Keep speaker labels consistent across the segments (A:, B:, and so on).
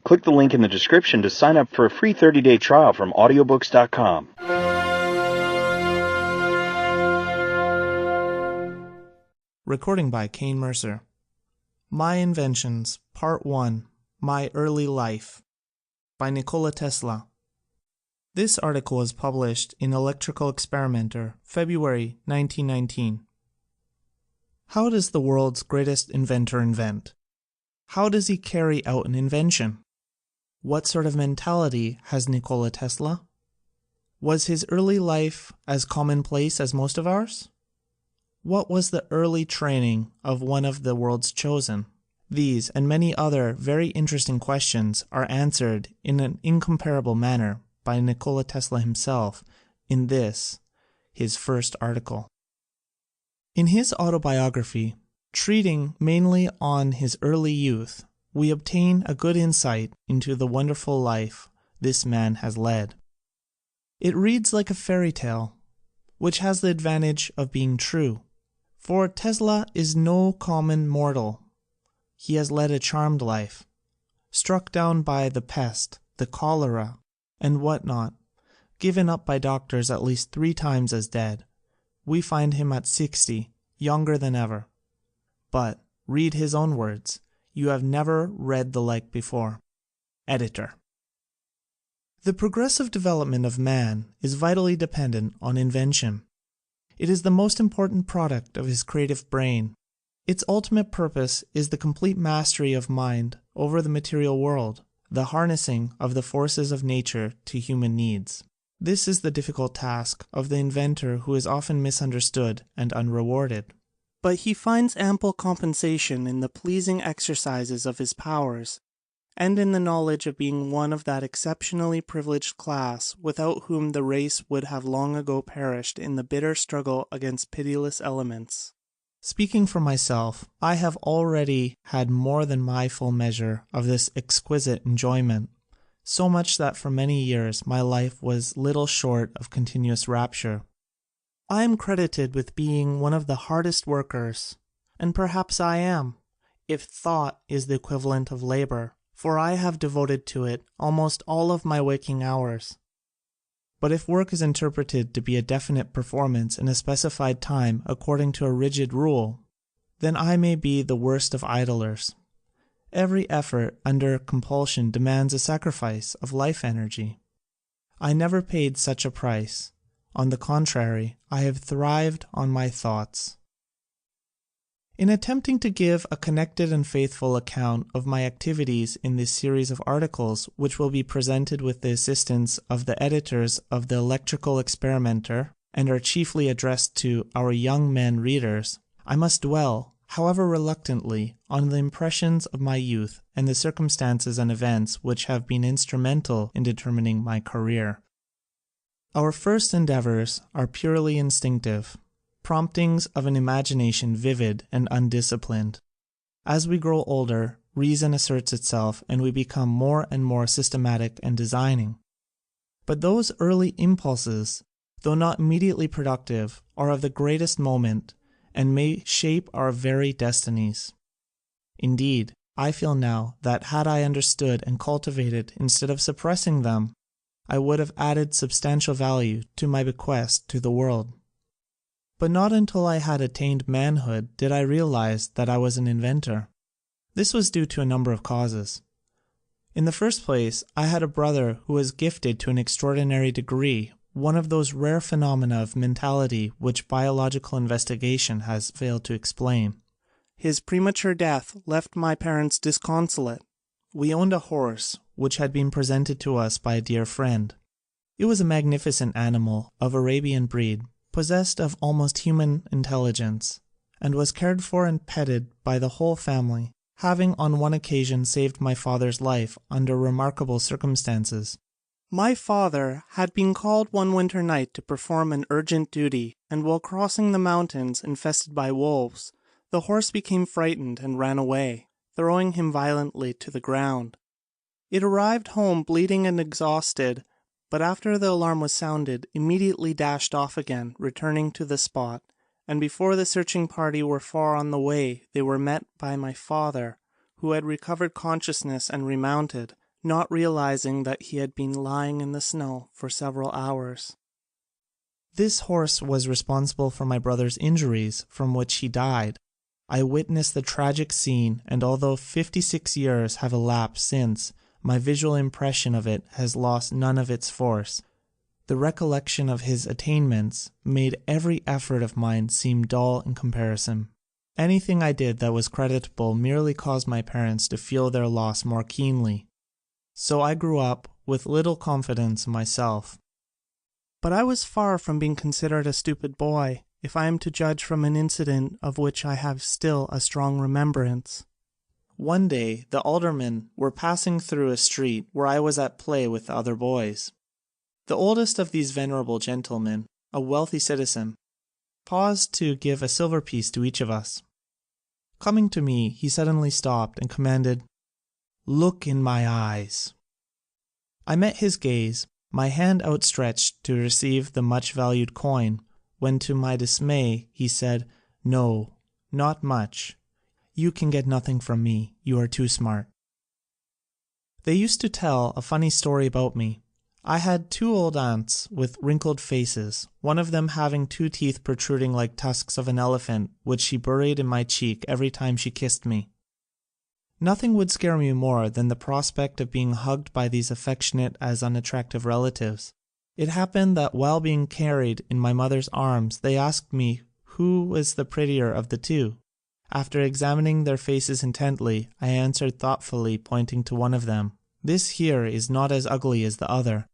A: Click the link in the description to sign up for a free 30-day trial from audiobooks.com.
B: Recording by Kane Mercer. My Inventions, Part 1, My Early Life, by Nikola Tesla. This article was published in Electrical Experimenter, February 1919. How does the world's greatest inventor invent? How does he carry out an invention? What sort of mentality has Nikola Tesla? Was his early life as commonplace as most of ours? What was the early training of one of the world's chosen? These and many other very interesting questions are answered in an incomparable manner by Nikola Tesla himself in this, his first article. In his autobiography, treating mainly on his early youth, we obtain a good insight into the wonderful life this man has led. It reads like a fairy tale, which has the advantage of being true. For Tesla is no common mortal. He has led a charmed life, struck down by the pest, the cholera, and what not, given up by doctors at least 3 times as dead. We find him at 60, younger than ever. But, read his own words, you have never read the like before. Editor. The progressive development of man is vitally dependent on invention. It is the most important product of his creative brain. Its ultimate purpose is the complete mastery of mind over the material world, the harnessing of the forces of nature to human needs. This is the difficult task of the inventor who is often misunderstood and unrewarded. But he finds ample compensation in the pleasing exercises of his powers, and in the knowledge of being one of that exceptionally privileged class without whom the race would have long ago perished in the bitter struggle against pitiless elements. Speaking for myself, I have already had more than my full measure of this exquisite enjoyment, so much that for many years my life was little short of continuous rapture. I am credited with being one of the hardest workers, and perhaps I am, if thought is the equivalent of labor, for I have devoted to it almost all of my waking hours. But if work is interpreted to be a definite performance in a specified time according to a rigid rule, then I may be the worst of idlers. Every effort under compulsion demands a sacrifice of life energy. I never paid such a price. On the contrary, I have thrived on my thoughts. In attempting to give a connected and faithful account of my activities in this series of articles, which will be presented with the assistance of the editors of the Electrical Experimenter and are chiefly addressed to our young men readers, I must dwell, however reluctantly, on the impressions of my youth and the circumstances and events which have been instrumental in determining my career. Our first endeavors are purely instinctive, promptings of an imagination vivid and undisciplined. As we grow older, reason asserts itself and we become more and more systematic and designing. But those early impulses, though not immediately productive, are of the greatest moment and may shape our very destinies. Indeed, I feel now that had I understood and cultivated instead of suppressing them, I would have added substantial value to my bequest to the world. But not until I had attained manhood did I realize that I was an inventor. This was due to a number of causes. In the first place, I had a brother who was gifted to an extraordinary degree, one of those rare phenomena of mentality which biological investigation has failed to explain. His premature death left my parents disconsolate. We owned a horse, which had been presented to us by a dear friend. It was a magnificent animal of Arabian breed, possessed of almost human intelligence, and was cared for and petted by the whole family, having on one occasion saved my father's life under remarkable circumstances. My father had been called one winter night to perform an urgent duty, and while crossing the mountains infested by wolves, the horse became frightened and ran away, throwing him violently to the ground. It arrived home bleeding and exhausted, but after the alarm was sounded, immediately dashed off again, returning to the spot, and before the searching party were far on the way, they were met by my father, who had recovered consciousness and remounted, not realizing that he had been lying in the snow for several hours. This horse was responsible for my brother's injuries, from which he died. I witnessed the tragic scene, and although 56 years have elapsed since, my visual impression of it has lost none of its force. The recollection of his attainments made every effort of mine seem dull in comparison. Anything I did that was creditable merely caused my parents to feel their loss more keenly. So I grew up with little confidence in myself. But I was far from being considered a stupid boy, if I am to judge from an incident of which I have still a strong remembrance. One day the aldermen were passing through a street where I was at play with the other boys. The oldest of these venerable gentlemen, a wealthy citizen, paused to give a silver piece to each of us. Coming to me, he suddenly stopped and commanded, "Look in my eyes." I met his gaze, my hand outstretched to receive the much-valued coin, when to my dismay he said, "No, not much. You can get nothing from me. You are too smart." They used to tell a funny story about me. I had 2 old aunts with wrinkled faces, one of them having 2 teeth protruding like tusks of an elephant, which she buried in my cheek every time she kissed me. Nothing would scare me more than the prospect of being hugged by these affectionate as unattractive relatives. It happened that while being carried in my mother's arms they asked me who was the prettier of the 2. After examining their faces intently, I answered thoughtfully, pointing to one of them, "This here is not as ugly as the other."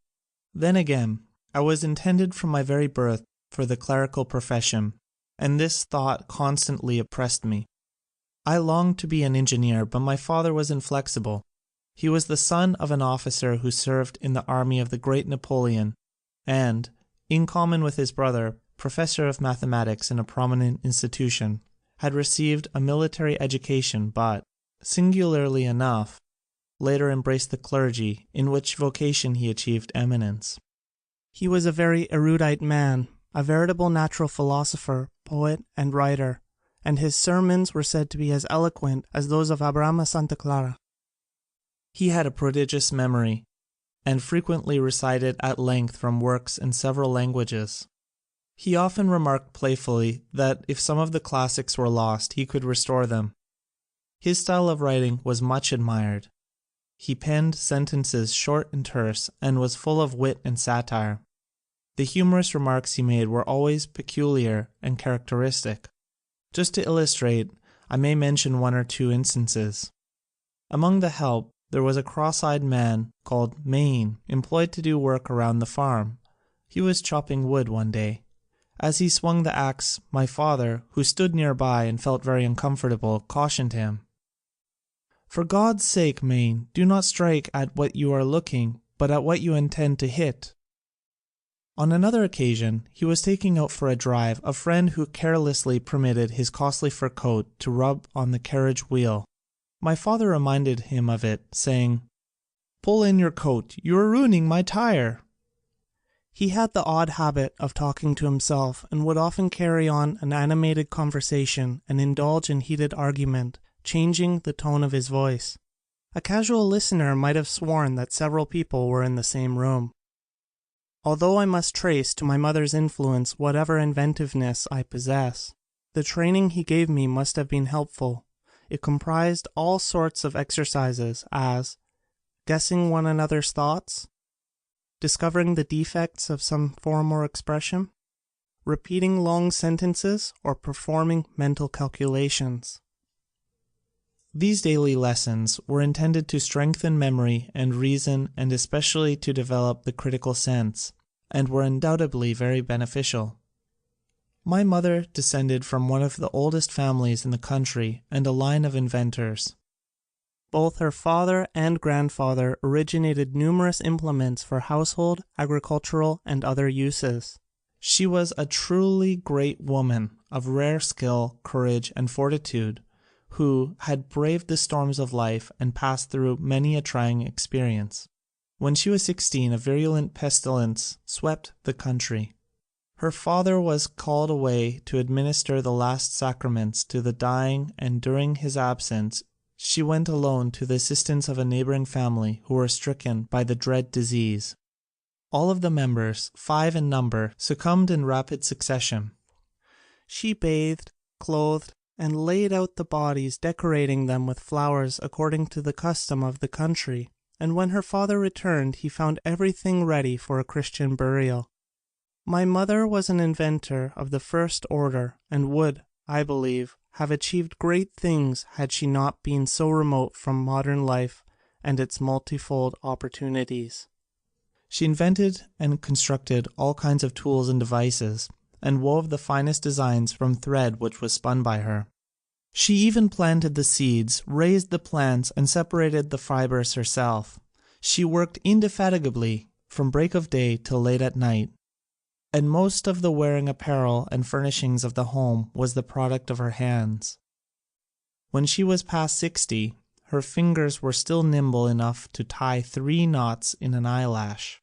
B: Then again, I was intended from my very birth for the clerical profession, and this thought constantly oppressed me. I longed to be an engineer, but my father was inflexible. He was the son of an officer who served in the army of the great Napoleon, and, in common with his brother, professor of mathematics in a prominent institution, had received a military education, but, singularly enough, later embraced the clergy, in which vocation he achieved eminence. He was a very erudite man, a veritable natural philosopher, poet, and writer, and his sermons were said to be as eloquent as those of Abraham Santa Clara. He had a prodigious memory, and frequently recited at length from works in several languages. He often remarked playfully that if some of the classics were lost, he could restore them. His style of writing was much admired. He penned sentences short and terse, and was full of wit and satire. The humorous remarks he made were always peculiar and characteristic. Just to illustrate, I may mention 1 or 2 instances. Among the help, there was a cross-eyed man called Maine, employed to do work around the farm. He was chopping wood one day. As he swung the axe, my father, who stood nearby and felt very uncomfortable, cautioned him, "For God's sake, Maine, do not strike at what you are looking, but at what you intend to hit." On another occasion, he was taking out for a drive a friend who carelessly permitted his costly fur coat to rub on the carriage wheel. My father reminded him of it, saying, "Pull in your coat, you are ruining my tire." He had the odd habit of talking to himself, and would often carry on an animated conversation and indulge in heated argument, changing the tone of his voice. A casual listener might have sworn that several people were in the same room. Although I must trace to my mother's influence whatever inventiveness I possess, the training he gave me must have been helpful. It comprised all sorts of exercises, as guessing one another's thoughts, discovering the defects of some form or expression, repeating long sentences, or performing mental calculations. These daily lessons were intended to strengthen memory and reason, and especially to develop the critical sense, and were undoubtedly very beneficial. My mother descended from one of the oldest families in the country and a line of inventors. Both her father and grandfather originated numerous implements for household, agricultural, and other uses. She was a truly great woman of rare skill, courage, and fortitude, who had braved the storms of life and passed through many a trying experience. When she was 16, a virulent pestilence swept the country. Her father was called away to administer the last sacraments to the dying, and during his absence she went alone to the assistance of a neighboring family who were stricken by the dread disease. All of the members, 5 in number, succumbed in rapid succession. She bathed, clothed, and laid out the bodies, decorating them with flowers according to the custom of the country, and when her father returned he found everything ready for a Christian burial. My mother was an inventor of the first order, and would, I believe, have achieved great things had she not been so remote from modern life and its multifold opportunities. She invented and constructed all kinds of tools and devices, and wove the finest designs from thread which was spun by her. She even planted the seeds, raised the plants, and separated the fibers herself. She worked indefatigably from break of day till late at night, and most of the wearing apparel and furnishings of the home was the product of her hands. When she was past 60, her fingers were still nimble enough to tie 3 knots in an eyelash.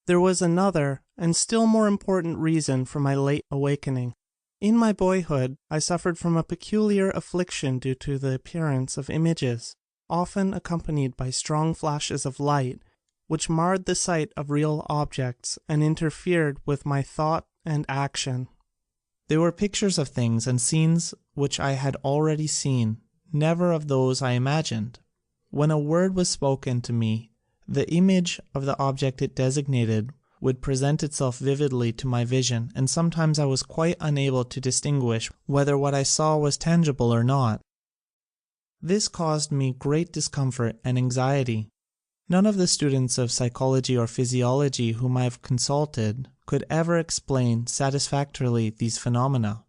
B: There was another and still more important reason for my late awakening. In my boyhood, I suffered from a peculiar affliction due to the appearance of images, often accompanied by strong flashes of light, which marred the sight of real objects and interfered with my thought and action. They were pictures of things and scenes which I had already seen, never of those I imagined. When a word was spoken to me, the image of the object it designated would present itself vividly to my vision, and sometimes I was quite unable to distinguish whether what I saw was tangible or not. This caused me great discomfort and anxiety. None of the students of psychology or physiology whom I have consulted could ever explain satisfactorily these phenomena.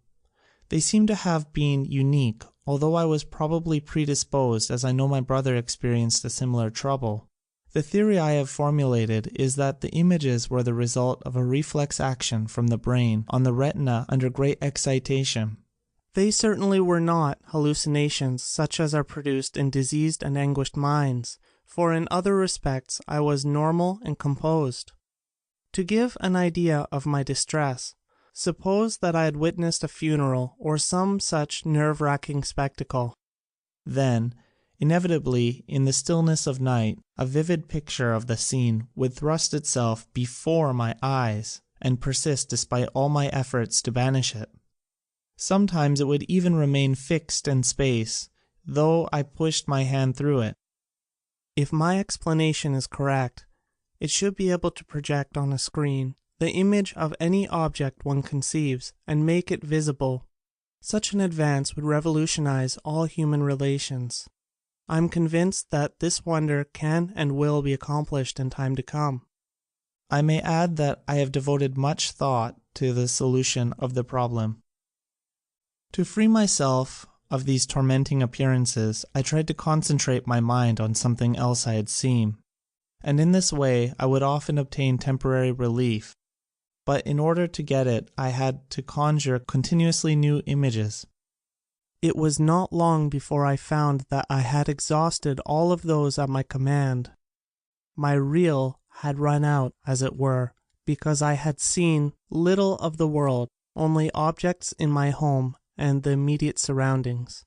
B: They seem to have been unique, although I was probably predisposed, as I know my brother experienced a similar trouble. The theory I have formulated is that the images were the result of a reflex action from the brain on the retina under great excitation. They certainly were not hallucinations such as are produced in diseased and anguished minds, for in other respects I was normal and composed. To give an idea of my distress, suppose that I had witnessed a funeral or some such nerve-wracking spectacle. Then, inevitably, in the stillness of night, a vivid picture of the scene would thrust itself before my eyes and persist despite all my efforts to banish it. Sometimes it would even remain fixed in space, though I pushed my hand through it. If my explanation is correct, it should be able to project on a screen the image of any object one conceives and make it visible. Such an advance would revolutionize all human relations. I am convinced that this wonder can and will be accomplished in time to come. I may add that I have devoted much thought to the solution of the problem. To free myself of these tormenting appearances, I tried to concentrate my mind on something else I had seen, and in this way I would often obtain temporary relief, but in order to get it I had to conjure continuously new images. It was not long before I found that I had exhausted all of those at my command. My reel had run out, as it were, because I had seen little of the world, only objects in my home and the immediate surroundings.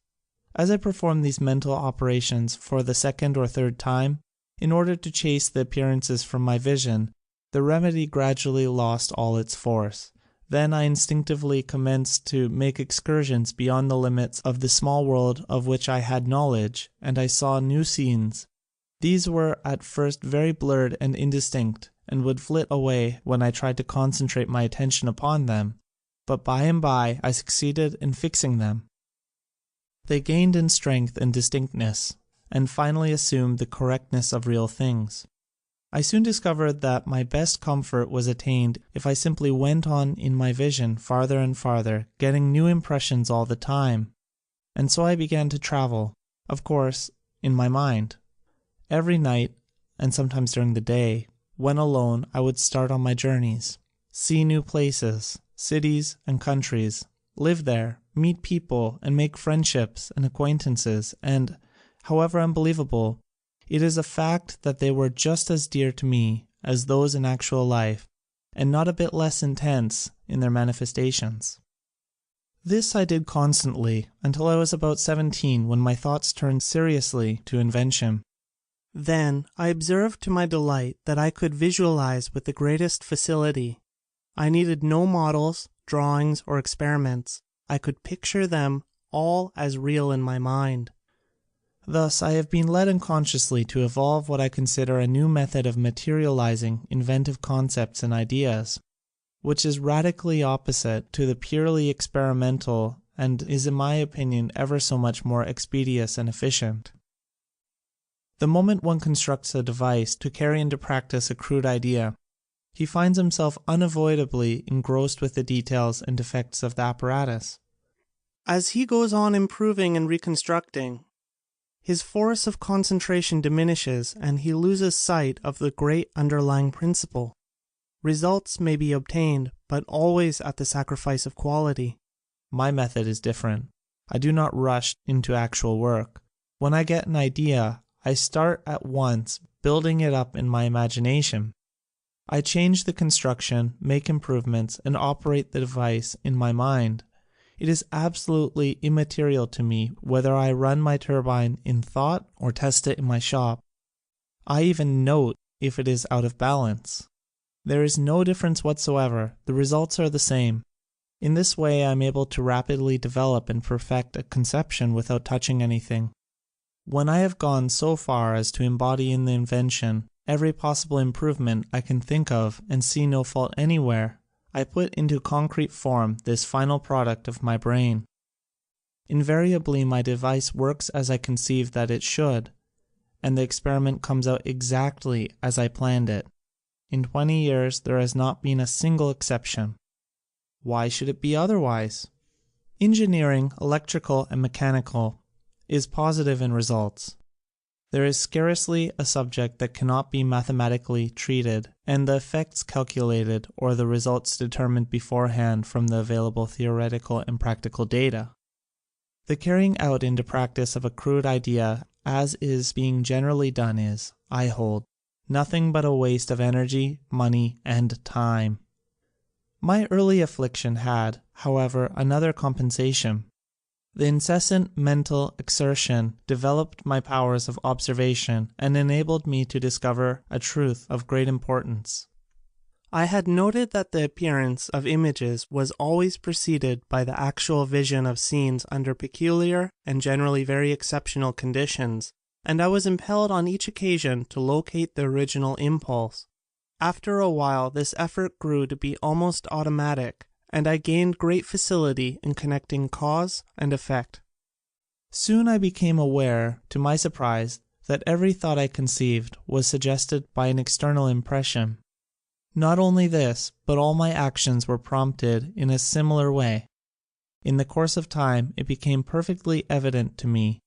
B: As I performed these mental operations for the 2nd or 3rd time, in order to chase the appearances from my vision, the remedy gradually lost all its force. Then I instinctively commenced to make excursions beyond the limits of the small world of which I had knowledge, and I saw new scenes. These were at first very blurred and indistinct, and would flit away when I tried to concentrate my attention upon them, but by and by I succeeded in fixing them. They gained in strength and distinctness, and finally assumed the correctness of real things. I soon discovered that my best comfort was attained if I simply went on in my vision farther and farther, getting new impressions all the time, and so I began to travel, of course, in my mind. Every night, and sometimes during the day, when alone, I would start on my journeys, see new places, cities and countries, live there, meet people, and make friendships and acquaintances, and, however unbelievable, it is a fact that they were just as dear to me as those in actual life, and not a bit less intense in their manifestations. This I did constantly until I was about 17, when my thoughts turned seriously to invention. Then I observed to my delight that I could visualize with the greatest facility. I needed no models, drawings, or experiments. I could picture them all as real in my mind. Thus I have been led unconsciously to evolve what I consider a new method of materializing inventive concepts and ideas, which is radically opposite to the purely experimental and is, in my opinion, ever so much more expeditious and efficient. The moment one constructs a device to carry into practice a crude idea, he finds himself unavoidably engrossed with the details and defects of the apparatus. As he goes on improving and reconstructing, his force of concentration diminishes and he loses sight of the great underlying principle. Results may be obtained, but always at the sacrifice of quality. My method is different. I do not rush into actual work. When I get an idea, I start at once building it up in my imagination. I change the construction, make improvements, and operate the device in my mind. It is absolutely immaterial to me whether I run my turbine in thought or test it in my shop. I even note if it is out of balance. There is no difference whatsoever. The results are the same. In this way I am able to rapidly develop and perfect a conception without touching anything. When I have gone so far as to embody in the invention every possible improvement I can think of and see no fault anywhere, I put into concrete form this final product of my brain. Invariably my device works as I conceived that it should, and the experiment comes out exactly as I planned it. In 20 years there has not been a single exception. Why should it be otherwise? Engineering, electrical and mechanical, is positive in results. There is scarcely a subject that cannot be mathematically treated and the effects calculated or the results determined beforehand from the available theoretical and practical data. The carrying out into practice of a crude idea as is being generally done is, I hold, nothing but a waste of energy, money, and time. My early affliction had, however, another compensation. The incessant mental exertion developed my powers of observation and enabled me to discover a truth of great importance. I had noted that the appearance of images was always preceded by the actual vision of scenes under peculiar and generally very exceptional conditions, and I was impelled on each occasion to locate the original impulse. After a while this effort grew to be almost automatic, and I gained great facility in connecting cause and effect. Soon I became aware, to my surprise, that every thought I conceived was suggested by an external impression. Not only this, but all my actions were prompted in a similar way. In the course of time it became perfectly evident to me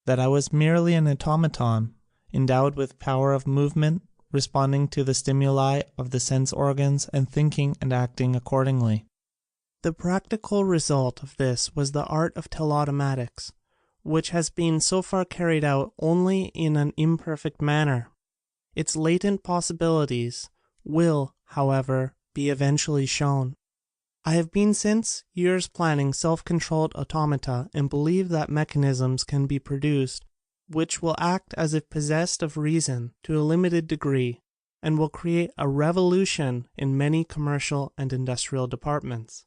B: that I was merely an automaton, endowed with power of movement, responding to the stimuli of the sense organs and thinking and acting accordingly. The practical result of this was the art of telautomatics, which has been so far carried out only in an imperfect manner. Its latent possibilities will, however, be eventually shown. I have been since years planning self-controlled automata and believe that mechanisms can be produced which will act as if possessed of reason to a limited degree and will create a revolution in many commercial and industrial departments.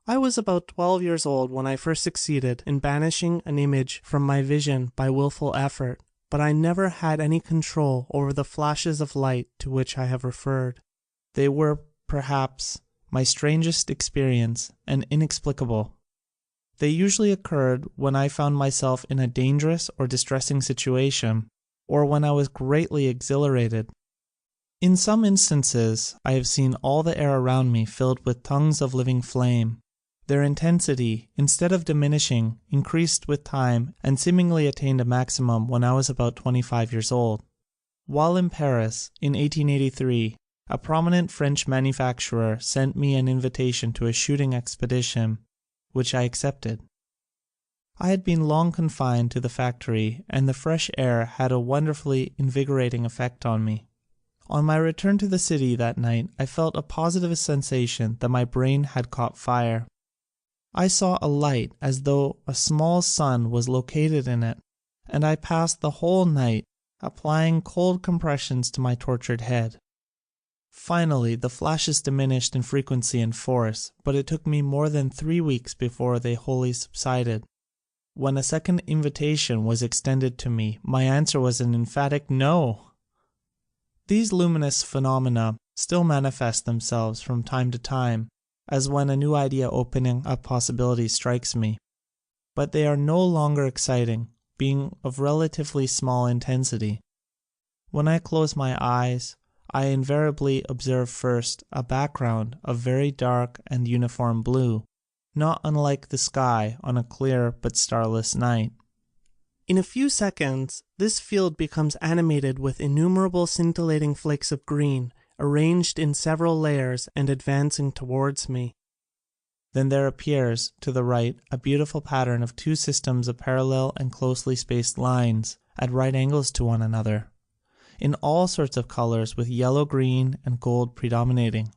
B: I was about 12 years old when I first succeeded in banishing an image from my vision by willful effort, but I never had any control over the flashes of light to which I have referred. They were, perhaps, my strangest experience and inexplicable. They usually occurred when I found myself in a dangerous or distressing situation, or when I was greatly exhilarated. In some instances I have seen all the air around me filled with tongues of living flame. Their intensity, instead of diminishing, increased with time and seemingly attained a maximum when I was about 25 years old. While in Paris, in 1883, a prominent French manufacturer sent me an invitation to a shooting expedition, which I accepted. I had been long confined to the factory, and the fresh air had a wonderfully invigorating effect on me. On my return to the city that night I felt a positive sensation that my brain had caught fire. I saw a light as though a small sun was located in it, and I passed the whole night applying cold compressions to my tortured head. Finally, the flashes diminished in frequency and force, but it took me more than 3 weeks before they wholly subsided. When a second invitation was extended to me, my answer was an emphatic no. These luminous phenomena still manifest themselves from time to time, as when a new idea opening up possibilities strikes me, but they are no longer exciting, being of relatively small intensity. When I close my eyes, I invariably observe first a background of very dark and uniform blue, not unlike the sky on a clear but starless night. In a few seconds, this field becomes animated with innumerable scintillating flakes of green, arranged in several layers and advancing towards me. Then there appears, to the right, a beautiful pattern of 2 systems of parallel and closely spaced lines, at right angles to one another, in all sorts of colors with yellow, green, and gold predominating.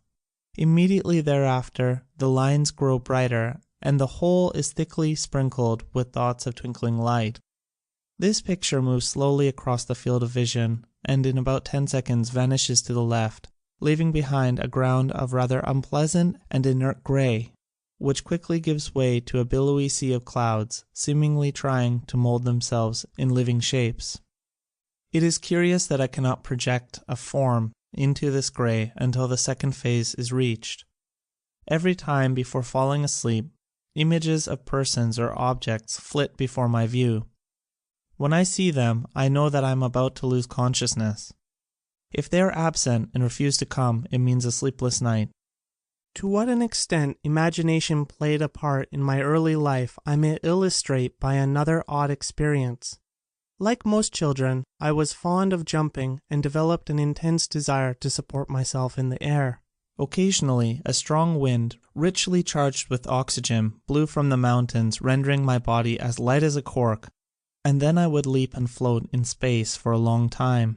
B: Immediately thereafter, the lines grow brighter, and the whole is thickly sprinkled with dots of twinkling light. This picture moves slowly across the field of vision, and in about 10 seconds vanishes to the left, leaving behind a ground of rather unpleasant and inert gray, which quickly gives way to a billowy sea of clouds, seemingly trying to mold themselves in living shapes. It is curious that I cannot project a form into this gray until the second phase is reached. Every time before falling asleep, images of persons or objects flit before my view. When I see them, I know that I am about to lose consciousness. If they are absent and refuse to come, it means a sleepless night. To what an extent imagination played a part in my early life I may illustrate by another odd experience. Like most children, I was fond of jumping and developed an intense desire to support myself in the air. Occasionally, a strong wind, richly charged with oxygen, blew from the mountains, rendering my body as light as a cork, and then I would leap and float in space for a long time.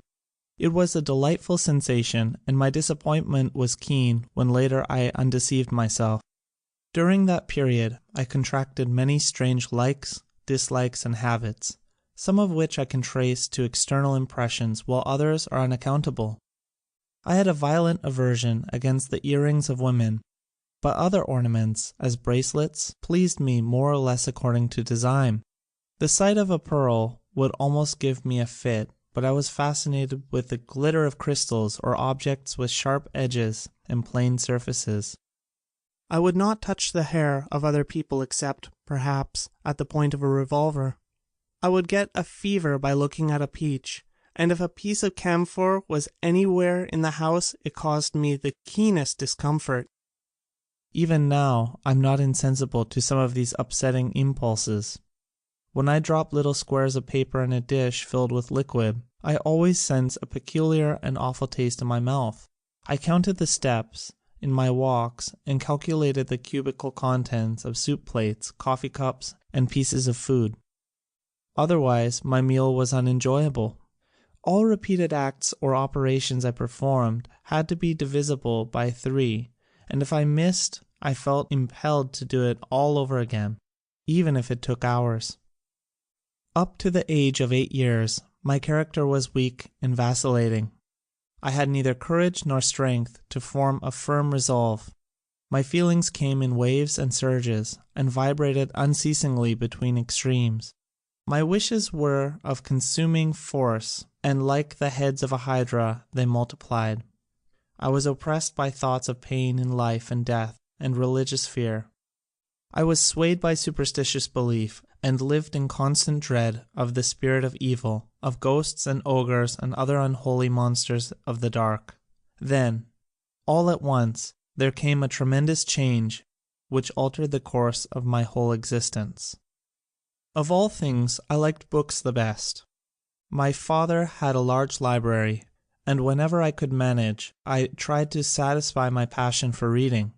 B: It was a delightful sensation, and my disappointment was keen when later I undeceived myself. During that period, I contracted many strange likes, dislikes, and habits, some of which I can trace to external impressions while others are unaccountable. I had a violent aversion against the earrings of women, but other ornaments, as bracelets, pleased me more or less according to design. The sight of a pearl would almost give me a fit, but I was fascinated with the glitter of crystals or objects with sharp edges and plain surfaces. I would not touch the hair of other people except, perhaps, at the point of a revolver. I would get a fever by looking at a peach, and if a piece of camphor was anywhere in the house it caused me the keenest discomfort. Even now, I'm not insensible to some of these upsetting impulses. When I drop little squares of paper in a dish filled with liquid, I always sense a peculiar and awful taste in my mouth. I counted the steps in my walks and calculated the cubical contents of soup plates, coffee cups, and pieces of food. Otherwise, my meal was unenjoyable. All repeated acts or operations I performed had to be divisible by 3, and if I missed, I felt impelled to do it all over again, even if it took hours. Up to the age of 8 years, my character was weak and vacillating. I had neither courage nor strength to form a firm resolve. My feelings came in waves and surges, and vibrated unceasingly between extremes. My wishes were of consuming force, and like the heads of a hydra, they multiplied. I was oppressed by thoughts of pain in life and death, and religious fear. I was swayed by superstitious belief, and lived in constant dread of the spirit of evil, of ghosts and ogres and other unholy monsters of the dark. Then, all at once, there came a tremendous change which altered the course of my whole existence. Of all things, I liked books the best. My father had a large library, and whenever I could manage, I tried to satisfy my passion for reading.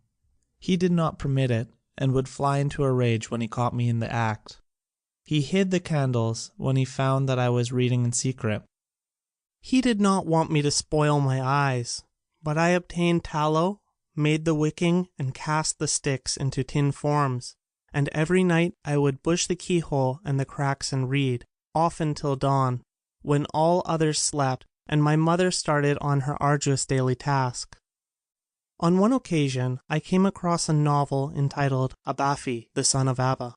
B: He did not permit it, and would fly into a rage when he caught me in the act. He hid the candles when he found that I was reading in secret. He did not want me to spoil my eyes, but I obtained tallow, made the wicking, and cast the sticks into tin forms. and every night I would push the keyhole and the cracks and read, often till dawn, when all others slept and my mother started on her arduous daily task. On one occasion, I came across a novel entitled Abafi, the Son of Abba,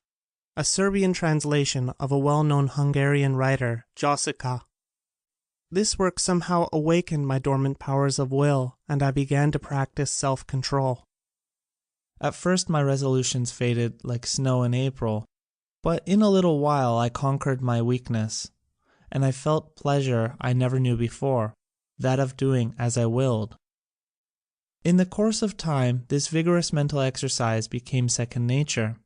B: a Serbian translation of a well-known Hungarian writer, Josica. This work somehow awakened my dormant powers of will, and I began to practice self-control. At first my resolutions faded like snow in April, but in a little while I conquered my weakness, and I felt pleasure I never knew before, that of doing as I willed. In the course of time, this vigorous mental exercise became second nature.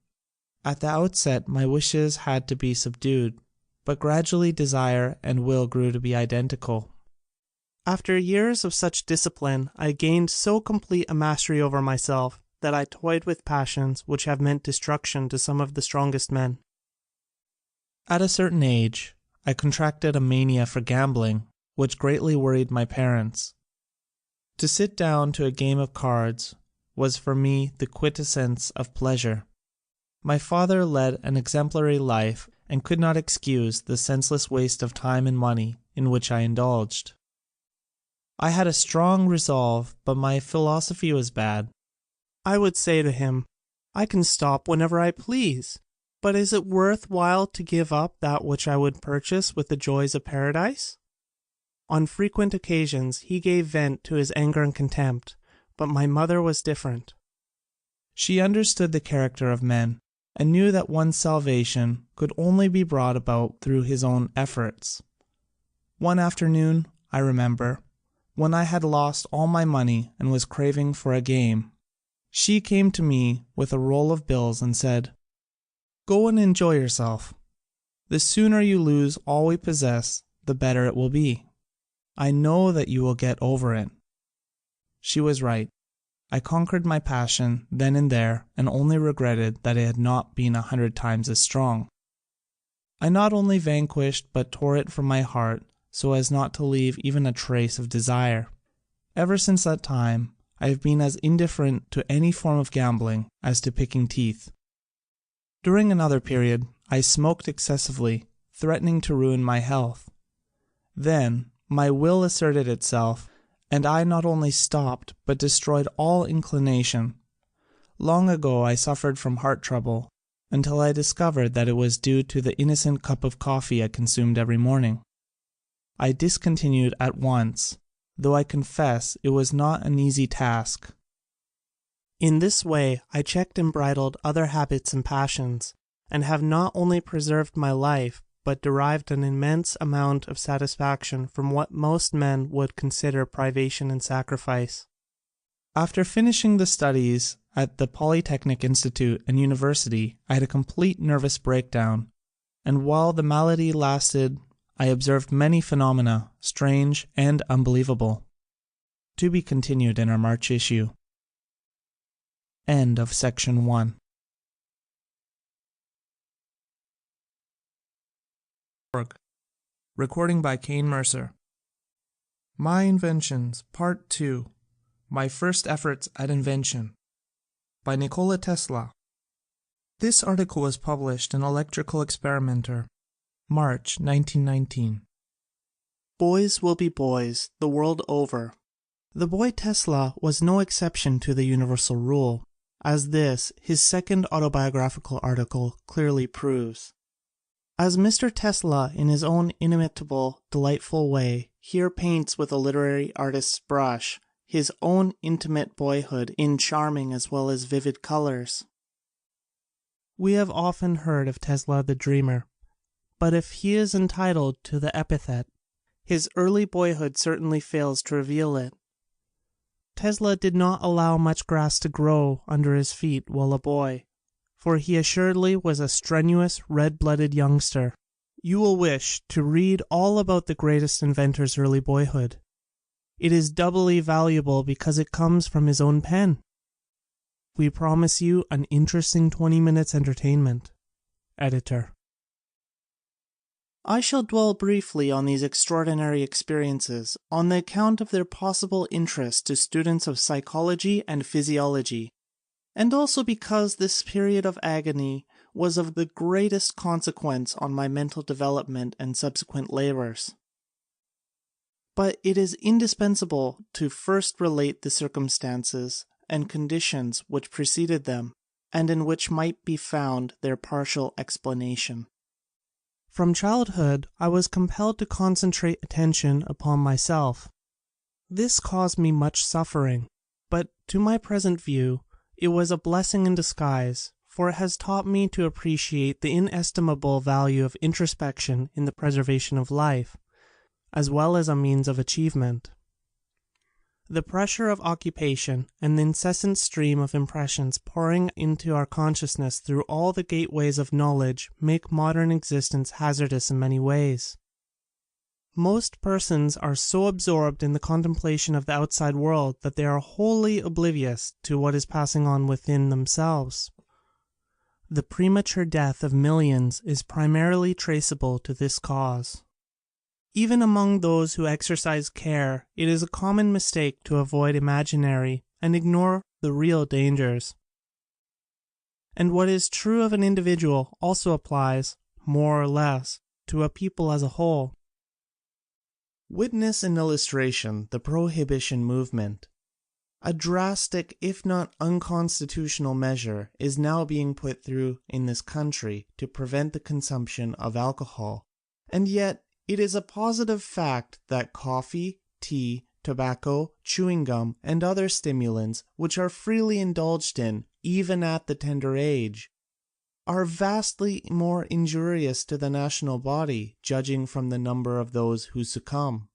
B: At the outset, my wishes had to be subdued, but gradually desire and will grew to be identical. After years of such discipline, I gained so complete a mastery over myself that I toyed with passions which have meant destruction to some of the strongest men. At a certain age, I contracted a mania for gambling, which greatly worried my parents. To sit down to a game of cards was for me the quintessence of pleasure. My father led an exemplary life and could not excuse the senseless waste of time and money in which I indulged. I had a strong resolve, but my philosophy was bad. I would say to him, "I can stop whenever I please, but is it worth while to give up that which I would purchase with the joys of paradise?" On frequent occasions he gave vent to his anger and contempt, but my mother was different. She understood the character of men, and knew that one's salvation could only be brought about through his own efforts. One afternoon, I remember, when I had lost all my money and was craving for a game, she came to me with a roll of bills and said, "Go and enjoy yourself. The sooner you lose all we possess, the better it will be. I know that you will get over it." She was right. I conquered my passion then and there, and only regretted that it had not been 100 times as strong. I not only vanquished but tore it from my heart so as not to leave even a trace of desire. Ever since that time I have been as indifferent to any form of gambling as to picking teeth. During another period I smoked excessively, threatening to ruin my health. Then my will asserted itself, and I not only stopped but destroyed all inclination. Long ago I suffered from heart trouble, until I discovered that it was due to the innocent cup of coffee I consumed every morning. I discontinued at once, though I confess it was not an easy task. In this way I checked and bridled other habits and passions, and have not only preserved my life, but derived an immense amount of satisfaction from what most men would consider privation and sacrifice. After finishing the studies at the Polytechnic Institute and University, I had a complete nervous breakdown, and while the malady lasted, I observed many phenomena, strange and unbelievable. To be continued in our March issue. End of section 1. Recording by Kane Mercer. My Inventions, Part 2. My First Efforts at Invention. By Nikola Tesla. This article was published in Electrical Experimenter, March 1919. Boys will be boys, the world over. The boy Tesla was no exception to the universal rule, as this, his second autobiographical article, clearly proves. As Mr. Tesla, in his own inimitable, delightful way, here paints with a literary artist's brush his own intimate boyhood in charming as well as vivid colors. We have often heard of Tesla the dreamer, but if he is entitled to the epithet, his early boyhood certainly fails to reveal it. Tesla did not allow much grass to grow under his feet while a boy, for he assuredly was a strenuous, red-blooded youngster. You will wish to read all about the greatest inventor's early boyhood. It is doubly valuable because it comes from his own pen. We promise you an interesting 20 minutes entertainment. Editor. I shall dwell briefly on these extraordinary experiences on the account of their possible interest to students of psychology and physiology. and also because this period of agony was of the greatest consequence on my mental development and subsequent labors. But it is indispensable to first relate the circumstances and conditions which preceded them, and in which might be found their partial explanation. From childhood, I was compelled to concentrate attention upon myself. This caused me much suffering, but to my present view, it was a blessing in disguise, for it has taught me to appreciate the inestimable value of introspection in the preservation of life, as well as a means of achievement. The pressure of occupation and the incessant stream of impressions pouring into our consciousness through all the gateways of knowledge make modern existence hazardous in many ways. Most persons are so absorbed in the contemplation of the outside world that they are wholly oblivious to what is passing on within themselves. The premature death of millions is primarily traceable to this cause. Even among those who exercise care, it is a common mistake to avoid imaginary and ignore the real dangers. And what is true of an individual also applies, more or less, to a people as a whole. Witness in illustration the prohibition movement. A drastic, if not unconstitutional measure is now being put through in this country to prevent the consumption of alcohol, and yet it is a positive fact that coffee, tea, tobacco, chewing gum, and other stimulants, which are freely indulged in, even at the tender age, are vastly more injurious to the national body, judging from the number of those who succumb.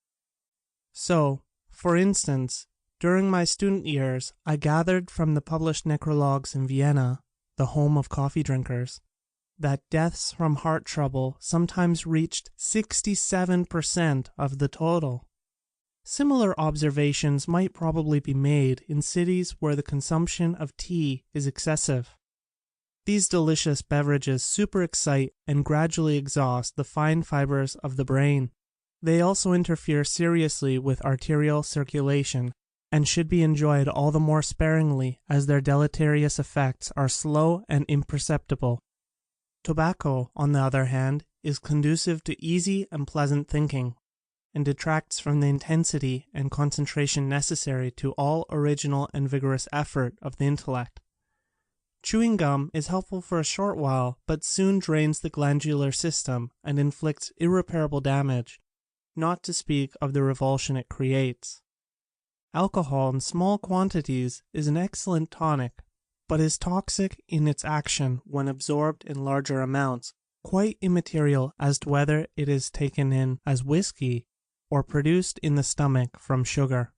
B: So, for instance, during my student years, I gathered from the published necrologues in Vienna, the home of coffee drinkers, that deaths from heart trouble sometimes reached 67% of the total. Similar observations might probably be made in cities where the consumption of tea is excessive. These delicious beverages superexcite and gradually exhaust the fine fibers of the brain. They also interfere seriously with arterial circulation and should be enjoyed all the more sparingly as their deleterious effects are slow and imperceptible. Tobacco, on the other hand, is conducive to easy and pleasant thinking, and detracts from the intensity and concentration necessary to all original and vigorous effort of the intellect. Chewing gum is helpful for a short while, but soon drains the glandular system and inflicts irreparable damage, not to speak of the revulsion it creates. Alcohol in small quantities is an excellent tonic, but is toxic in its action when absorbed in larger amounts, quite immaterial as to whether it is taken in as whiskey or produced in the stomach from sugar.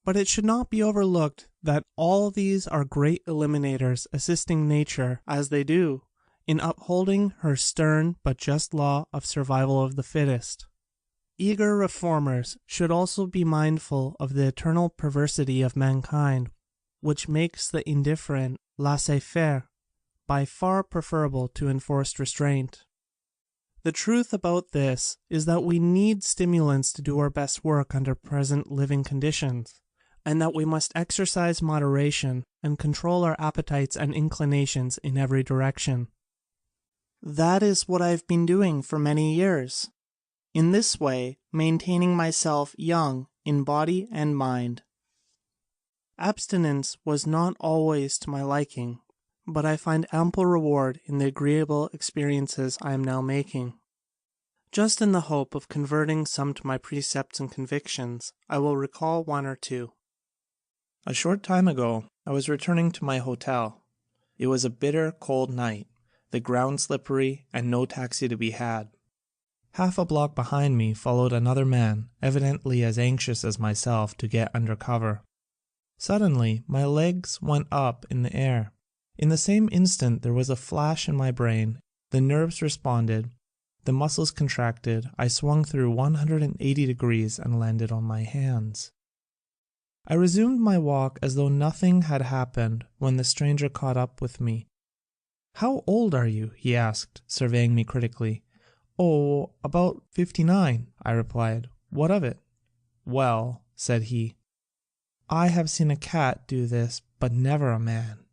B: But it should not be overlooked that all these are great eliminators, assisting nature, as they do, in upholding her stern but just law of survival of the fittest. Eager reformers should also be mindful of the eternal perversity of mankind, which makes the indifferent laissez-faire by far preferable to enforced restraint. The truth about this is that we need stimulants to do our best work under present living conditions, and that we must exercise moderation and control our appetites and inclinations in every direction. That is what I have been doing for many years, in this way maintaining myself young in body and mind. Abstinence was not always to my liking, but I find ample reward in the agreeable experiences I am now making. Just in the hope of converting some to my precepts and convictions, I will recall one or two. A short time ago, I was returning to my hotel. It was a bitter, cold night, the ground slippery, and no taxi to be had. Half a block behind me followed another man, evidently as anxious as myself to get under cover. Suddenly, my legs went up in the air. In the same instant there was a flash in my brain, the nerves responded, the muscles contracted, I swung through 180 degrees and landed on my hands. I resumed my walk as though nothing had happened when the stranger caught up with me. "How old are you?" he asked, surveying me critically. "Oh, about 59, I replied. "What of it?" "Well," said he, "I have seen a cat do this, but never a man."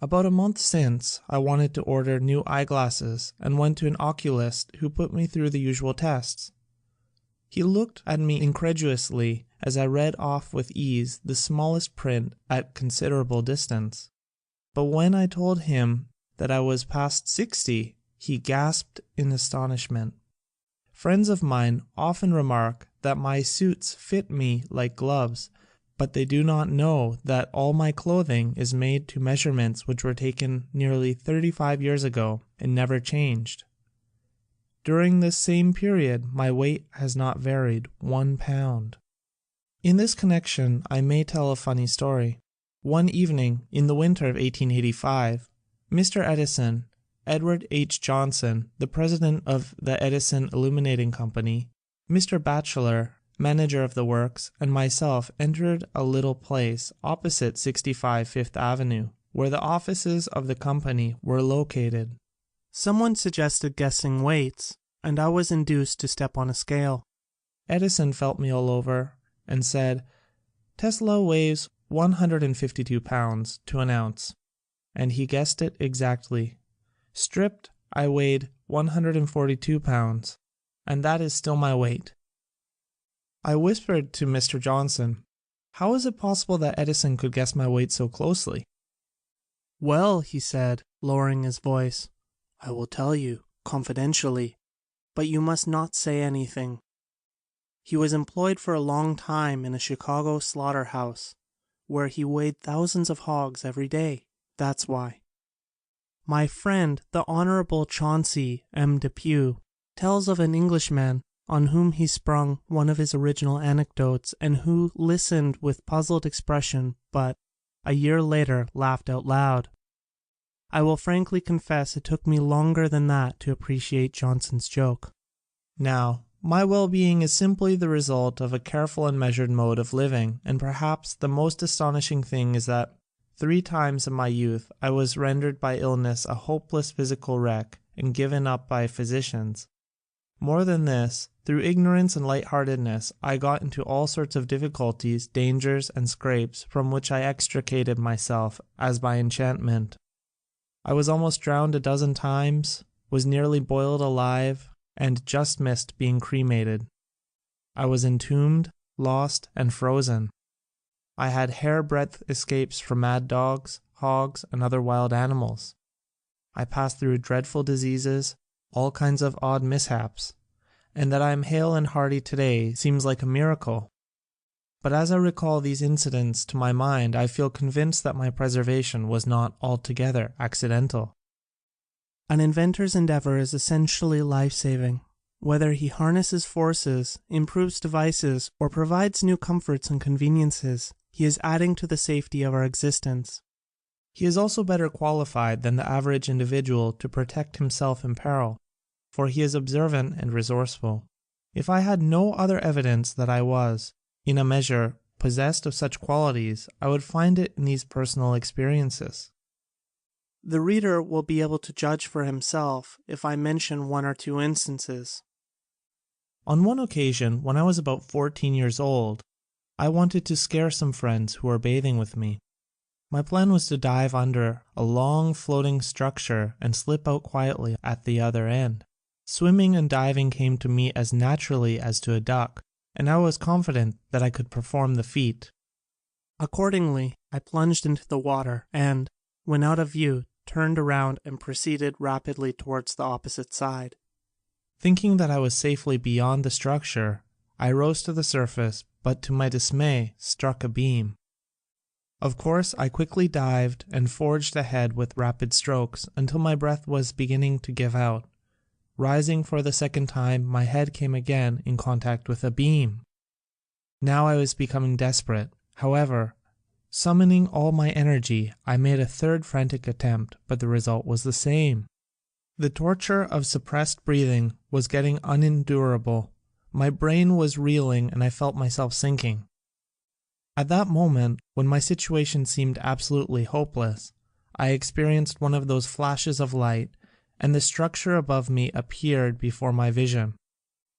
B: About a month since, I wanted to order new eyeglasses and went to an oculist who put me through the usual tests. He looked at me incredulously as I read off with ease the smallest print at considerable distance. But when I told him that I was past 60, he gasped in astonishment. Friends of mine often remark that my suits fit me like gloves, but they do not know that all my clothing is made to measurements which were taken nearly 35 years ago and never changed. During this same period, my weight has not varied 1 pound. In this connection, I may tell a funny story. One evening in the winter of 1885, Mr. Edison, Edward H. Johnson, the president of the Edison Illuminating Company, Mr. Batchelor, manager of the works, and myself entered a little place opposite 65 Fifth Avenue, where the offices of the company were located. Someone suggested guessing weights, and I was induced to step on a scale. Edison felt me all over and said, "Tesla weighs 152 pounds to an ounce," and he guessed it exactly. Stripped, I weighed 142 pounds, and that is still my weight. I whispered to Mr. Johnson, "How is it possible that Edison could guess my weight so closely?" "Well," he said, lowering his voice, "I will tell you, confidentially, but you must not say anything. He was employed for a long time in a Chicago slaughterhouse, where he weighed thousands of hogs every day. That's why. My friend, the Honorable Chauncey M. Depew, tells of an Englishman on whom he sprung one of his original anecdotes and who listened with puzzled expression but, a year later, laughed out loud. I will frankly confess it took me longer than that to appreciate Johnson's joke. Now, my well-being is simply the result of a careful and measured mode of living, and perhaps the most astonishing thing is that 3 times in my youth I was rendered by illness a hopeless physical wreck and given up by physicians. More than this, through ignorance and lightheartedness, I got into all sorts of difficulties, dangers, and scrapes from which I extricated myself as by enchantment. I was almost drowned 12 times, was nearly boiled alive, and just missed being cremated. I was entombed, lost, and frozen. I had hair-breadth escapes from mad dogs, hogs, and other wild animals. I passed through dreadful diseases, all kinds of odd mishaps, and that I am hale and hearty today seems like a miracle. But as I recall these incidents to my mind, I feel convinced that my preservation was not altogether accidental. An inventor's endeavor is essentially life-saving. Whether he harnesses forces, improves devices, or provides new comforts and conveniences, he is adding to the safety of our existence. He is also better qualified than the average individual to protect himself in peril, for he is observant and resourceful. If I had no other evidence that I was, in a measure, possessed of such qualities, I would find it in these personal experiences. The reader will be able to judge for himself if I mention 1 or 2 instances. On one occasion, when I was about 14 years old, I wanted to scare some friends who were bathing with me. My plan was to dive under a long floating structure and slip out quietly at the other end. Swimming and diving came to me as naturally as to a duck, and I was confident that I could perform the feat. Accordingly, I plunged into the water and, when out of view, turned around and proceeded rapidly towards the opposite side. Thinking that I was safely beyond the structure, I rose to the surface, but to my dismay struck a beam. Of course, I quickly dived and forged ahead with rapid strokes until my breath was beginning to give out. Rising for the second time, my head came again in contact with a beam. Now I was becoming desperate. However, summoning all my energy, I made a third frantic attempt, but the result was the same. The torture of suppressed breathing was getting unendurable. My brain was reeling and I felt myself sinking. At that moment, when my situation seemed absolutely hopeless, I experienced one of those flashes of light, and the structure above me appeared before my vision.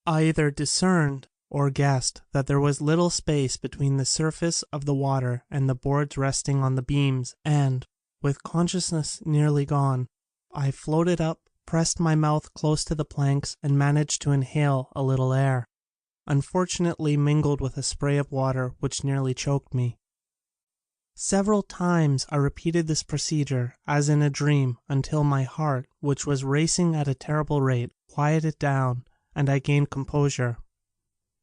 B: I either discerned or guessed that there was little space between the surface of the water and the boards resting on the beams, and, with consciousness nearly gone, I floated up, pressed my mouth close to the planks, and managed to inhale a little air, unfortunately mingled with a spray of water which nearly choked me. Several times I repeated this procedure as in a dream until my heart, which was racing at a terrible rate, quieted down and I gained composure.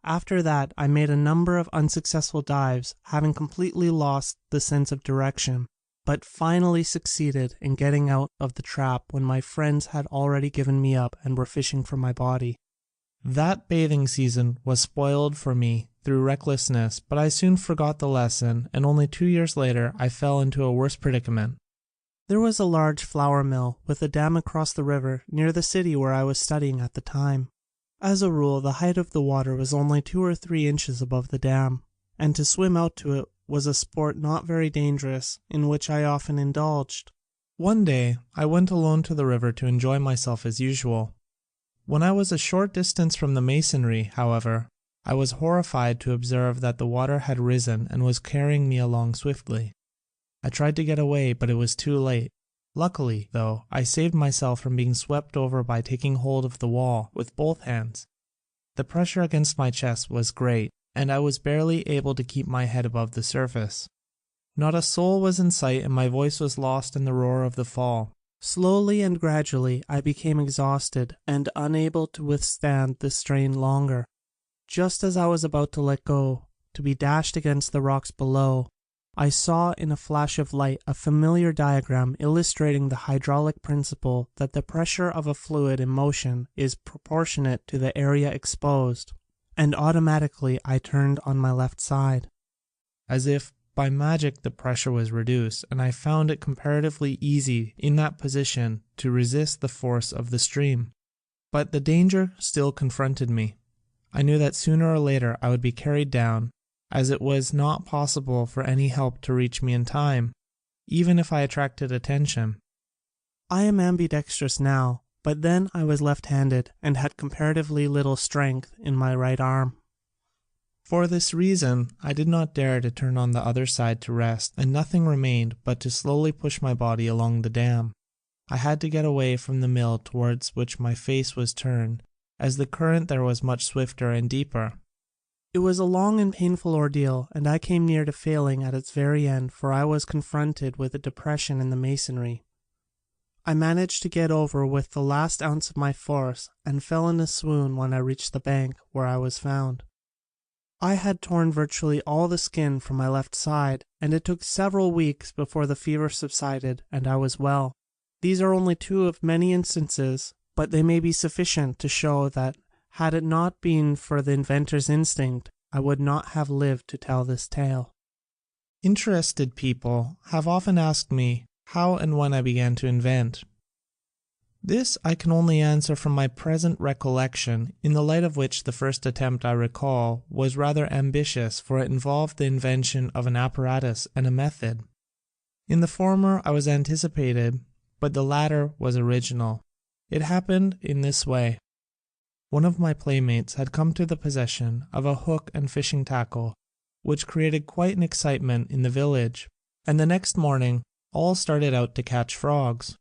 B: After that I made a number of unsuccessful dives, having completely lost the sense of direction, but finally succeeded in getting out of the trap when my friends had already given me up and were fishing for my body. That bathing season was spoiled for me through recklessness, but I soon forgot the lesson, and only 2 years later I fell into a worse predicament. There was a large flour mill with a dam across the river near the city where I was studying at the time. As a rule, the height of the water was only 2 or 3 inches above the dam, and to swim out to it was a sport not very dangerous, in which I often indulged. One day I went alone to the river to enjoy myself as usual. When I was a short distance from the masonry, however, I was horrified to observe that the water had risen and was carrying me along swiftly. I tried to get away, but it was too late. Luckily, though, I saved myself from being swept over by taking hold of the wall with both hands. The pressure against my chest was great, and I was barely able to keep my head above the surface. Not a soul was in sight, and my voice was lost in the roar of the fall. Slowly and gradually I became exhausted and unable to withstand the strain longer. Just as I was about to let go, to be dashed against the rocks below, I saw in a flash of light a familiar diagram illustrating the hydraulic principle that the pressure of a fluid in motion is proportionate to the area exposed, and automatically I turned on my left side. As if by magic the pressure was reduced, and I found it comparatively easy in that position to resist the force of the stream. But the danger still confronted me. I knew that sooner or later I would be carried down, as it was not possible for any help to reach me in time, even if I attracted attention. I am ambidextrous now, but then I was left-handed and had comparatively little strength in my right arm. For this reason, I did not dare to turn on the other side to rest, and nothing remained but to slowly push my body along the dam. I had to get away from the mill towards which my face was turned, as the current there was much swifter and deeper. It was a long and painful ordeal, and I came near to failing at its very end, for I was confronted with a depression in the masonry. I managed to get over with the last ounce of my force, and fell in a swoon when I reached the bank, where I was found. I had torn virtually all the skin from my left side, and it took several weeks before the fever subsided and I was well. These are only 2 of many instances, but they may be sufficient to show that had it not been for the inventor's instinct, I would not have lived to tell this tale. Interested people have often asked me how and when I began to invent. This I can only answer from my present recollection, in the light of which the first attempt I recall was rather ambitious, for it involved the invention of an apparatus and a method. In the former I was anticipated, but the latter was original. It happened in this way. One of my playmates had come to the possession of a hook and fishing tackle, which created quite an excitement in the village, and the next morning all started out to catch frogs.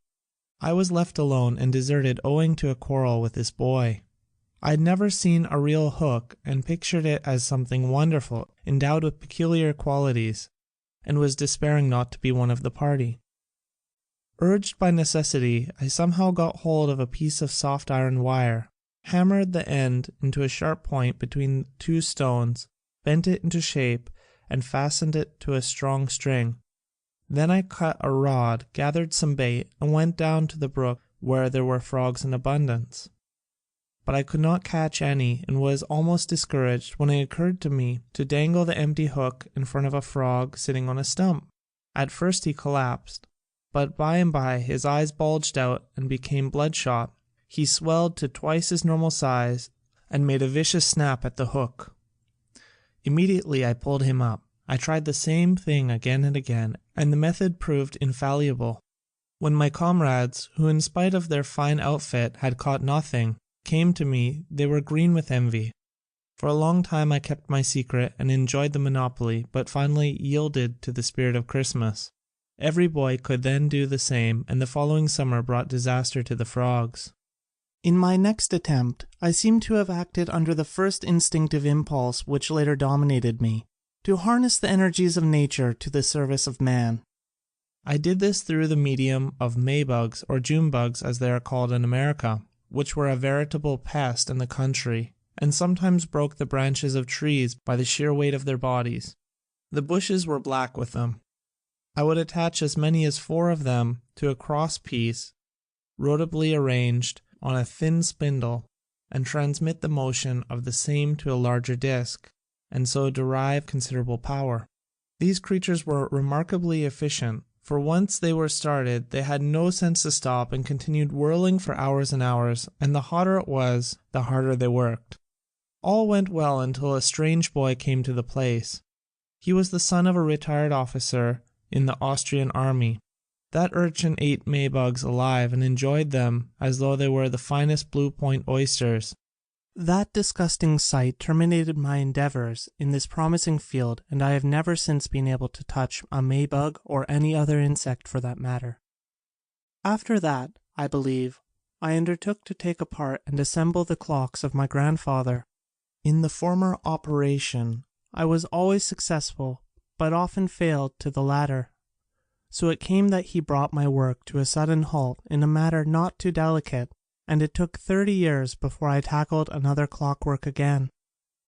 B: I was left alone and deserted owing to a quarrel with this boy. I had never seen a real hook and pictured it as something wonderful, endowed with peculiar qualities, and was despairing not to be one of the party. Urged by necessity, I somehow got hold of a piece of soft iron wire, hammered the end into a sharp point between 2 stones, bent it into shape, and fastened it to a strong string. Then I cut a rod, gathered some bait, and went down to the brook where there were frogs in abundance. But I could not catch any, and was almost discouraged when it occurred to me to dangle the empty hook in front of a frog sitting on a stump. At first he collapsed, but by and by his eyes bulged out and became bloodshot. He swelled to twice his normal size and made a vicious snap at the hook. Immediately I pulled him up. I tried the same thing again and again, and the method proved infallible. When my comrades, who in spite of their fine outfit had caught nothing, came to me, they were green with envy. For a long time I kept my secret and enjoyed the monopoly, but finally yielded to the spirit of Christmas. Every boy could then do the same, and the following summer brought disaster to the frogs. In my next attempt, I seem to have acted under the first instinctive impulse which later dominated me, to harness the energies of nature to the service of man. I did this through the medium of Maybugs, or Junebugs as they are called in America, which were a veritable pest in the country, and sometimes broke the branches of trees by the sheer weight of their bodies. The bushes were black with them. I would attach as many as 4 of them to a cross piece, rotably arranged on a thin spindle, and transmit the motion of the same to a larger disc, and so derive considerable power. These creatures were remarkably efficient, for once they were started they had no sense to stop and continued whirling for hours and hours, and the hotter it was, the harder they worked. All went well until a strange boy came to the place. He was the son of a retired officer in the Austrian army. That urchin ate Maybugs alive and enjoyed them as though they were the finest Blue Point oysters. That disgusting sight terminated my endeavors in this promising field, and I have never since been able to touch a Maybug or any other insect for that matter. After that, I believe, I undertook to take apart and assemble the clocks of my grandfather. In the former operation, I was always successful, but often failed to the latter. So it came that he brought my work to a sudden halt in a matter not too delicate, and it took 30 years before I tackled another clockwork again.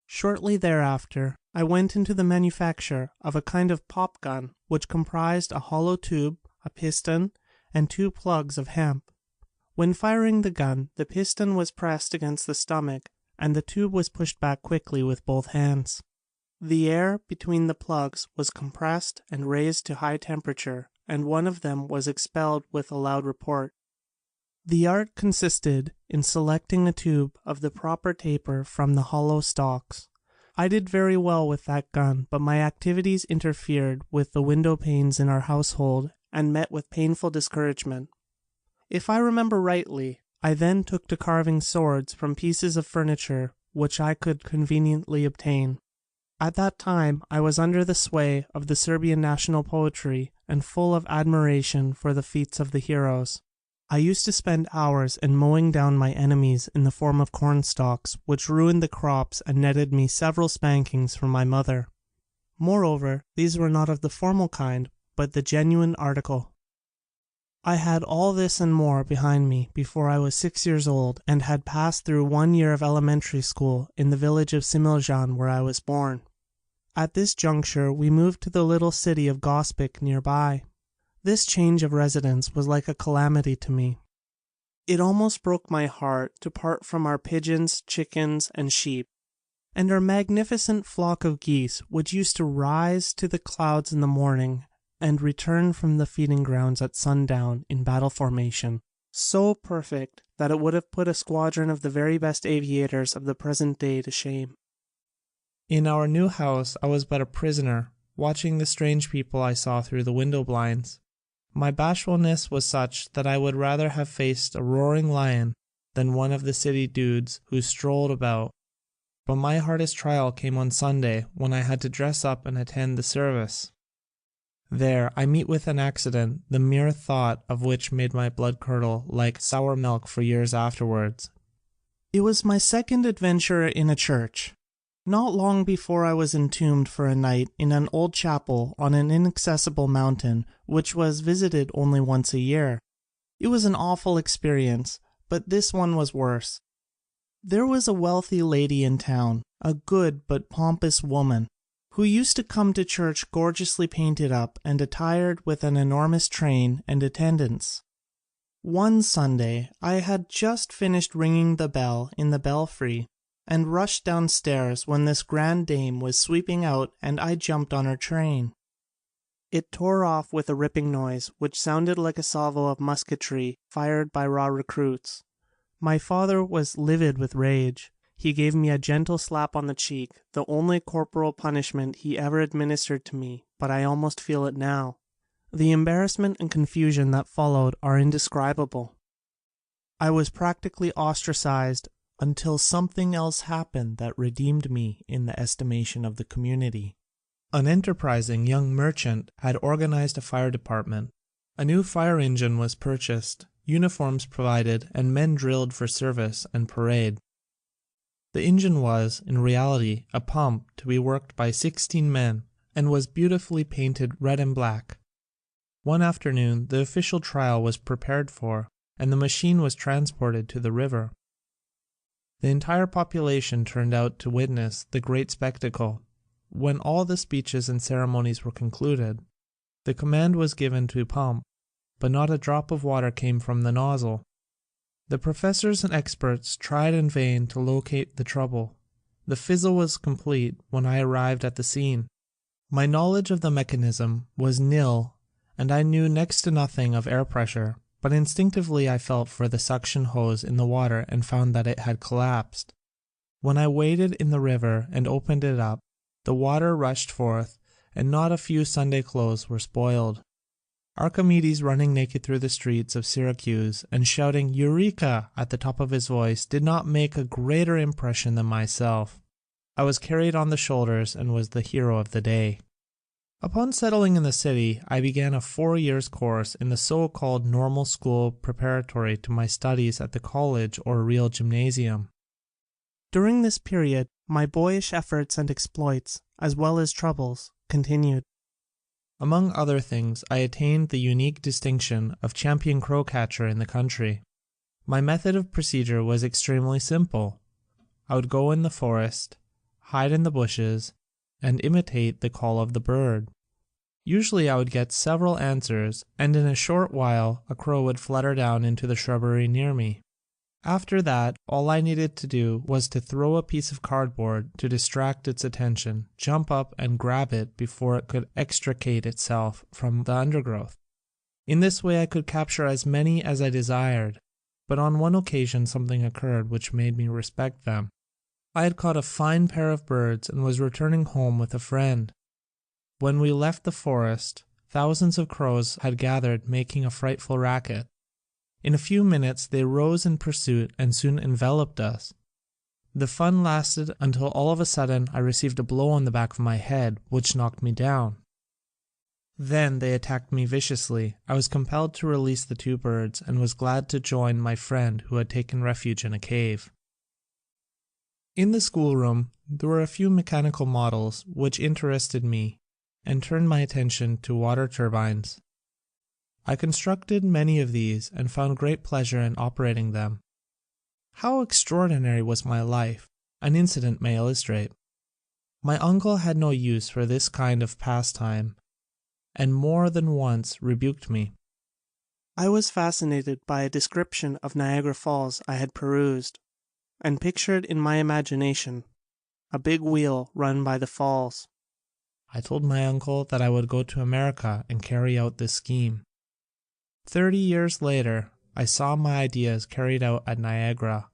B: Shortly thereafter, I went into the manufacture of a kind of pop gun which comprised a hollow tube, a piston, and 2 plugs of hemp. When firing the gun, the piston was pressed against the stomach, and the tube was pushed back quickly with both hands. The air between the plugs was compressed and raised to high temperature, and one of them was expelled with a loud report. The art consisted in selecting a tube of the proper taper from the hollow stalks. I did very well with that gun, but my activities interfered with the window panes in our household and met with painful discouragement. If I remember rightly, I then took to carving swords from pieces of furniture which I could conveniently obtain. At that time I was under the sway of the Serbian national poetry and full of admiration for the feats of the heroes. I used to spend hours in mowing down my enemies in the form of cornstalks, which ruined the crops and netted me several spankings from my mother. Moreover, these were not of the formal kind, but the genuine article. I had all this and more behind me before I was 6 years old, and had passed through 1 year of elementary school in the village of Similjan where I was born. At this juncture we moved to the little city of Gospic nearby. This change of residence was like a calamity to me. It almost broke my heart to part from our pigeons, chickens, and sheep, and our magnificent flock of geese which used to rise to the clouds in the morning and return from the feeding grounds at sundown in battle formation, so perfect that it would have put a squadron of the very best aviators of the present day to shame. In our new house I was but a prisoner, watching the strange people I saw through the window blinds. My bashfulness was such that I would rather have faced a roaring lion than one of the city dudes who strolled about. But my hardest trial came on Sunday, when I had to dress up and attend the service. There I meet with an accident, the mere thought of which made my blood curdle like sour milk for years afterwards. It was my second adventure in a church. Not long before I was entombed for a night in an old chapel on an inaccessible mountain which was visited only once a year. It was an awful experience, but this one was worse. There was a wealthy lady in town, a good but pompous woman, who used to come to church gorgeously painted up and attired with an enormous train and attendants. One Sunday I had just finished ringing the bell in the belfry, and rushed downstairs when this grand dame was sweeping out, and I jumped on her train. It tore off with a ripping noise which sounded like a salvo of musketry fired by raw recruits. My father was livid with rage. He gave me a gentle slap on the cheek, the only corporal punishment he ever administered to me, but I almost feel it now. The embarrassment and confusion that followed are indescribable. I was practically ostracized until something else happened that redeemed me in the estimation of the community. An enterprising young merchant had organized a fire department. A new fire engine was purchased, uniforms provided, and men drilled for service and parade. The engine was, in reality, a pump to be worked by 16 men, and was beautifully painted red and black. One afternoon the official trial was prepared for, and the machine was transported to the river. The entire population turned out to witness the great spectacle. When all the speeches and ceremonies were concluded, the command was given to pump, but not a drop of water came from the nozzle. The professors and experts tried in vain to locate the trouble. The fizzle was complete when I arrived at the scene. My knowledge of the mechanism was nil, and I knew next to nothing of air pressure, but instinctively I felt for the suction hose in the water and found that it had collapsed. When I waded in the river and opened it up, the water rushed forth, and not a few Sunday clothes were spoiled. Archimedes running naked through the streets of Syracuse and shouting "Eureka" at the top of his voice did not make a greater impression than myself. I was carried on the shoulders and was the hero of the day. Upon settling in the city, I began a 4 years course in the so-called normal school preparatory to my studies at the college or real gymnasium.
C: During this period, my boyish efforts and exploits, as well as troubles, continued.
B: Among other things, I attained the unique distinction of champion crow catcher in the country. My method of procedure was extremely simple. I would go in the forest, hide in the bushes, and imitate the call of the bird. Usually I would get several answers, and in a short while a crow would flutter down into the shrubbery near me. After that, all I needed to do was to throw a piece of cardboard to distract its attention, jump up and grab it before it could extricate itself from the undergrowth. In this way I could capture as many as I desired, but on one occasion something occurred which made me respect them. I had caught a fine pair of birds and was returning home with a friend. When we left the forest, thousands of crows had gathered, making a frightful racket. In a few minutes they rose in pursuit and soon enveloped us. The fun lasted until all of a sudden I received a blow on the back of my head, which knocked me down. Then they attacked me viciously. I was compelled to release the two birds and was glad to join my friend who had taken refuge in a cave. In the schoolroom there were a few mechanical models which interested me and turned my attention to water turbines. I constructed many of these and found great pleasure in operating them. How extraordinary was my life, an incident may illustrate. My uncle had no use for this kind of pastime, and more than once rebuked me.
C: I was fascinated by a description of Niagara Falls I had perused, and pictured in my imagination a big wheel run by the falls.
B: I told my uncle that I would go to America and carry out this scheme. 30 years later, I saw my ideas carried out at Niagara,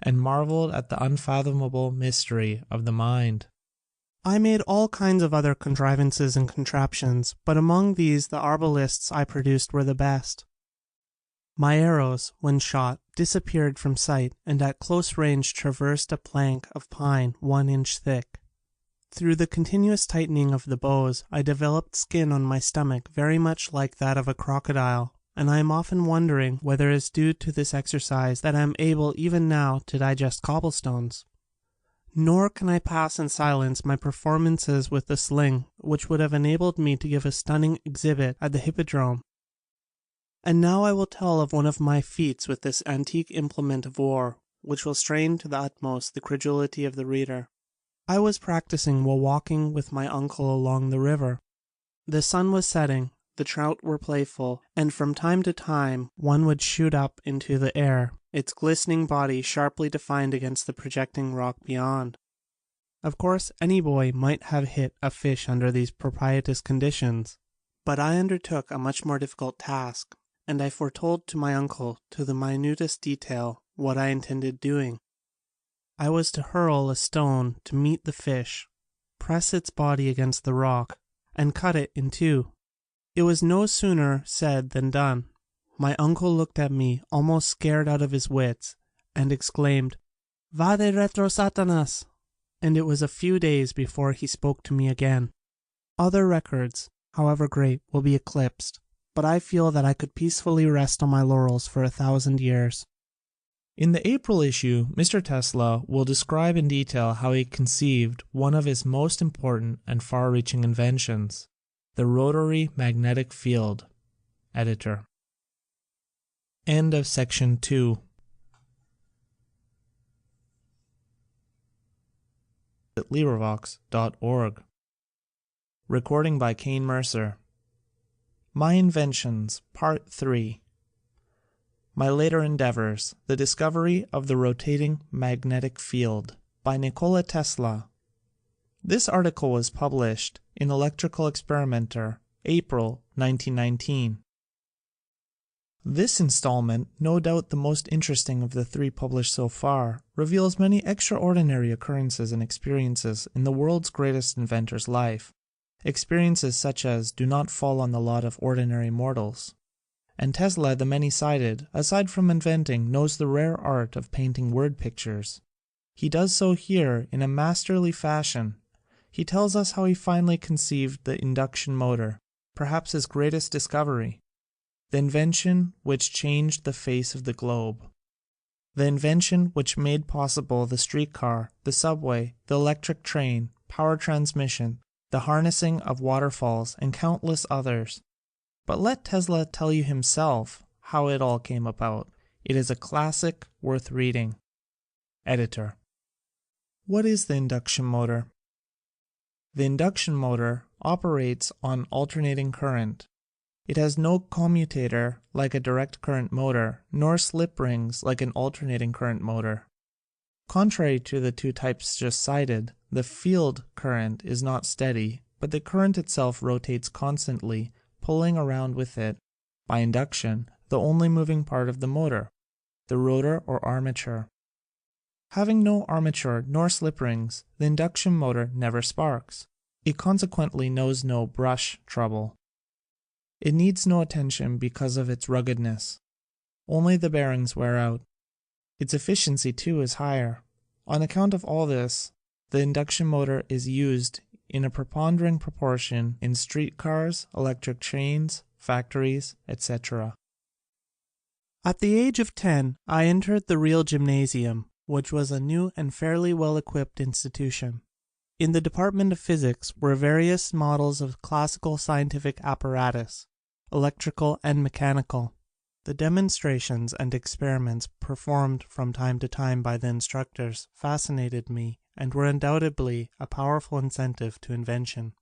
B: and marveled at the unfathomable mystery of the mind.
C: I made all kinds of other contrivances and contraptions, but among these the arbalists I produced were the best. My arrows, when shot, disappeared from sight, and at close range traversed a plank of pine 1 inch thick. Through the continuous tightening of the bows, I developed skin on my stomach very much like that of a crocodile, and I am often wondering whether it is due to this exercise that I am able even now to digest cobblestones. Nor can I pass in silence my performances with the sling, which would have enabled me to give a stunning exhibit at the Hippodrome. And now I will tell of one of my feats with this antique implement of war, which will strain to the utmost the credulity of the reader. I was practicing while walking with my uncle along the river. The sun was setting, the trout were playful, and from time to time one would shoot up into the air, its glistening body sharply defined against the projecting rock beyond. Of course, any boy might have hit a fish under these propitious conditions, but I undertook a much more difficult task, and I foretold to my uncle to the minutest detail what I intended doing. I was to hurl a stone to meet the fish, press its body against the rock, and cut it in two. It was no sooner said than done. My uncle looked at me almost scared out of his wits, and exclaimed, "Vade retro Satanas!" and it was a few days before he spoke to me again. Other records, however great, will be eclipsed, but I feel that I could peacefully rest on my laurels for 1,000 years.
B: In the April issue, Mr. Tesla will describe in detail how he conceived one of his most important and far-reaching inventions, the rotary magnetic field. Editor. End of section 2. At LibriVox.org. Recording by Kane Mercer. My Inventions, Part 3. My Later Endeavors, The Discovery of the Rotating Magnetic Field, by Nikola Tesla. This article was published in Electrical Experimenter, April 1919. This installment, no doubt the most interesting of the 3 published so far, reveals many extraordinary occurrences and experiences in the world's greatest inventor's life, experiences such as do not fall on the lot of ordinary mortals. And Tesla, the many-sided, aside from inventing, knows the rare art of painting word pictures. He does so here in a masterly fashion. He tells us how he finally conceived the induction motor, perhaps his greatest discovery, the invention which changed the face of the globe, the invention which made possible the streetcar, the subway, the electric train, power transmission, the harnessing of waterfalls, and countless others. But let Tesla tell you himself how it all came about. It is a classic worth reading. Editor. What is the induction motor? The induction motor operates on alternating current. It has no commutator like a direct current motor, nor slip rings like an alternating current motor. Contrary to the 2 types just cited, the field current is not steady, but the current itself rotates constantly, pulling around with it, by induction, the only moving part of the motor, the rotor or armature. Having no armature nor slip rings, the induction motor never sparks. It consequently knows no brush trouble. It needs no attention because of its ruggedness. Only the bearings wear out. Its efficiency, too, is higher. On account of all this, the induction motor is used in a preponderating proportion in streetcars, electric trains, factories, etc.
C: At the age of 10, I entered the real gymnasium, which was a new and fairly well-equipped institution. In the department of physics were various models of classical scientific apparatus, electrical and mechanical. The demonstrations and experiments performed from time to time by the instructors fascinated me and were undoubtedly a powerful incentive to invention.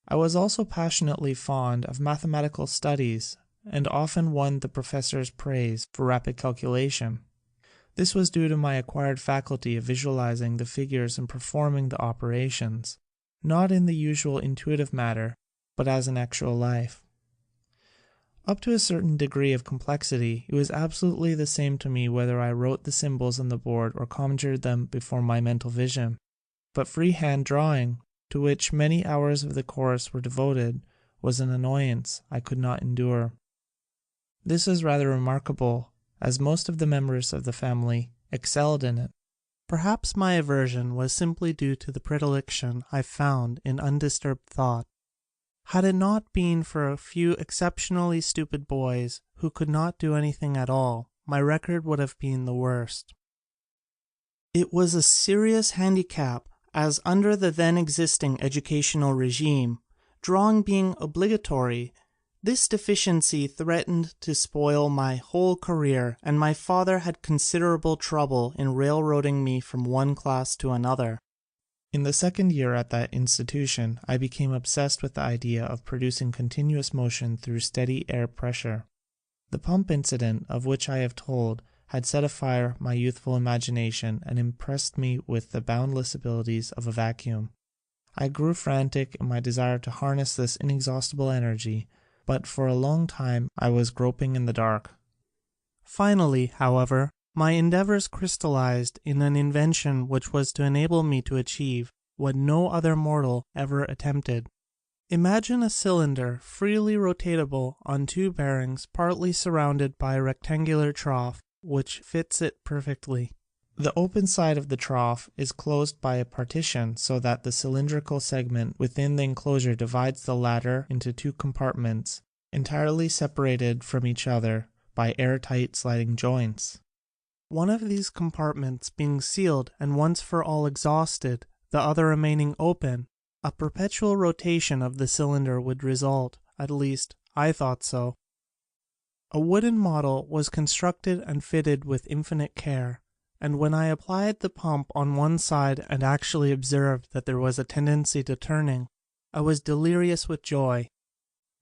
C: I was also passionately fond of mathematical studies and often won the professor's praise for rapid calculation. This was due to my acquired faculty of visualizing the figures and performing the operations, not in the usual intuitive matter, but as in actual life. Up to a certain degree of complexity, it was absolutely the same to me whether I wrote the symbols on the board or conjured them before my mental vision. But freehand drawing, to which many hours of the course were devoted, was an annoyance I could not endure. This is rather remarkable, as most of the members of the family excelled in it. Perhaps my aversion was simply due to the predilection I found in undisturbed thought. Had it not been for a few exceptionally stupid boys who could not do anything at all, my record would have been the worst. It was a serious handicap, as under the then existing educational regime, drawing being obligatory, this deficiency threatened to spoil my whole career, and my father had considerable trouble in railroading me from one class to another.
B: In the second year at that institution, I became obsessed with the idea of producing continuous motion through steady air pressure. The pump incident, of which I have told, had set afire my youthful imagination and impressed me with the boundless abilities of a vacuum. I grew frantic in my desire to harness this inexhaustible energy, but for a long time I was groping in the dark.
C: Finally, however, my endeavors crystallized in an invention which was to enable me to achieve what no other mortal ever attempted. Imagine a cylinder freely rotatable on 2 bearings partly surrounded by a rectangular trough which fits it perfectly.
B: The open side of the trough is closed by a partition so that the cylindrical segment within the enclosure divides the latter into two compartments, entirely separated from each other by airtight sliding joints.
C: One of these compartments being sealed and once for all exhausted, the other remaining open, a perpetual rotation of the cylinder would result. At least, I thought so. A wooden model was constructed and fitted with infinite care, and when I applied the pump on one side and actually observed that there was a tendency to turning, I was delirious with joy.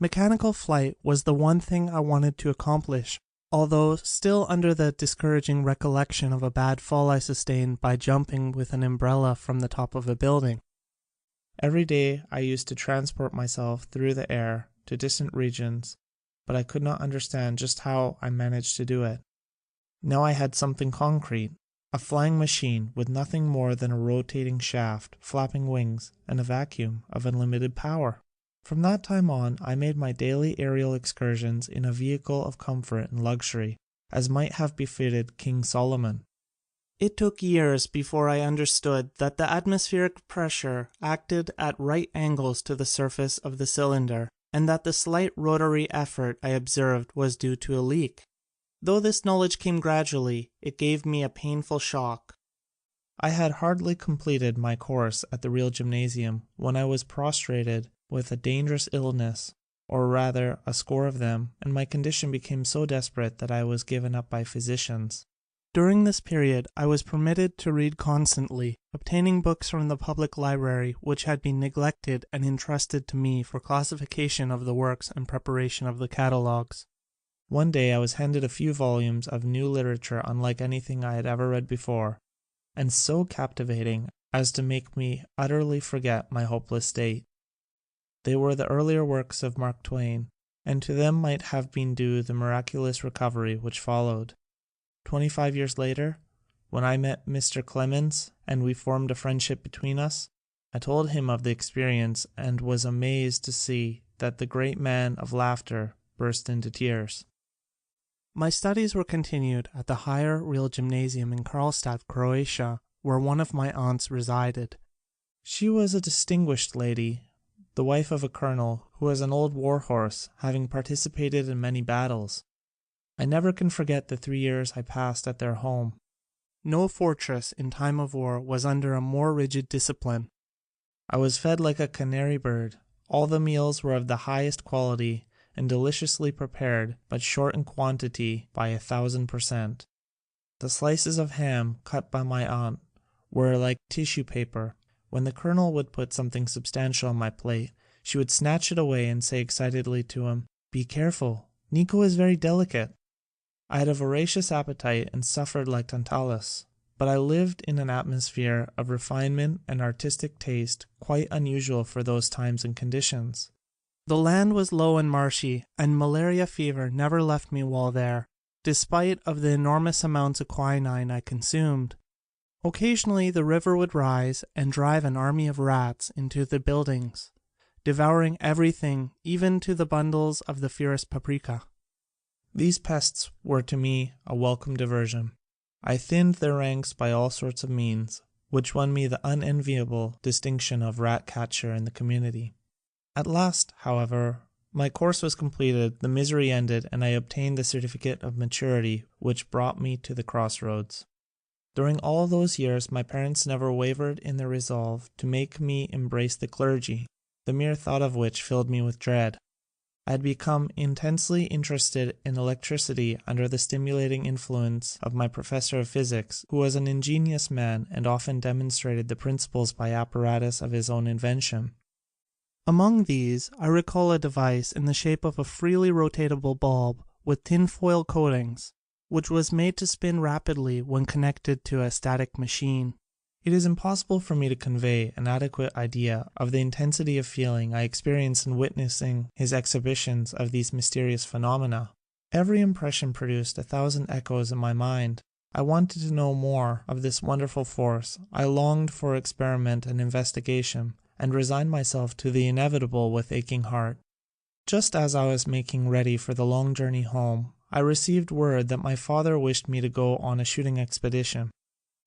C: Mechanical flight was the one thing I wanted to accomplish, although still under the discouraging recollection of a bad fall I sustained by jumping with an umbrella from the top of a building.
B: Every day I used to transport myself through the air to distant regions, but I could not understand just how I managed to do it. Now I had something concrete, a flying machine with nothing more than a rotating shaft, flapping wings, and a vacuum of unlimited power. From that time on, I made my daily aerial excursions in a vehicle of comfort and luxury, as might have befitted King Solomon.
C: It took years before I understood that the atmospheric pressure acted at right angles to the surface of the cylinder, and that the slight rotary effort I observed was due to a leak. Though this knowledge came gradually, it gave me a painful shock.
B: I had hardly completed my course at the real gymnasium when I was prostrated with a dangerous illness, or rather a score of them, and my condition became so desperate that I was given up by physicians.
C: During this period I was permitted to read constantly, obtaining books from the public library which had been neglected and entrusted to me for classification of the works and preparation of the catalogues.
B: One day I was handed a few volumes of new literature unlike anything I had ever read before, and so captivating as to make me utterly forget my hopeless state. They were the earlier works of Mark Twain, and to them might have been due the miraculous recovery which followed. 25 years later, when I met Mr. Clemens and we formed a friendship between us, I told him of the experience and was amazed to see that the great man of laughter burst into tears.
C: My studies were continued at the higher real gymnasium in Karlstad, Croatia, where one of my aunts resided.
B: She was a distinguished lady, the wife of a colonel who was an old war horse, having participated in many battles. I never can forget the 3 years I passed at their home.
C: No fortress in time of war was under a more rigid discipline.
B: I was fed like a canary bird. All the meals were of the highest quality and deliciously prepared, but short in quantity by 1,000%. The slices of ham cut by my aunt were like tissue paper. When the colonel would put something substantial on my plate, she would snatch it away and say excitedly to him, "Be careful, Nico is very delicate." I had a voracious appetite and suffered like Tantalus, but I lived in an atmosphere of refinement and artistic taste quite unusual for those times and conditions.
C: The land was low and marshy, and malaria fever never left me while there, despite of the enormous amounts of quinine I consumed. Occasionally the river would rise and drive an army of rats into the buildings, devouring everything, even to the bundles of the fierce paprika.
B: These pests were to me a welcome diversion. I thinned their ranks by all sorts of means, which won me the unenviable distinction of rat catcher in the community. At last, however, my course was completed, the misery ended, and I obtained the certificate of maturity which brought me to the crossroads. During all those years my parents never wavered in their resolve to make me embrace the clergy, the mere thought of which filled me with dread. I had become intensely interested in electricity under the stimulating influence of my professor of physics, who was an ingenious man and often demonstrated the principles by apparatus of his own invention.
C: Among these, I recall a device in the shape of a freely rotatable bulb with tinfoil coatings, which was made to spin rapidly when connected to a static machine.
B: It is impossible for me to convey an adequate idea of the intensity of feeling I experienced in witnessing his exhibitions of these mysterious phenomena. Every impression produced 1,000 echoes in my mind. I wanted to know more of this wonderful force. I longed for experiment and investigation, and resigned myself to the inevitable with aching heart. Just as I was making ready for the long journey home, I received word that my father wished me to go on a shooting expedition.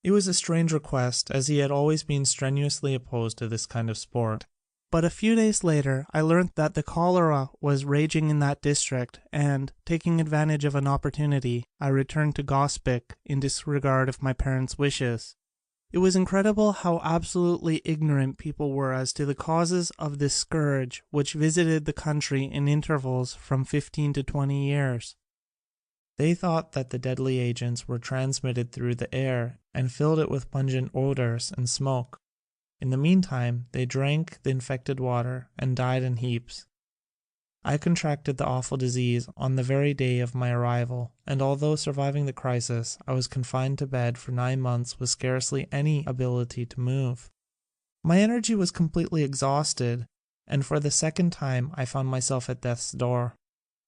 B: It was a strange request, as he had always been strenuously opposed to this kind of sport.
C: But a few days later I learnt that the cholera was raging in that district, and, taking advantage of an opportunity, I returned to Gospic in disregard of my parents' wishes. It was incredible how absolutely ignorant people were as to the causes of this scourge which visited the country in intervals from 15 to 20 years. They thought that the deadly agents were transmitted through the air and filled it with pungent odors and smoke. In the meantime, they drank the infected water and died in heaps. I contracted the awful disease on the very day of my arrival, and although surviving the crisis, I was confined to bed for 9 months with scarcely any ability to move. My energy was completely exhausted, and for the second time I found myself at death's door.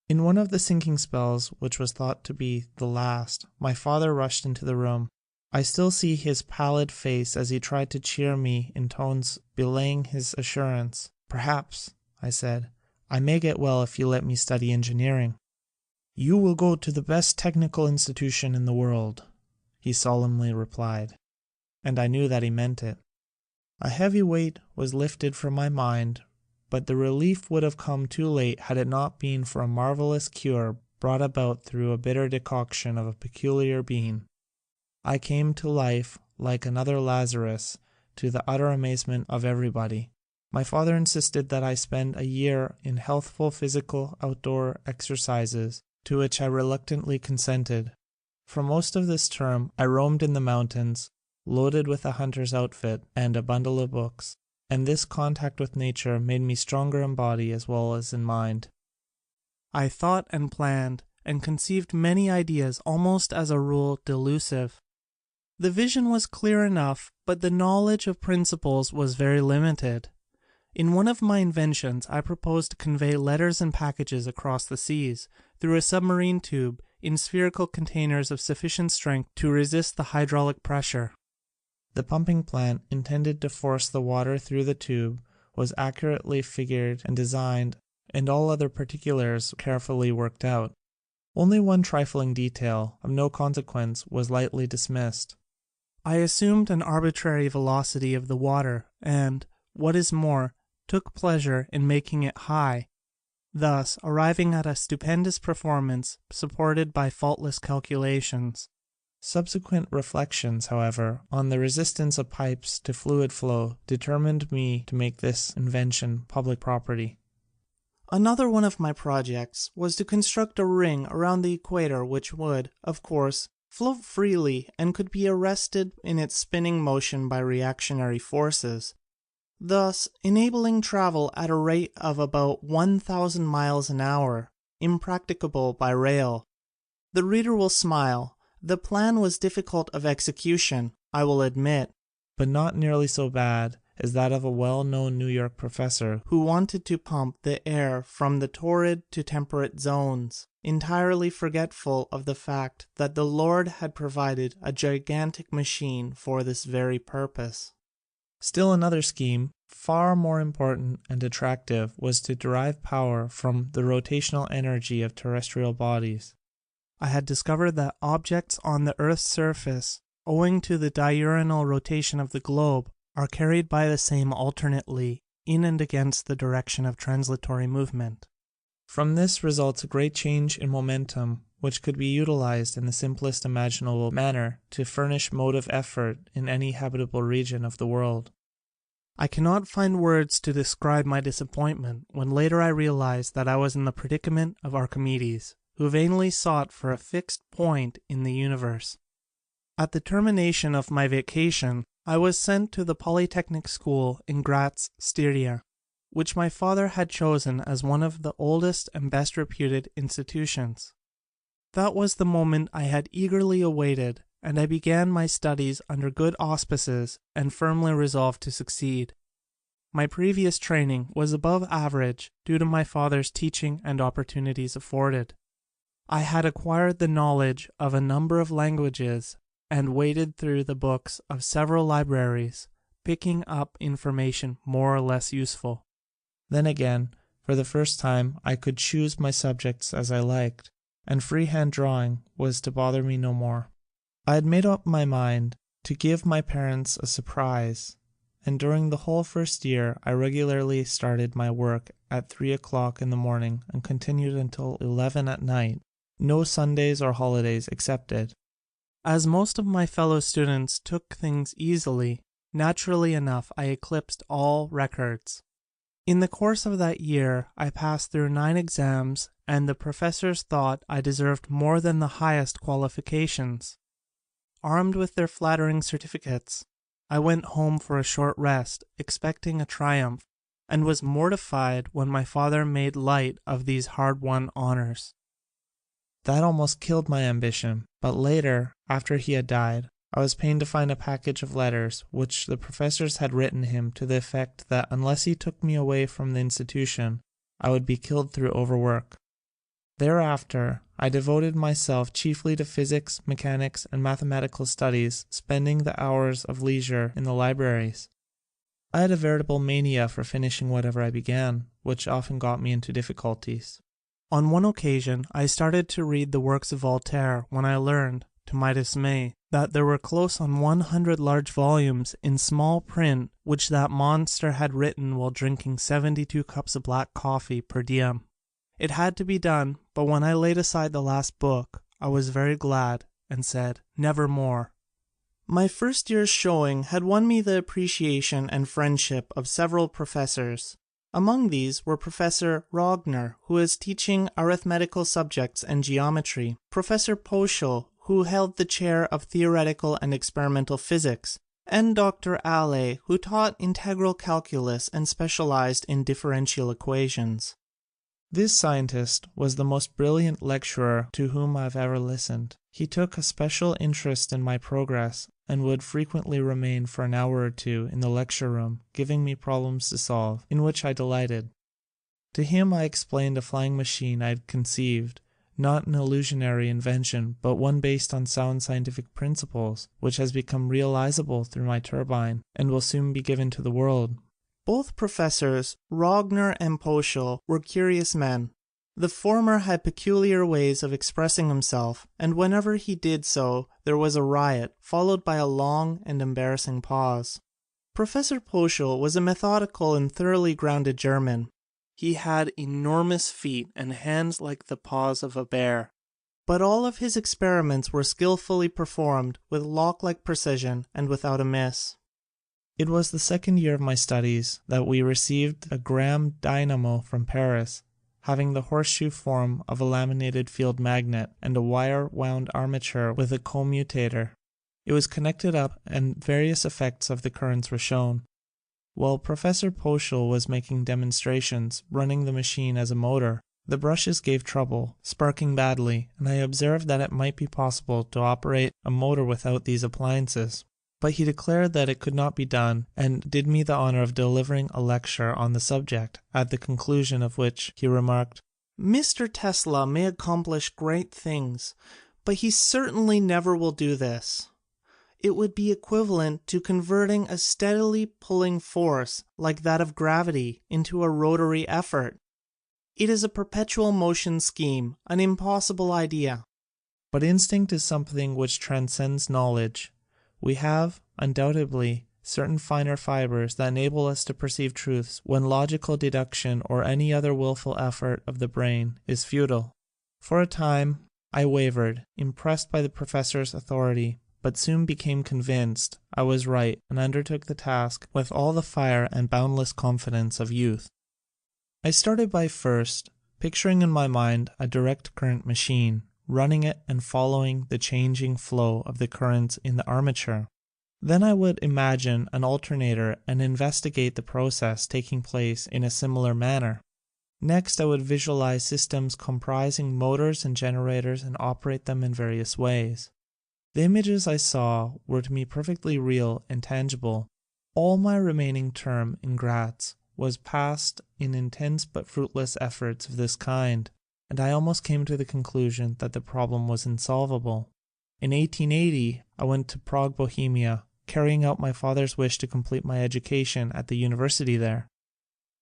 C: In one of the sinking spells, which was thought to be the last, my father rushed into the room. I still see his pallid face as he tried to cheer me in tones belying his assurance. "Perhaps," I said, "I may get well if you let me study engineering." "You will go to the best technical institution in the world," he solemnly replied, and I knew that he meant it. A heavy weight was lifted from my mind, but the relief would have come too late had it not been for a marvelous cure brought about through a bitter decoction of a peculiar bean. I came to life like another Lazarus, to the utter amazement of everybody. My father insisted that I spend a year in healthful physical outdoor exercises, to which I reluctantly consented. For most of this term I roamed in the mountains, loaded with a hunter's outfit and a bundle of books, and this contact with nature made me stronger in body as well as in mind. I thought and planned, and conceived many ideas almost as a rule delusive. The vision was clear enough, but the knowledge of principles was very limited. In one of my inventions I proposed to convey letters and packages across the seas, through a submarine tube, in spherical containers of sufficient strength to resist the hydraulic pressure. The pumping plant intended to force the water through the tube was accurately figured and designed, and all other particulars carefully worked out. Only one trifling detail, of no consequence, was lightly dismissed. I assumed an arbitrary velocity of the water, and, what is more, took pleasure in making it high, thus arriving at a stupendous performance supported by faultless calculations. Subsequent reflections, however, on the resistance of pipes to fluid flow determined me to make this invention public property. Another one of my projects was to construct a ring around the equator which would, of course, float freely and could be arrested in its spinning motion by reactionary forces, thus enabling travel at a rate of about 1,000 miles an hour, impracticable by rail. The reader will smile. The plan was difficult of execution, I will admit, but not nearly so bad as that of a well-known New York professor who wanted to pump the air from the torrid to temperate zones, entirely forgetful of the fact that the Lord had provided a gigantic machine for this very purpose. Still another scheme, far more important and attractive, was to derive power from the rotational energy of terrestrial bodies. I had discovered that objects on the Earth's surface, owing to the diurnal rotation of the globe, are carried by the same alternately in and against the direction of translatory movement. From this results a great change in momentum, which could be utilized in the simplest imaginable manner to furnish motive effort in any habitable region of the world. I cannot find words to describe my disappointment when later I realized that I was in the predicament of Archimedes, who vainly sought for a fixed point in the universe. At the termination of my vacation, I was sent to the Polytechnic School in Graz, Styria, which my father had chosen as one of the oldest and best reputed institutions. That was the moment I had eagerly awaited, and I began my studies under good auspices and firmly resolved to succeed. My previous training was above average due to my father's teaching and opportunities afforded. I had acquired the knowledge of a number of languages and waded through the books of several libraries, picking up information more or less useful. Then again, for the first time, I could choose my subjects as I liked, and freehand drawing was to bother me no more. I had made up my mind
B: to give my parents a surprise, and during the whole first year I regularly started my work at 3 o'clock in the morning and continued until 11 at night, no Sundays or holidays excepted.
C: As most of my fellow students took things easily, naturally enough I eclipsed all records. In the course of that year I passed through 9 exams, and the professors thought I deserved more than the highest qualifications. Armed with their flattering certificates, I went home for a short rest, expecting a triumph, and was mortified when my father made light of these hard-won honors.
B: That almost killed my ambition, but later, after he had died, I was pained to find a package of letters which the professors had written him to the effect that unless he took me away from the institution, I would be killed through overwork. Thereafter, I devoted myself chiefly to physics, mechanics, and mathematical studies, spending the hours of leisure in the libraries. I had a veritable mania for finishing whatever I began, which often got me into difficulties.
C: On one occasion, I started to read the works of Voltaire when I learned, to my dismay, that there were close on 100 large volumes in small print which that monster had written while drinking 72 cups of black coffee per diem. It had to be done, but when I laid aside the last book, I was very glad and said, "Never more." My first year's showing had won me the appreciation and friendship of several professors. Among these were Professor Rogner, who was teaching arithmetical subjects and geometry, Professor Poschel, who held the chair of theoretical and experimental physics, and Dr. Allais, who taught integral calculus and specialized in differential equations.
B: This scientist was the most brilliant lecturer to whom I've ever listened. He took a special interest in my progress and would frequently remain for an hour or two in the lecture room, giving me problems to solve, in which I delighted. To him I explained a flying machine I had conceived, not an illusionary invention, but one based on sound scientific principles, which has become realizable through my turbine, and will soon be given to the world.
C: Both professors, Rogner and Poschel, were curious men. The former had peculiar ways of expressing himself, and whenever he did so, there was a riot, followed by a long and embarrassing pause. Professor Poschel was a methodical and thoroughly grounded German. He had enormous feet and hands like the paws of a bear. But all of his experiments were skillfully performed, with lock-like precision and without a miss.
B: It was the second year of my studies that we received a Gramme dynamo from Paris, having the horseshoe form of a laminated field magnet and a wire-wound armature with a commutator. It was connected up and various effects of the currents were shown. While Professor Poschel was making demonstrations, running the machine as a motor, the brushes gave trouble, sparking badly, and I observed that it might be possible to operate a motor without these appliances. But he declared that it could not be done, and did me the honor of delivering a lecture on the subject, at the conclusion of which he remarked, "Mr. Tesla may accomplish great things, but he certainly never will do this. It would be equivalent to converting a steadily pulling force, like that of gravity, into a rotary effort. It is a perpetual motion scheme, an impossible idea." But instinct is something which transcends knowledge. We have, undoubtedly, certain finer fibers that enable us to perceive truths when logical deduction or any other willful effort of the brain is futile. For a time I wavered, impressed by the professor's authority, but soon became convinced I was right and undertook the task with all the fire and boundless confidence of youth. I started by first picturing in my mind a direct current machine, running it and following the changing flow of the currents in the armature. Then I would imagine an alternator and investigate the process taking place in a similar manner. Next, I would visualize systems comprising motors and generators and operate them in various ways. The images I saw were to me perfectly real and tangible. All my remaining term in Graz was passed in intense but fruitless efforts of this kind, and I almost came to the conclusion that the problem was insolvable. In 1880, I went to Prague, Bohemia, carrying out my father's wish to complete my education at the university there.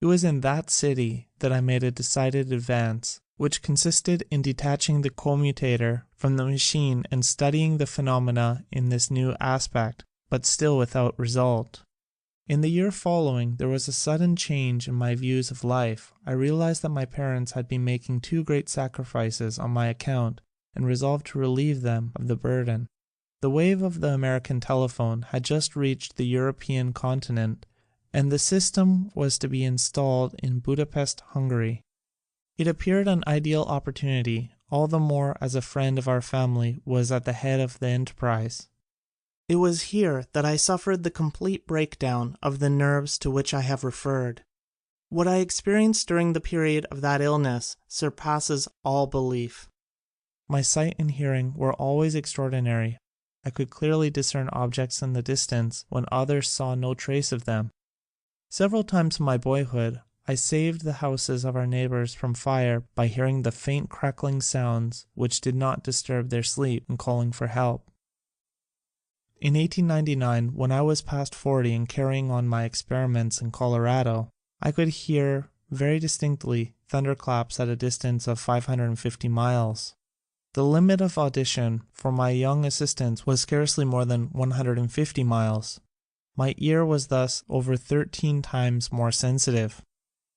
B: It was in that city that I made a decided advance, which consisted in detaching the commutator from the machine and studying the phenomena in this new aspect, but still without result. In the year following, there was a sudden change in my views of life. I realized that my parents had been making too great sacrifices on my account and resolved to relieve them of the burden. The wave of the American telephone had just reached the European continent, and the system was to be installed in Budapest, Hungary. It appeared an ideal opportunity, all the more as a friend of our family was at the head of the enterprise. It was here that I suffered the complete breakdown of the nerves to which I have referred. What I experienced during the period of that illness surpasses all belief. My sight and hearing were always extraordinary. I could clearly discern objects in the distance when others saw no trace of them. Several times in my boyhood, I saved the houses of our neighbors from fire by hearing the faint crackling sounds which did not disturb their sleep and calling for help. In 1899, when I was past 40 and carrying on my experiments in Colorado, I could hear very distinctly thunderclaps at a distance of 550 miles. The limit of audition for my young assistants was scarcely more than 150 miles. My ear was thus over 13 times more sensitive.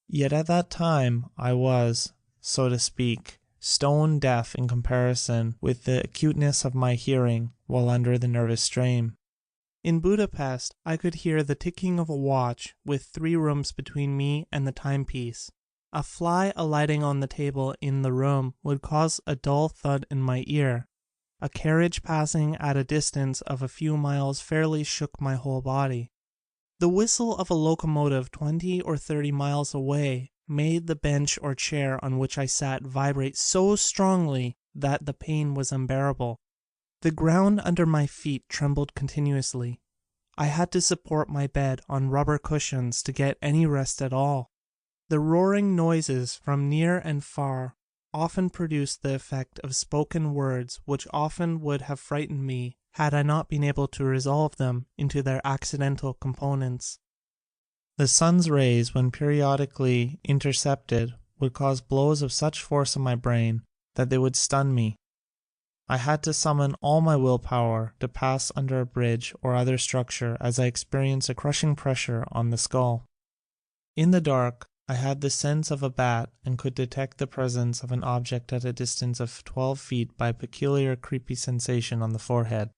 B: Yet at that time I was, so to speak, stone deaf in comparison with the acuteness of my hearing while under the nervous strain. In Budapest, I could hear the ticking of a watch with 3 rooms between me and the timepiece. A fly alighting on the table in the room would cause a dull thud in my ear. A carriage passing at a distance of a few miles fairly shook my whole body. The whistle of a locomotive 20 or 30 miles away made the bench or chair on which I sat vibrate so strongly that the pain was unbearable. The ground under my feet trembled continuously. I had to support my bed on rubber cushions to get any rest at all. The roaring noises from near and far often produced the effect of spoken words which often would have frightened me had I not been able to resolve them into their accidental components. The sun's rays, when periodically intercepted, would cause blows of such force on my brain that they would stun me. I had to summon all my willpower to pass under a bridge or other structure as I experienced a crushing pressure on the skull. In the dark, I had the sense of a bat and could detect the presence of an object at a distance of 12 feet by a peculiar creepy sensation on the forehead.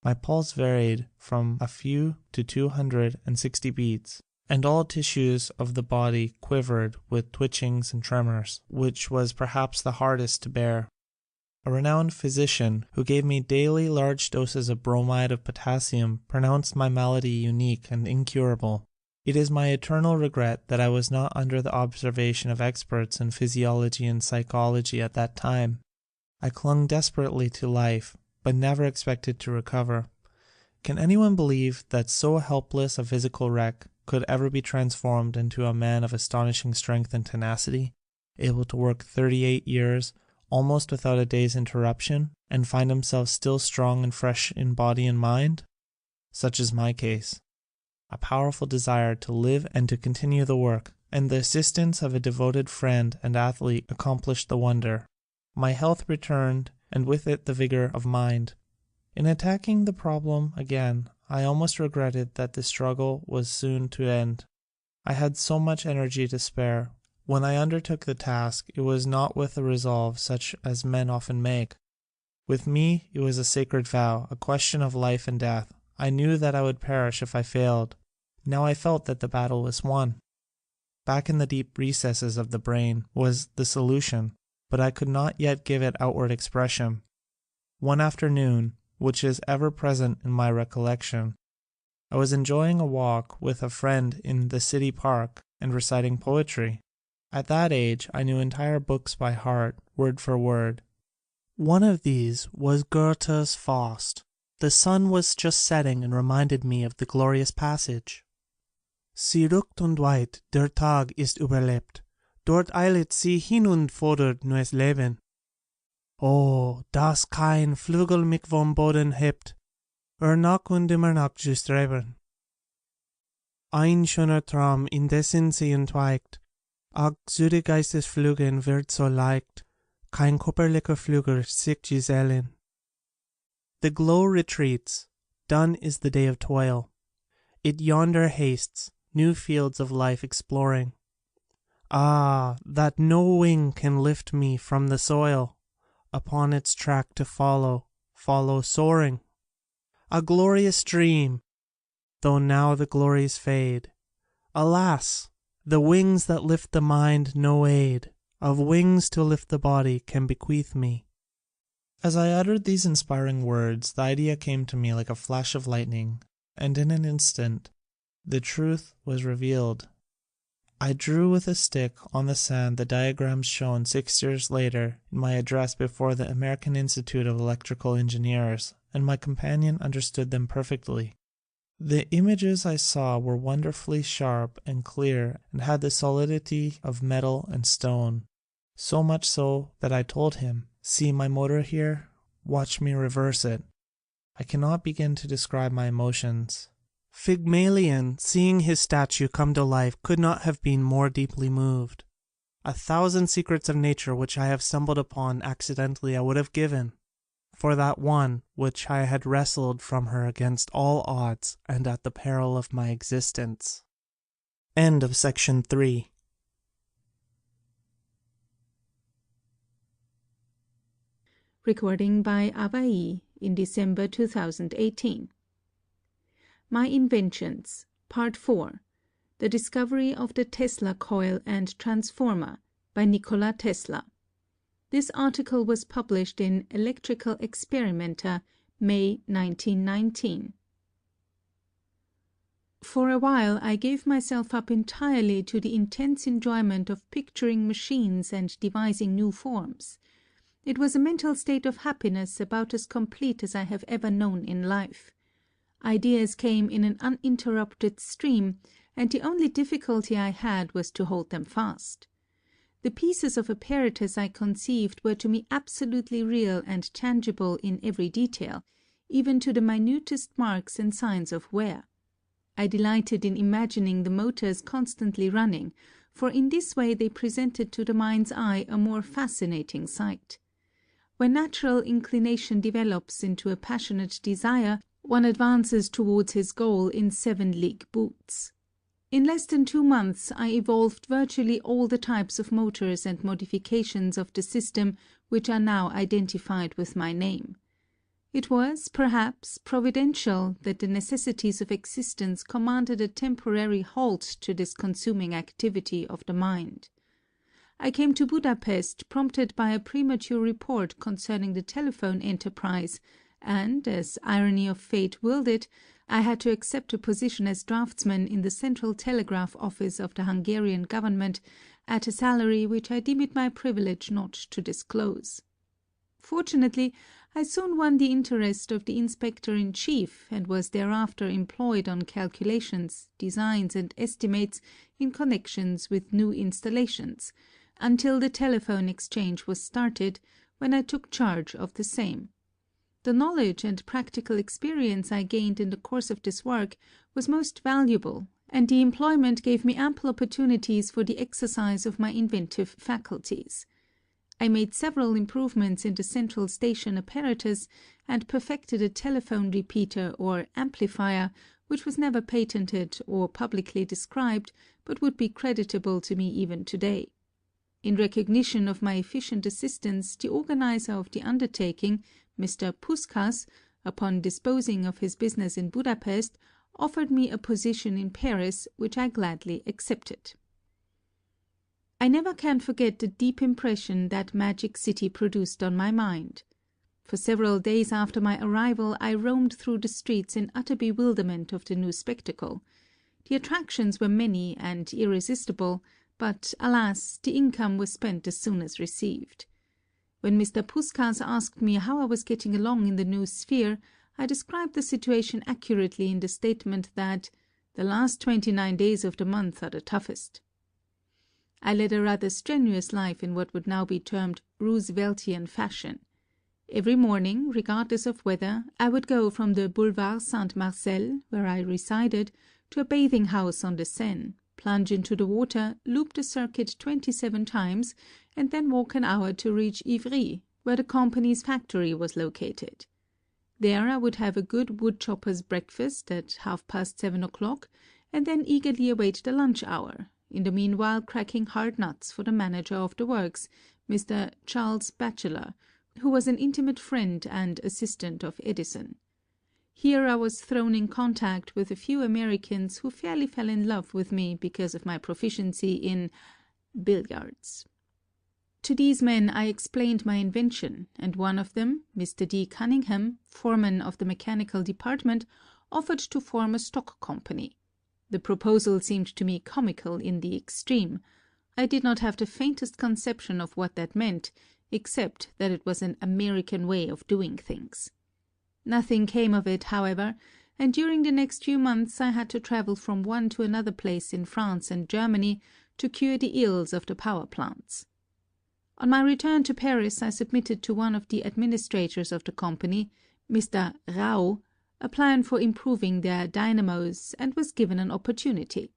B: My pulse varied from a few to 260 beats, and all tissues of the body quivered with twitchings and tremors, which was perhaps the hardest to bear. A renowned physician, who gave me daily large doses of bromide of potassium, pronounced my malady unique and incurable. It is my eternal regret that I was not under the observation of experts in physiology and psychology at that time. I clung desperately to life, but never expected to recover. Can anyone believe that so helpless a physical wreck could ever be transformed into a man of astonishing strength and tenacity, able to work 38 years, almost without a day's interruption, and find himself still strong and fresh in body and mind? Such is my case. A powerful desire to live and to continue the work, and the assistance of a devoted friend and athlete accomplished the wonder. My health returned, and with it the vigor of mind. In attacking the problem again, I almost regretted that the struggle was soon to end. I had so much energy to spare. When I undertook the task, it was not with a resolve such as men often make. With me, it was a sacred vow, a question of life and death. I knew that I would perish if I failed. Now I felt that the battle was won. Back in the deep recesses of the brain was the solution, but I could not yet give it outward expression. One afternoon, which is ever present in my recollection, I was enjoying a walk with a friend in the city park and reciting poetry. At that age, I knew entire books by heart, word for word. One of these was Goethe's Faust. The sun was just setting and reminded me of the glorious passage. Sie rückt und weit, der Tag ist überlebt. Dort eilet sie hin und fordert neues Leben. Oh, dass kein Flügel mich vom Boden hebt, nach und immer nach zu streben. Ein schöner Traum, indessen sie entweigt, ach, zu der Geistesflügen wird so leicht, kein körperlicher Flügel sich gesellen. The glow retreats,
C: done is the day of toil. It yonder hastes, new fields of life exploring. Ah, that no wing can lift me from the soil, upon its track to follow soaring. A glorious dream, though now the glories fade. Alas! The wings that lift the mind no aid of wings to lift the body can bequeath me.
B: As I uttered these inspiring words, the idea came to me like a flash of lightning, and in an instant the truth was revealed. I drew with a stick on the sand the diagrams shown 6 years later in my address before the American Institute of Electrical Engineers, and my companion understood them perfectly. The images I saw were wonderfully sharp and clear and had the solidity of metal and stone, so much so that I told him, "See my motor here? Watch me reverse it." I cannot begin to describe my emotions.
C: Pygmalion, seeing his statue come to life, could not have been more deeply moved. 1,000 secrets of nature which I have stumbled upon accidentally I would have given, for that one which I had wrestled from her against all odds and at the peril of my existence.
B: End of section 3.
D: Recording by Avai in December 2018. My Inventions, Part 4. The Discovery of the Tesla Coil and Transformer by Nikola Tesla. This article was published in Electrical Experimenter, May 1919. For a while I gave myself up entirely to the intense enjoyment of picturing machines and devising new forms. It was a mental state of happiness about as complete as I have ever known in life. Ideas came in an uninterrupted stream, and the only difficulty I had was to hold them fast. The pieces of apparatus I conceived were to me absolutely real and tangible in every detail, even to the minutest marks and signs of wear. I delighted in imagining the motors constantly running, for in this way they presented to the mind's eye a more fascinating sight. When natural inclination develops into a passionate desire, one advances towards his goal in 7-league boots. In less than 2 months I evolved virtually all the types of motors and modifications of the system which are now identified with my name. It was, perhaps, providential that the necessities of existence commanded a temporary halt to this consuming activity of the mind. I came to Budapest prompted by a premature report concerning the telephone enterprise, and, as irony of fate willed it, I had to accept a position as draftsman in the Central Telegraph Office of the Hungarian government at a salary which I deem it my privilege not to disclose. Fortunately, I soon won the interest of the Inspector-in-Chief and was thereafter employed on calculations, designs and estimates in connections with new installations, until the telephone exchange was started, when I took charge of the same. The knowledge and practical experience I gained in the course of this work was most valuable, and the employment gave me ample opportunities for the exercise of my inventive faculties. I made several improvements in the central station apparatus, and perfected a telephone repeater or amplifier, which was never patented or publicly described, but would be creditable to me even today. In recognition of my efficient assistance, the organizer of the undertaking, Mr. Puskas, upon disposing of his business in Budapest, offered me a position in Paris, which I gladly accepted. I never can forget the deep impression that magic city produced on my mind. For several days after my arrival I roamed through the streets in utter bewilderment of the new spectacle. The attractions were many and irresistible, but, alas, the income was spent as soon as received. When Mr. Puskas asked me how I was getting along in the new sphere, I described the situation accurately in the statement that the last 29 days of the month are the toughest. I led a rather strenuous life in what would now be termed Rooseveltian fashion. Every morning, regardless of weather, I would go from the Boulevard Saint-Marcel, where I resided, to a bathing house on the Seine, plunge into the water, loop the circuit 27 times, and then walk an hour to reach Ivry, where the company's factory was located. There I would have a good woodchopper's breakfast at 7:30 o'clock, and then eagerly await the lunch hour, in the meanwhile cracking hard nuts for the manager of the works, Mr. Charles Batchelor, who was an intimate friend and assistant of Edison. Here I was thrown in contact with a few Americans who fairly fell in love with me because of my proficiency in billiards. To these men I explained my invention, and one of them, Mr. D. Cunningham, foreman of the mechanical department, offered to form a stock company. The proposal seemed to me comical in the extreme. I did not have the faintest conception of what that meant, except that it was an American way of doing things. Nothing came of it, however, and during the next few months I had to travel from one to another place in France and Germany to cure the ills of the power plants. On my return to Paris I submitted to one of the administrators of the company, Mr. Rau, a plan for improving their dynamos, and was given an opportunity.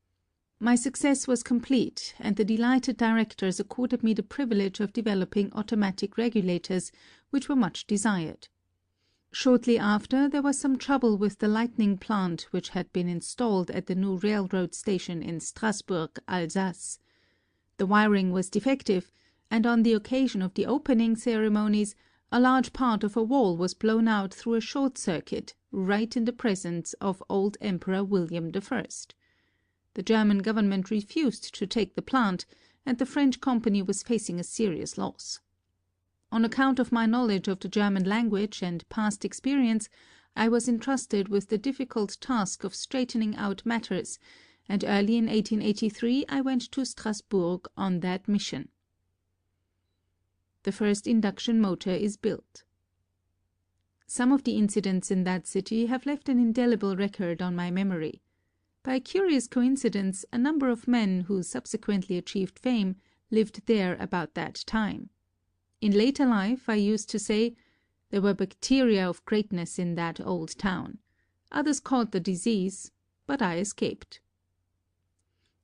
D: My success was complete, and the delighted directors accorded me the privilege of developing automatic regulators, which were much desired. Shortly after, there was some trouble with the lightning plant which had been installed at the new railroad station in Strasbourg, Alsace. The wiring was defective, and on the occasion of the opening ceremonies, a large part of a wall was blown out through a short circuit, right in the presence of old Emperor William I. The German government refused to take the plant, and the French company was facing a serious loss. On account of my knowledge of the German language and past experience, I was entrusted with the difficult task of straightening out matters, and early in 1883 I went to Strasbourg on that mission. The first induction motor is built. Some of the incidents in that city have left an indelible record on my memory. By a curious coincidence, a number of men who subsequently achieved fame lived there about that time. In later life, I used to say, there were bacteria of greatness in that old town. Others caught the disease, but I escaped.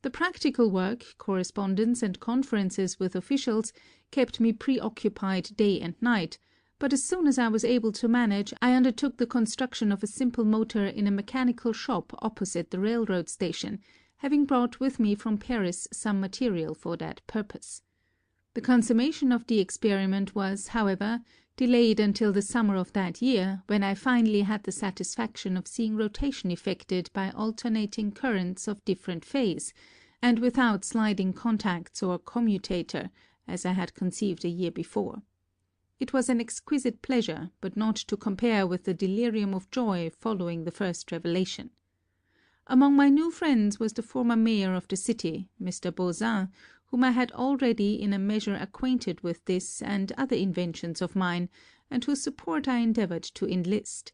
D: The practical work, correspondence and conferences with officials kept me preoccupied day and night, but as soon as I was able to manage, I undertook the construction of a simple motor in a mechanical shop opposite the railroad station, having brought with me from Paris some material for that purpose. The consummation of the experiment was, however, delayed until the summer of that year, when I finally had the satisfaction of seeing rotation effected by alternating currents of different phase, and without sliding contacts or commutator, as I had conceived a year before. It was an exquisite pleasure, but not to compare with the delirium of joy following the first revelation. Among my new friends was the former mayor of the city, Mr. Bauzin, whom I had already in a measure acquainted with this and other inventions of mine, and whose support I endeavored to enlist.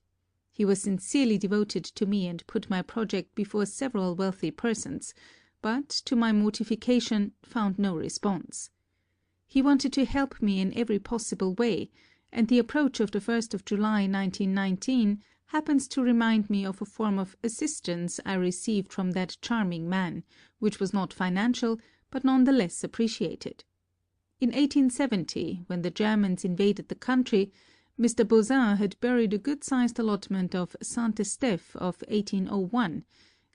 D: He was sincerely devoted to me and put my project before several wealthy persons, but, to my mortification, found no response. He wanted to help me in every possible way, and the approach of the 1st of July 1919 happens to remind me of a form of assistance I received from that charming man, which was not financial, but none the less appreciated. In 1870, when the Germans invaded the country, Mr. Bauzin had buried a good-sized allotment of Saint-Estèphe of 1801,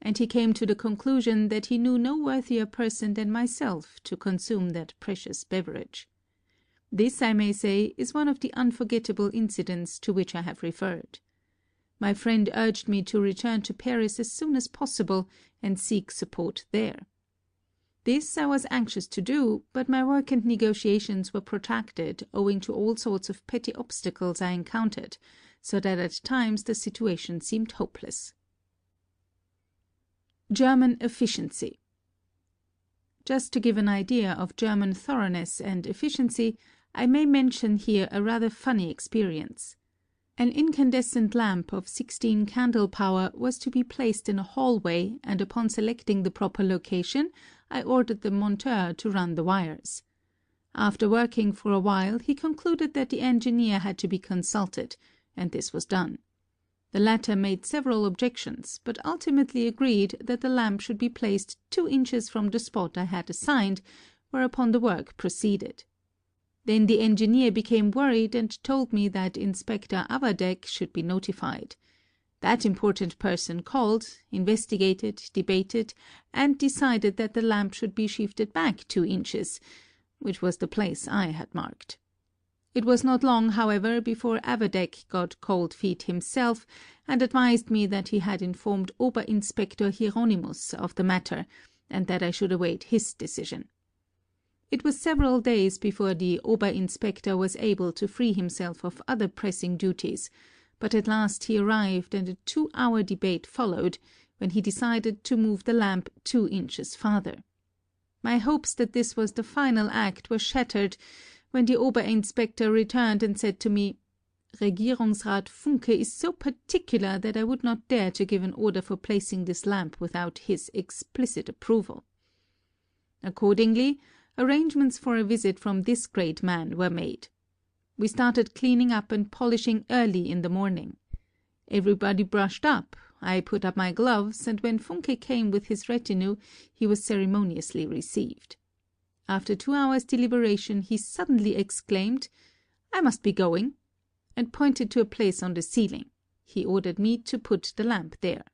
D: and he came to the conclusion that he knew no worthier person than myself to consume that precious beverage. This, I may say, is one of the unforgettable incidents to which I have referred. My friend urged me to return to Paris as soon as possible and seek support there. This I was anxious to do, but my work and negotiations were protracted owing to all sorts of petty obstacles I encountered, so that at times the situation seemed hopeless. German efficiency. Just to give an idea of German thoroughness and efficiency, I may mention here a rather funny experience. An incandescent lamp of 16 candle power was to be placed in a hallway, and upon selecting the proper location, I ordered the monteur to run the wires. After working for a while, he concluded that the engineer had to be consulted, and this was done. The latter made several objections, but ultimately agreed that the lamp should be placed 2 inches from the spot I had assigned, whereupon the work proceeded. Then the engineer became worried and told me that Inspector Avadek should be notified. That important person called, investigated, debated, and decided that the lamp should be shifted back 2 inches, which was the place I had marked. It was not long, however, before Avadek got cold feet himself and advised me that he had informed Oberinspector Hieronymus of the matter, and that I should await his decision. It was several days before the Oberinspector was able to free himself of other pressing duties, but at last he arrived and a 2-hour debate followed, when he decided to move the lamp 2 inches farther. My hopes that this was the final act were shattered when the Oberinspector returned and said to me, "Regierungsrat Funke is so particular that I would not dare to give an order for placing this lamp without his explicit approval." Accordingly, arrangements for a visit from this great man were made. We started cleaning up and polishing early in the morning. Everybody brushed up, I put up my gloves, and when Funke came with his retinue, he was ceremoniously received. After 2 hours' deliberation, he suddenly exclaimed, "I must be going," and pointed to a place on the ceiling. He ordered me to put the lamp there.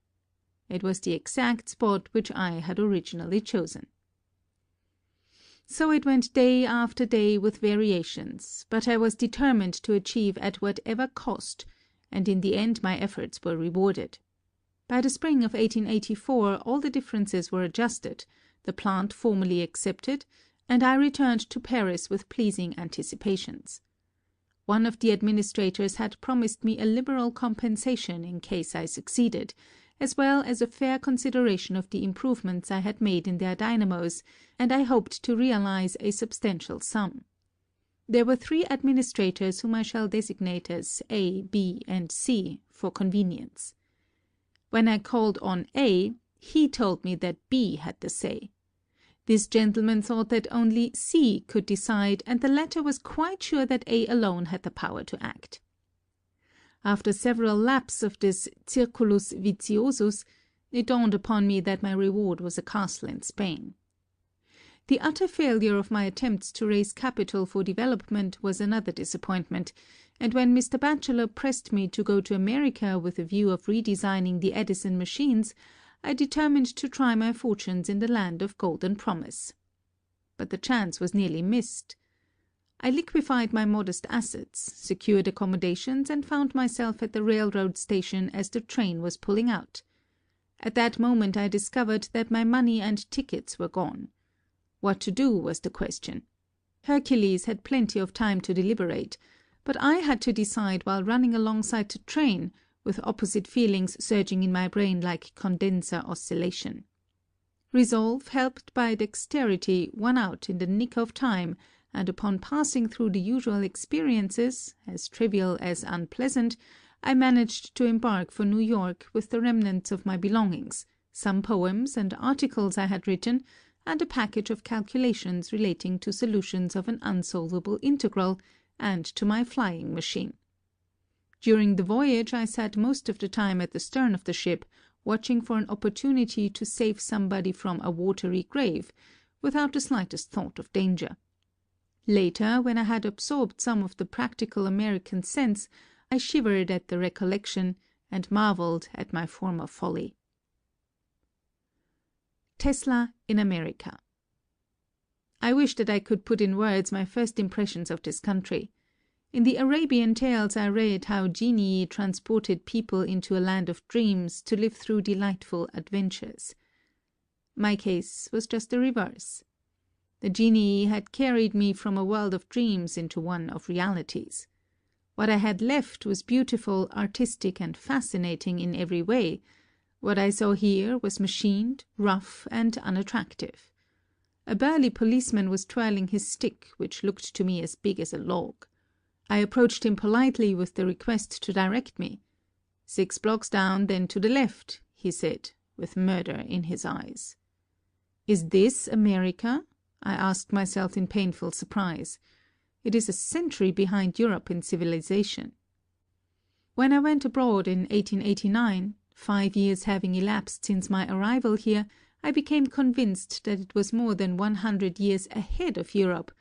D: It was the exact spot which I had originally chosen. So it went day after day with variations, but I was determined to achieve at whatever cost, and in the end my efforts were rewarded. By the spring of 1884 all the differences were adjusted, the plant formally accepted, and I returned to Paris with pleasing anticipations. One of the administrators had promised me a liberal compensation in case I succeeded, as well as a fair consideration of the improvements I had made in their dynamos, and I hoped to realize a substantial sum. There were 3 administrators whom I shall designate as A, B, and C for convenience. When I called on A, he told me that B had the say. This gentleman thought that only C could decide, and the latter was quite sure that A alone had the power to act. After several laps of this circulus viciosus, it dawned upon me that my reward was a castle in Spain. The utter failure of my attempts to raise capital for development was another disappointment, and when Mr. Batchelor pressed me to go to America with a view of redesigning the Edison machines, I determined to try my fortunes in the land of golden promise. But the chance was nearly missed. I liquefied my modest assets, secured accommodations, and found myself at the railroad station as the train was pulling out. At that moment I discovered that my money and tickets were gone. What to do was the question. Hercules had plenty of time to deliberate, but I had to decide while running alongside the train, with opposite feelings surging in my brain like condenser oscillation. Resolve, helped by dexterity, won out in the nick of time, and upon passing through the usual experiences, as trivial as unpleasant, I managed to embark for New York with the remnants of my belongings, some poems and articles I had written, and a package of calculations relating to solutions of an unsolvable integral, and to my flying machine. During the voyage I sat most of the time at the stern of the ship, watching for an opportunity to save somebody from a watery grave, without the slightest thought of danger. Later, when I had absorbed some of the practical American sense, I shivered at the recollection, and marveled at my former folly. Tesla in America. I wish that I could put in words my first impressions of this country. In the Arabian tales I read how genii transported people into a land of dreams to live through delightful adventures. My case was just the reverse. The genii had carried me from a world of dreams into one of realities. What I had left was beautiful, artistic, and fascinating in every way. What I saw here was machined, rough, and unattractive. A burly policeman was twirling his stick, which looked to me as big as a log. I approached him politely with the request to direct me. 6 blocks down, then to the left, he said, with murder in his eyes. Is this America? I asked myself in painful surprise. It is a century behind Europe in civilization. When I went abroad in 1889, 5 years having elapsed since my arrival here, I became convinced that it was more than 100 years ahead of Europe,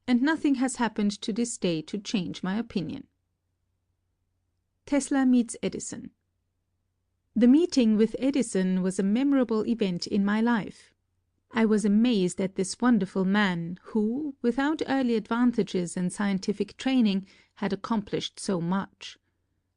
D: and nothing has happened to this day to change my opinion. Tesla meets Edison. The meeting with Edison was a memorable event in my life. I was amazed at this wonderful man who, without early advantages and scientific training, had accomplished so much.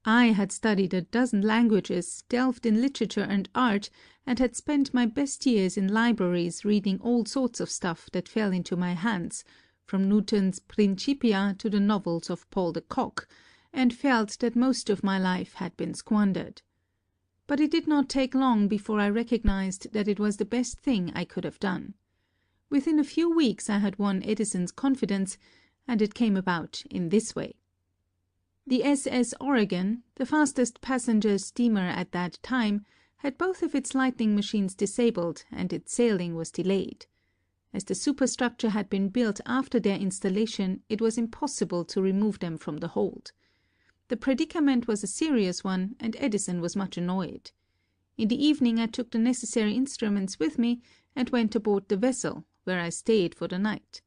D: I had studied a dozen languages, delved in literature and art, and had spent my best years in libraries reading all sorts of stuff that fell into my hands, from Newton's Principia to the novels of Paul de Kock, and felt that most of my life had been squandered. But it did not take long before I recognized that it was the best thing I could have done. Within a few weeks I had won Edison's confidence, and it came about in this way. The SS Oregon, the fastest passenger steamer at that time, had both of its lightning machines disabled and its sailing was delayed. As the superstructure had been built after their installation, it was impossible to remove them from the hold. The predicament was a serious one, and Edison was much annoyed. In the evening I took the necessary instruments with me and went aboard the vessel, where I stayed for the night.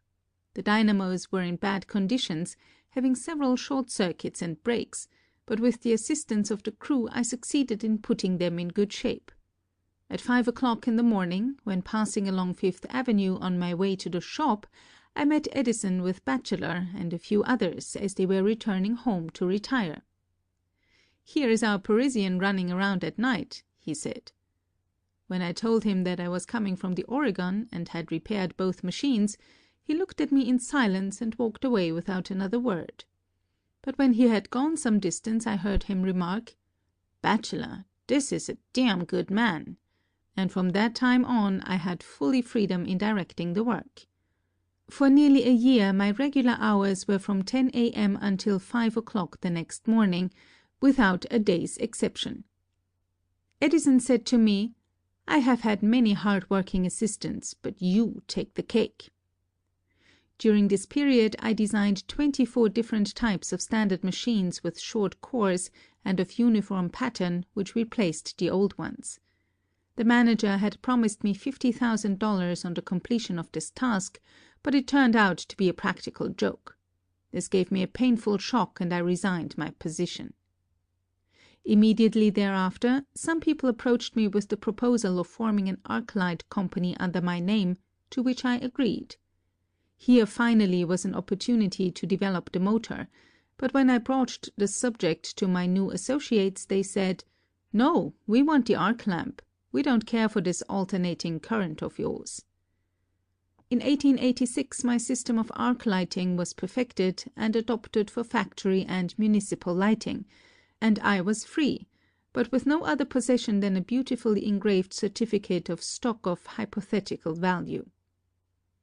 D: The dynamos were in bad conditions, having several short circuits and breaks, but with the assistance of the crew I succeeded in putting them in good shape. At 5 o'clock in the morning, when passing along Fifth Avenue on my way to the shop, I met Edison with Batchelor and a few others as they were returning home to retire. "Here is our Parisian running around at night," he said. When I told him that I was coming from the Oregon and had repaired both machines, he looked at me in silence and walked away without another word. But when he had gone some distance I heard him remark, "Batchelor, this is a damn good man," and from that time on I had fully freedom in directing the work. For nearly a year my regular hours were from 10 a.m. until 5 o'clock the next morning, without a day's exception. Edison said to me, "I have had many hard-working assistants, but you take the cake." During this period I designed 24 different types of standard machines with short cores and of uniform pattern which replaced the old ones. The manager had promised me $50,000 on the completion of this task, but it turned out to be a practical joke. This gave me a painful shock and I resigned my position. Immediately thereafter, some people approached me with the proposal of forming an arc-light company under my name, to which I agreed. Here finally was an opportunity to develop the motor, but when I broached the subject to my new associates, they said, "No, we want the arc lamp. We don't care for this alternating current of yours." In 1886 my system of arc lighting was perfected and adopted for factory and municipal lighting, and I was free, but with no other possession than a beautifully engraved certificate of stock of hypothetical value.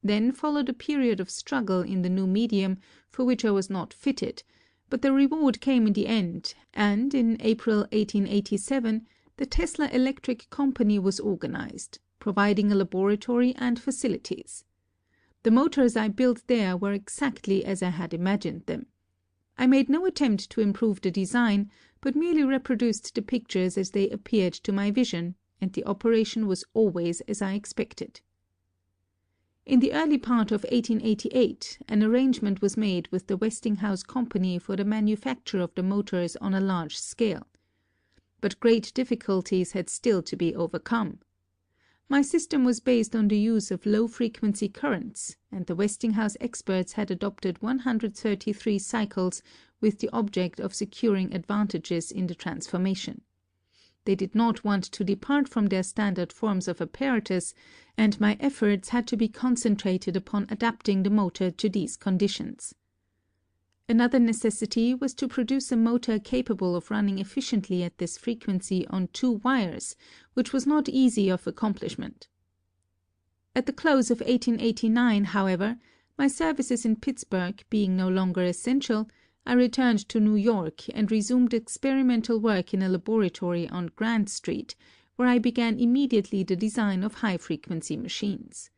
D: Then followed a period of struggle in the new medium for which I was not fitted, but the reward came in the end, and in April 1887 the Tesla Electric Company was organized, providing a laboratory and facilities. The motors I built there were exactly as I had imagined them. I made no attempt to improve the design, but merely reproduced the pictures as they appeared to my vision, and the operation was always as I expected. In the early part of 1888, an arrangement was made with the Westinghouse Company for the manufacture of the motors on a large scale. But great difficulties had still to be overcome. My system was based on the use of low-frequency currents, and the Westinghouse experts had adopted 133 cycles with the object of securing advantages in the transformation. They did not want to depart from their standard forms of apparatus, and my efforts had to be concentrated upon adapting the motor to these conditions. Another necessity was to produce a motor capable of running efficiently at this frequency on 2 wires, which was not easy of accomplishment. At the close of 1889, however, my services in Pittsburgh being no longer essential, I returned to New York and resumed experimental work in a laboratory on Grand Street, where I began immediately the design of high-frequency machines.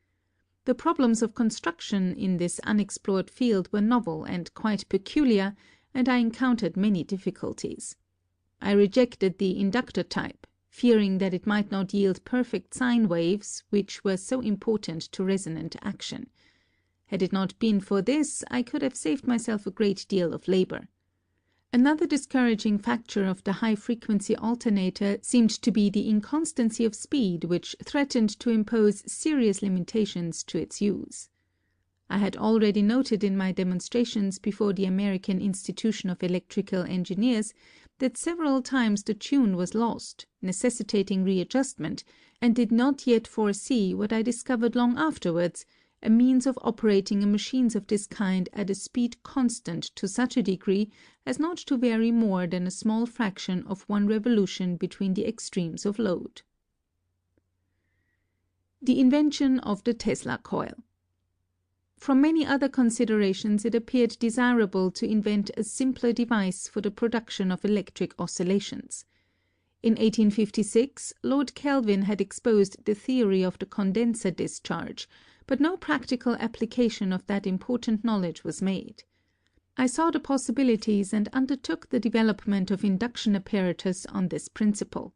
D: The problems of construction in this unexplored field were novel and quite peculiar, and I encountered many difficulties. I rejected the inductor type, fearing that it might not yield perfect sine waves, which were so important to resonant action. Had it not been for this, I could have saved myself a great deal of labor. Another discouraging factor of the high-frequency alternator seemed to be the inconstancy of speed, which threatened to impose serious limitations to its use. I had already noted in my demonstrations before the American Institution of Electrical Engineers that several times the tune was lost, necessitating readjustment, and did not yet foresee what I discovered long afterwards, a means of operating machines of this kind at a speed constant to such a degree as not to vary more than a small fraction of one revolution between the extremes of load. The invention of the Tesla coil. From many other considerations, it appeared desirable to invent a simpler device for the production of electric oscillations. In 1856, Lord Kelvin had exposed the theory of the condenser discharge, but no practical application of that important knowledge was made. I saw the possibilities and undertook the development of induction apparatus on this principle.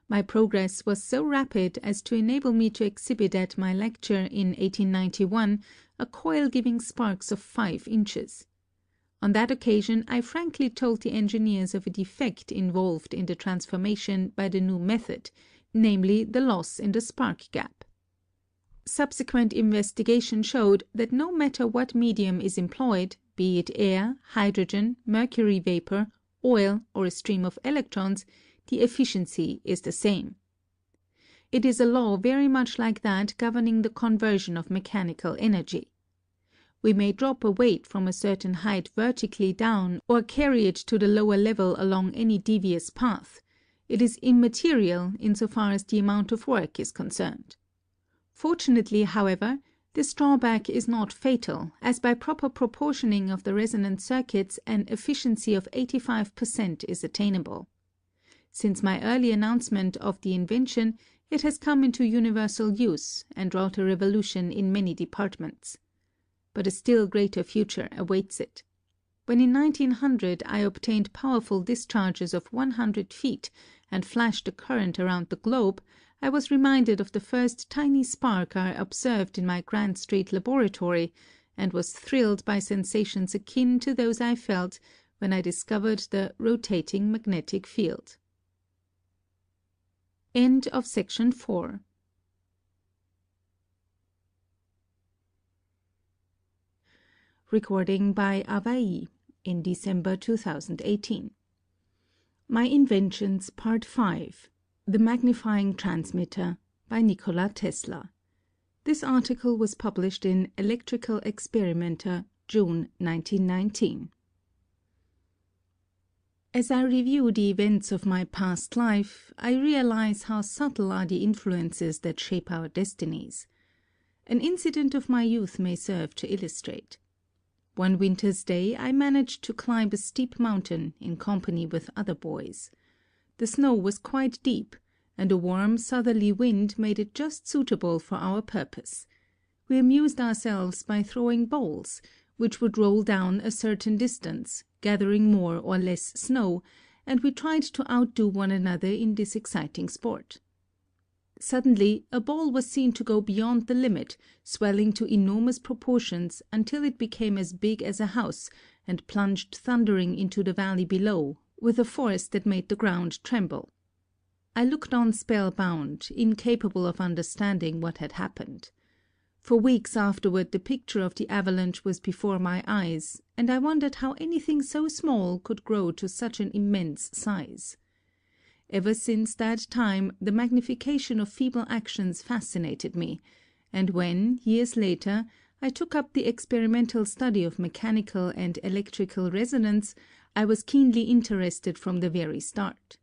D: My progress was so rapid as to enable me to exhibit at my lecture in 1891 a coil giving sparks of 5 inches. On that occasion I frankly told the engineers of a defect involved in the transformation by the new method, namely the loss in the spark gap. Subsequent investigation showed that no matter what medium is employed, be it air, hydrogen, mercury vapor, oil, or a stream of electrons, the efficiency is the same. It is a law very much like that governing the conversion of mechanical energy. We may drop a weight from a certain height vertically down or carry it to the lower level along any devious path. It is immaterial insofar as the amount of work is concerned. Fortunately, however, this drawback is not fatal, as by proper proportioning of the resonant circuits an efficiency of 85% is attainable. Since my early announcement of the invention, it has come into universal use and wrought a revolution in many departments. But a still greater future awaits it. When in 1900 I obtained powerful discharges of 100 feet and flashed a current around the globe, I was reminded of the first tiny spark I observed in my Grant Street laboratory, and was thrilled by sensations akin to those I felt when I discovered the rotating magnetic field. End of section 4. Recording by Avai in December 2018. My Inventions Part 5. The Magnifying Transmitter by Nikola Tesla. This article was published in Electrical Experimenter, June 1919. As I review the events of my past life, I realize how subtle are the influences that shape our destinies. An incident of my youth may serve to illustrate. One winter's day I managed to climb a steep mountain in company with other boys. The snow was quite deep, and a warm southerly wind made it just suitable for our purpose. We amused ourselves by throwing balls, which would roll down a certain distance, gathering more or less snow, and we tried to outdo one another in this exciting sport. Suddenly a ball was seen to go beyond the limit, swelling to enormous proportions until it became as big as a house, and plunged thundering into the valley below, with a force that made the ground tremble. I looked on spellbound, incapable of understanding what had happened. For weeks afterward the picture of the avalanche was before my eyes, and I wondered how anything so small could grow to such an immense size. Ever since that time the magnification of feeble actions fascinated me, and when, years later, I took up the experimental study of mechanical and electrical resonance, I was keenly interested from the very start.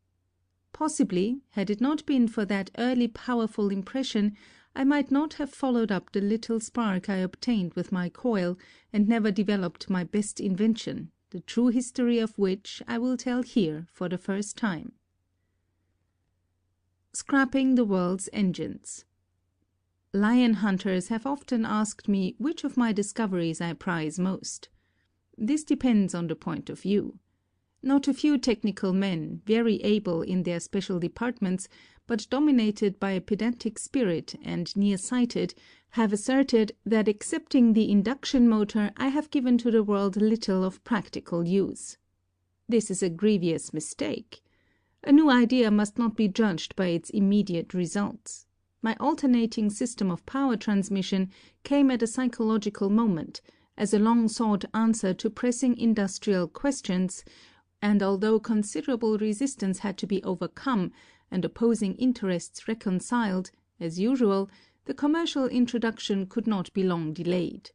D: Possibly, had it not been for that early powerful impression, I might not have followed up the little spark I obtained with my coil, and never developed my best invention, the true history of which I will tell here for the first time. Scrapping the world's engines. Lion hunters have often asked me which of my discoveries I prize most. This depends on the point of view. Not a few technical men, very able in their special departments, but dominated by a pedantic spirit and near-sighted, have asserted that excepting the induction motor I have given to the world little of practical use. This is a grievous mistake. A new idea must not be judged by its immediate results. My alternating system of power transmission came at a psychological moment, as a long-sought answer to pressing industrial questions, and although considerable resistance had to be overcome and opposing interests reconciled, as usual, the commercial introduction could not be long delayed.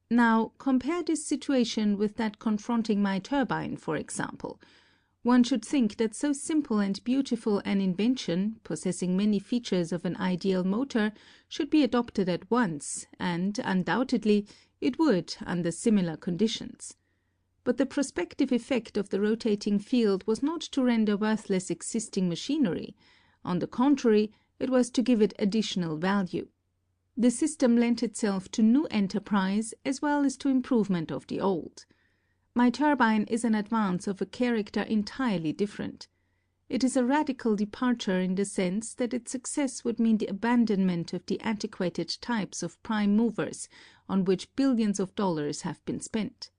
D: Now, compare this situation with that confronting my turbine, for example. One should think that so simple and beautiful an invention, possessing many features of an ideal motor, should be adopted at once, and, undoubtedly, it would under similar conditions. But the prospective effect of the rotating field was not to render worthless existing machinery. On the contrary, it was to give it additional value. The system lent itself to new enterprise as well as to improvement of the old. My turbine is an advance of a character entirely different. It is a radical departure in the sense that its success would mean the abandonment of the antiquated types of prime movers on which billions of dollars have been spent.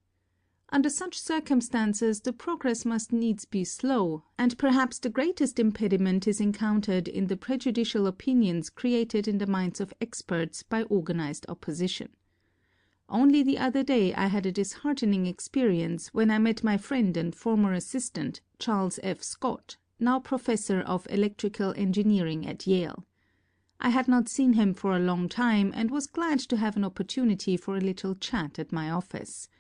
D: Under such circumstances, the progress must needs be slow, and perhaps the greatest impediment is encountered in the prejudicial opinions created in the minds of experts by organized opposition. Only the other day I had a disheartening experience when I met my friend and former assistant, Charles F. Scott, now professor of electrical engineering at Yale. I had not seen him for a long time and was glad to have an opportunity for a little chat at my office.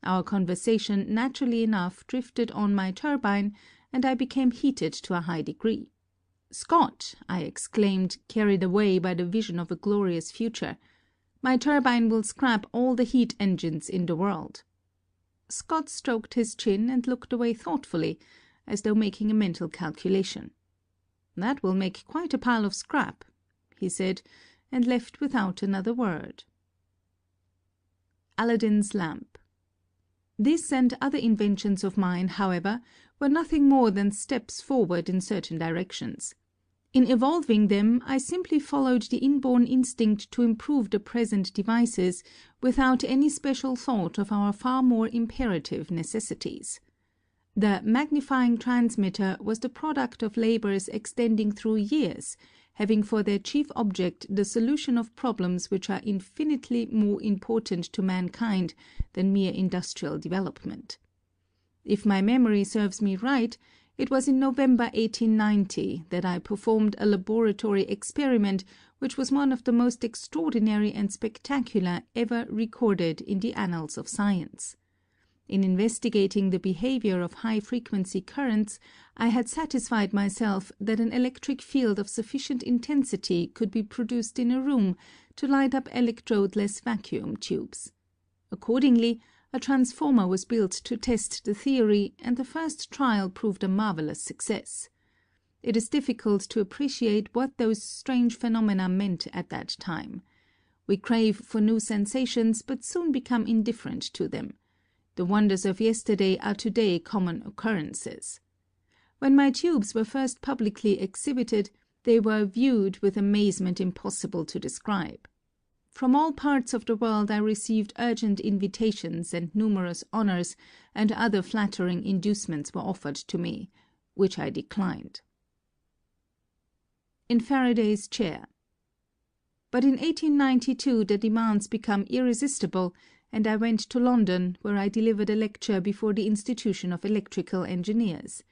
D: Our conversation naturally enough drifted on my turbine, and I became heated to a high degree. "Scott," I exclaimed, carried away by the vision of a glorious future, "my turbine will scrap all the heat engines in the world." Scott stroked his chin and looked away thoughtfully, as though making a mental calculation. "That will make quite a pile of scrap," he said, and left without another word. Aladdin's lamp. This and other inventions of mine, however, were nothing more than steps forward in certain directions. In evolving them, I simply followed the inborn instinct to improve the present devices without any special thought of our far more imperative necessities. The magnifying transmitter was the product of labors extending through years, having for their chief object the solution of problems which are infinitely more important to mankind than mere industrial development. If my memory serves me right, it was in November 1890 that I performed a laboratory experiment which was one of the most extraordinary and spectacular ever recorded in the annals of science. In investigating the behavior of high-frequency currents, I had satisfied myself that an electric field of sufficient intensity could be produced in a room to light up electrodeless vacuum tubes. Accordingly, a transformer was built to test the theory, and the first trial proved a marvelous success. It is difficult to appreciate what those strange phenomena meant at that time. We crave for new sensations, but soon become indifferent to them. The wonders of yesterday are today common occurrences. When my tubes were first publicly exhibited, they were viewed with amazement impossible to describe. From all parts of the world I received urgent invitations and numerous honors, and other flattering inducements were offered to me, which I declined. In Faraday's chair. But in 1892 the demands become irresistible, and I went to London, where I delivered a lecture before the Institution of Electrical Engineers.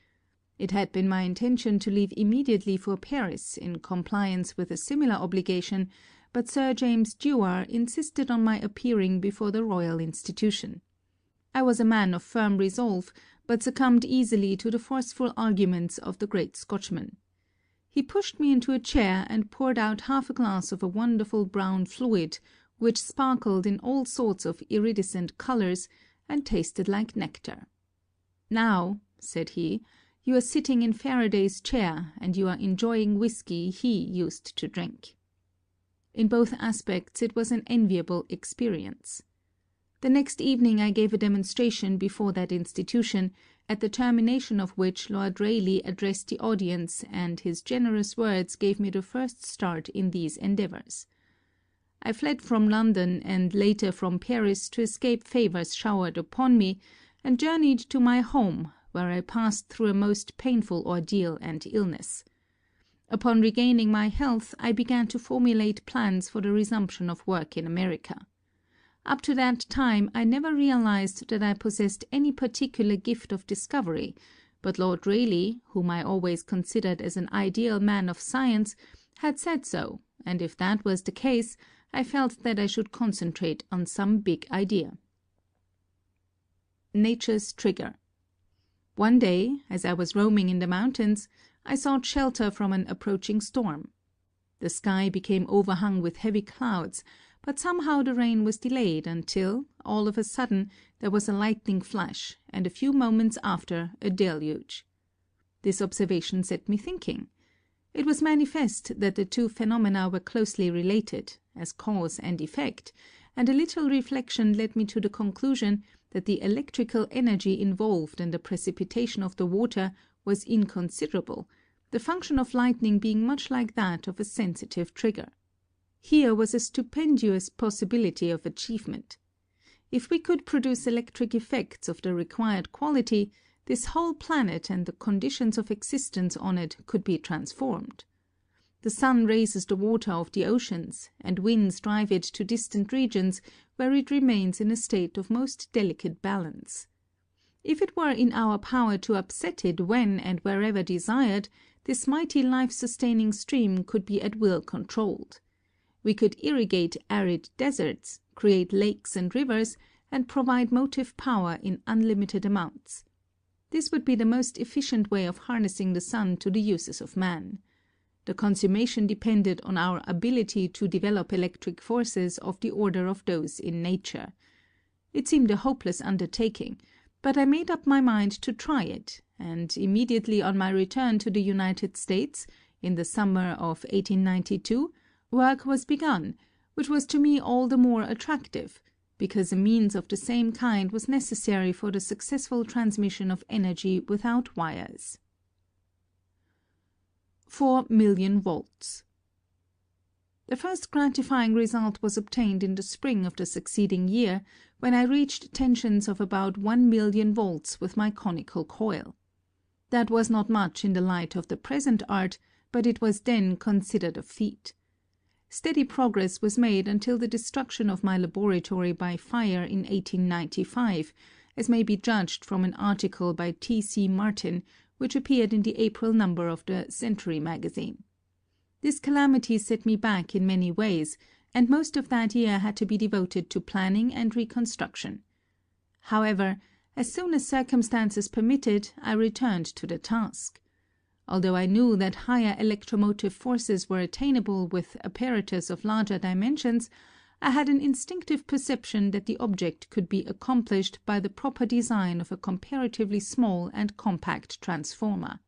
D: It had been my intention to leave immediately for Paris in compliance with a similar obligation, but Sir James Dewar insisted on my appearing before the Royal Institution. I was a man of firm resolve, but succumbed easily to the forceful arguments of the great Scotchman. He pushed me into a chair and poured out half a glass of a wonderful brown fluid, which sparkled in all sorts of iridescent colors and tasted like nectar. "Now," said he, "you are sitting in Faraday's chair, and you are enjoying whiskey he used to drink." In both aspects it was an enviable experience. The next evening I gave a demonstration before that institution, at the termination of which Lord Rayleigh addressed the audience, and his generous words gave me the first start in these endeavours. I fled from London and later from Paris to escape favours showered upon me, and journeyed to my home, where I passed through a most painful ordeal and illness. Upon regaining my health, I began to formulate plans for the resumption of work in America. Up to that time I never realized that I possessed any particular gift of discovery, but Lord Rayleigh, whom I always considered as an ideal man of science, had said so, and if that was the case, I felt that I should concentrate on some big idea. Nature's trigger. One day, as I was roaming in the mountains, I sought shelter from an approaching storm. The sky became overhung with heavy clouds, but somehow the rain was delayed until, all of a sudden, there was a lightning flash, and a few moments after a deluge. This observation set me thinking. It was manifest that the two phenomena were closely related, as cause and effect, and a little reflection led me to the conclusion that the electrical energy involved in the precipitation of the water was inconsiderable, the function of lightning being much like that of a sensitive trigger. Here was a stupendous possibility of achievement. If we could produce electric effects of the required quality, this whole planet and the conditions of existence on it could be transformed. The sun raises the water of the oceans, and winds drive it to distant regions where it remains in a state of most delicate balance. If it were in our power to upset it when and wherever desired, this mighty life-sustaining stream could be at will controlled. We could irrigate arid deserts, create lakes and rivers, and provide motive power in unlimited amounts. This would be the most efficient way of harnessing the sun to the uses of man. The consummation depended on our ability to develop electric forces of the order of those in nature. It seemed a hopeless undertaking, but I made up my mind to try it, and immediately on my return to the United States, in the summer of 1892, work was begun, which was to me all the more attractive, because a means of the same kind was necessary for the successful transmission of energy without wires. 4,000,000 volts. The first gratifying result was obtained in the spring of the succeeding year, when I reached tensions of about 1,000,000 volts with my conical coil. That was not much in the light of the present art, but it was then considered a feat. Steady progress was made until the destruction of my laboratory by fire in 1895, as may be judged from an article by T.C. Martin, which appeared in the April number of the Century magazine. This calamity set me back in many ways, and most of that year had to be devoted to planning and reconstruction. However, as soon as circumstances permitted, I returned to the task. Although I knew that higher electromotive forces were attainable with apparatus of larger dimensions, I had an instinctive perception that the object could be accomplished by the proper design of a comparatively small and compact transformer.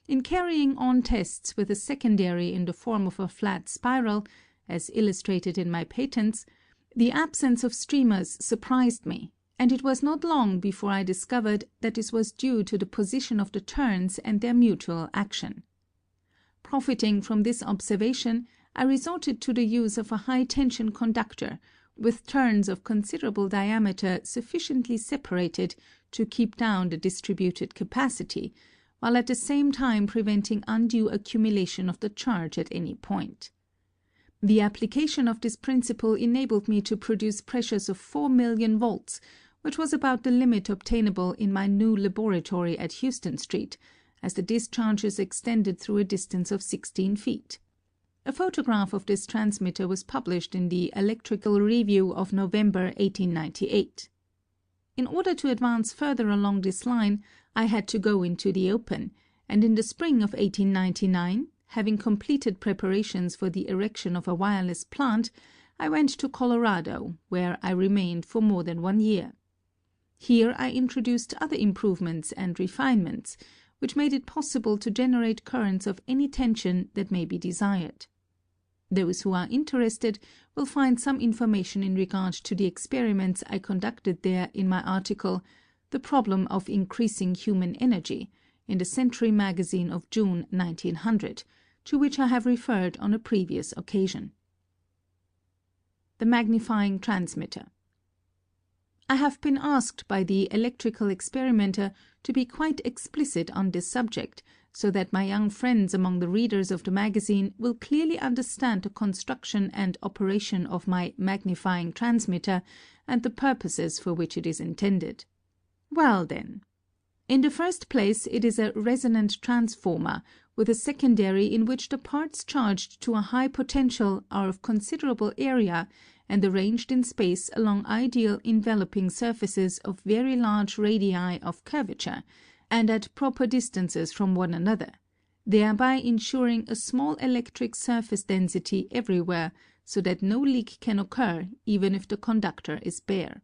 D: In carrying on tests with a secondary in the form of a flat spiral, as illustrated in my patents, the absence of streamers surprised me, and it was not long before I discovered that this was due to the position of the turns and their mutual action. Profiting from this observation, I resorted to the use of a high-tension conductor, with turns of considerable diameter sufficiently separated to keep down the distributed capacity, while at the same time preventing undue accumulation of the charge at any point. The application of this principle enabled me to produce pressures of 4,000,000 volts, which was about the limit obtainable in my new laboratory at Houston Street, as the discharges extended through a distance of 16 feet. A photograph of this transmitter was published in the Electrical Review of November 1898. In order to advance further along this line, I had to go into the open, and in the spring of 1899, having completed preparations for the erection of a wireless plant, I went to Colorado, where I remained for more than 1 year. Here I introduced other improvements and refinements, which made it possible to generate currents of any tension that may be desired. Those who are interested will find some information in regard to the experiments I conducted there in my article, The Problem of Increasing Human Energy, in the Century magazine of June 1900, to which I have referred on a previous occasion. The magnifying transmitter. I have been asked by the electrical experimenter to be quite explicit on this subject, so that my young friends among the readers of the magazine will clearly understand the construction and operation of my magnifying transmitter and the purposes for which it is intended. Well then, in the first place it is a resonant transformer with a secondary in which the parts charged to a high potential are of considerable area and arranged in space along ideal enveloping surfaces of very large radii of curvature, and at proper distances from one another, thereby ensuring a small electric surface density everywhere, so that no leak can occur even if the conductor is bare.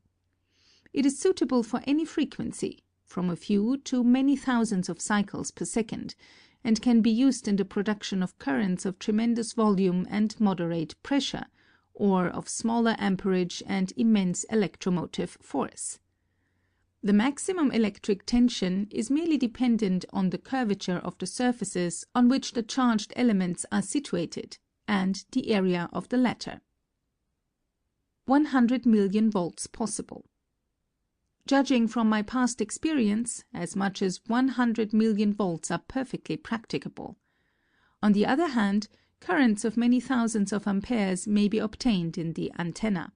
D: It is suitable for any frequency, from a few to many thousands of cycles per second, and can be used in the production of currents of tremendous volume and moderate pressure, or of smaller amperage and immense electromotive force. The maximum electric tension is merely dependent on the curvature of the surfaces on which the charged elements are situated, and the area of the latter. 100 million volts possible. Judging from my past experience, as much as 100 million volts are perfectly practicable. On the other hand, currents of many thousands of amperes may be obtained in the antenna.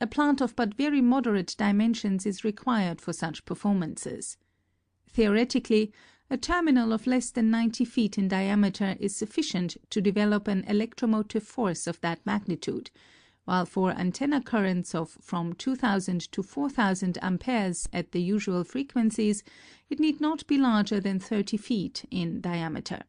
D: A plant of but very moderate dimensions is required for such performances. Theoretically, a terminal of less than 90 feet in diameter is sufficient to develop an electromotive force of that magnitude, while for antenna currents of from 2000 to 4000 amperes at the usual frequencies, it need not be larger than 30 feet in diameter.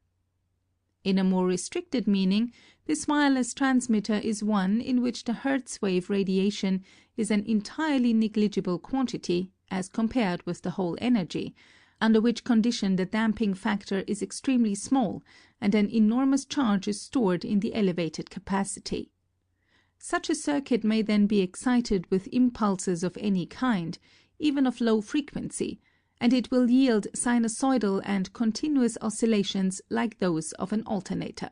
D: In a more restricted meaning, this wireless transmitter is one in which the Hertz wave radiation is an entirely negligible quantity as compared with the whole energy, under which condition the damping factor is extremely small and an enormous charge is stored in the elevated capacity. Such a circuit may then be excited with impulses of any kind, even of low frequency, and it will yield sinusoidal and continuous oscillations like those of an alternator.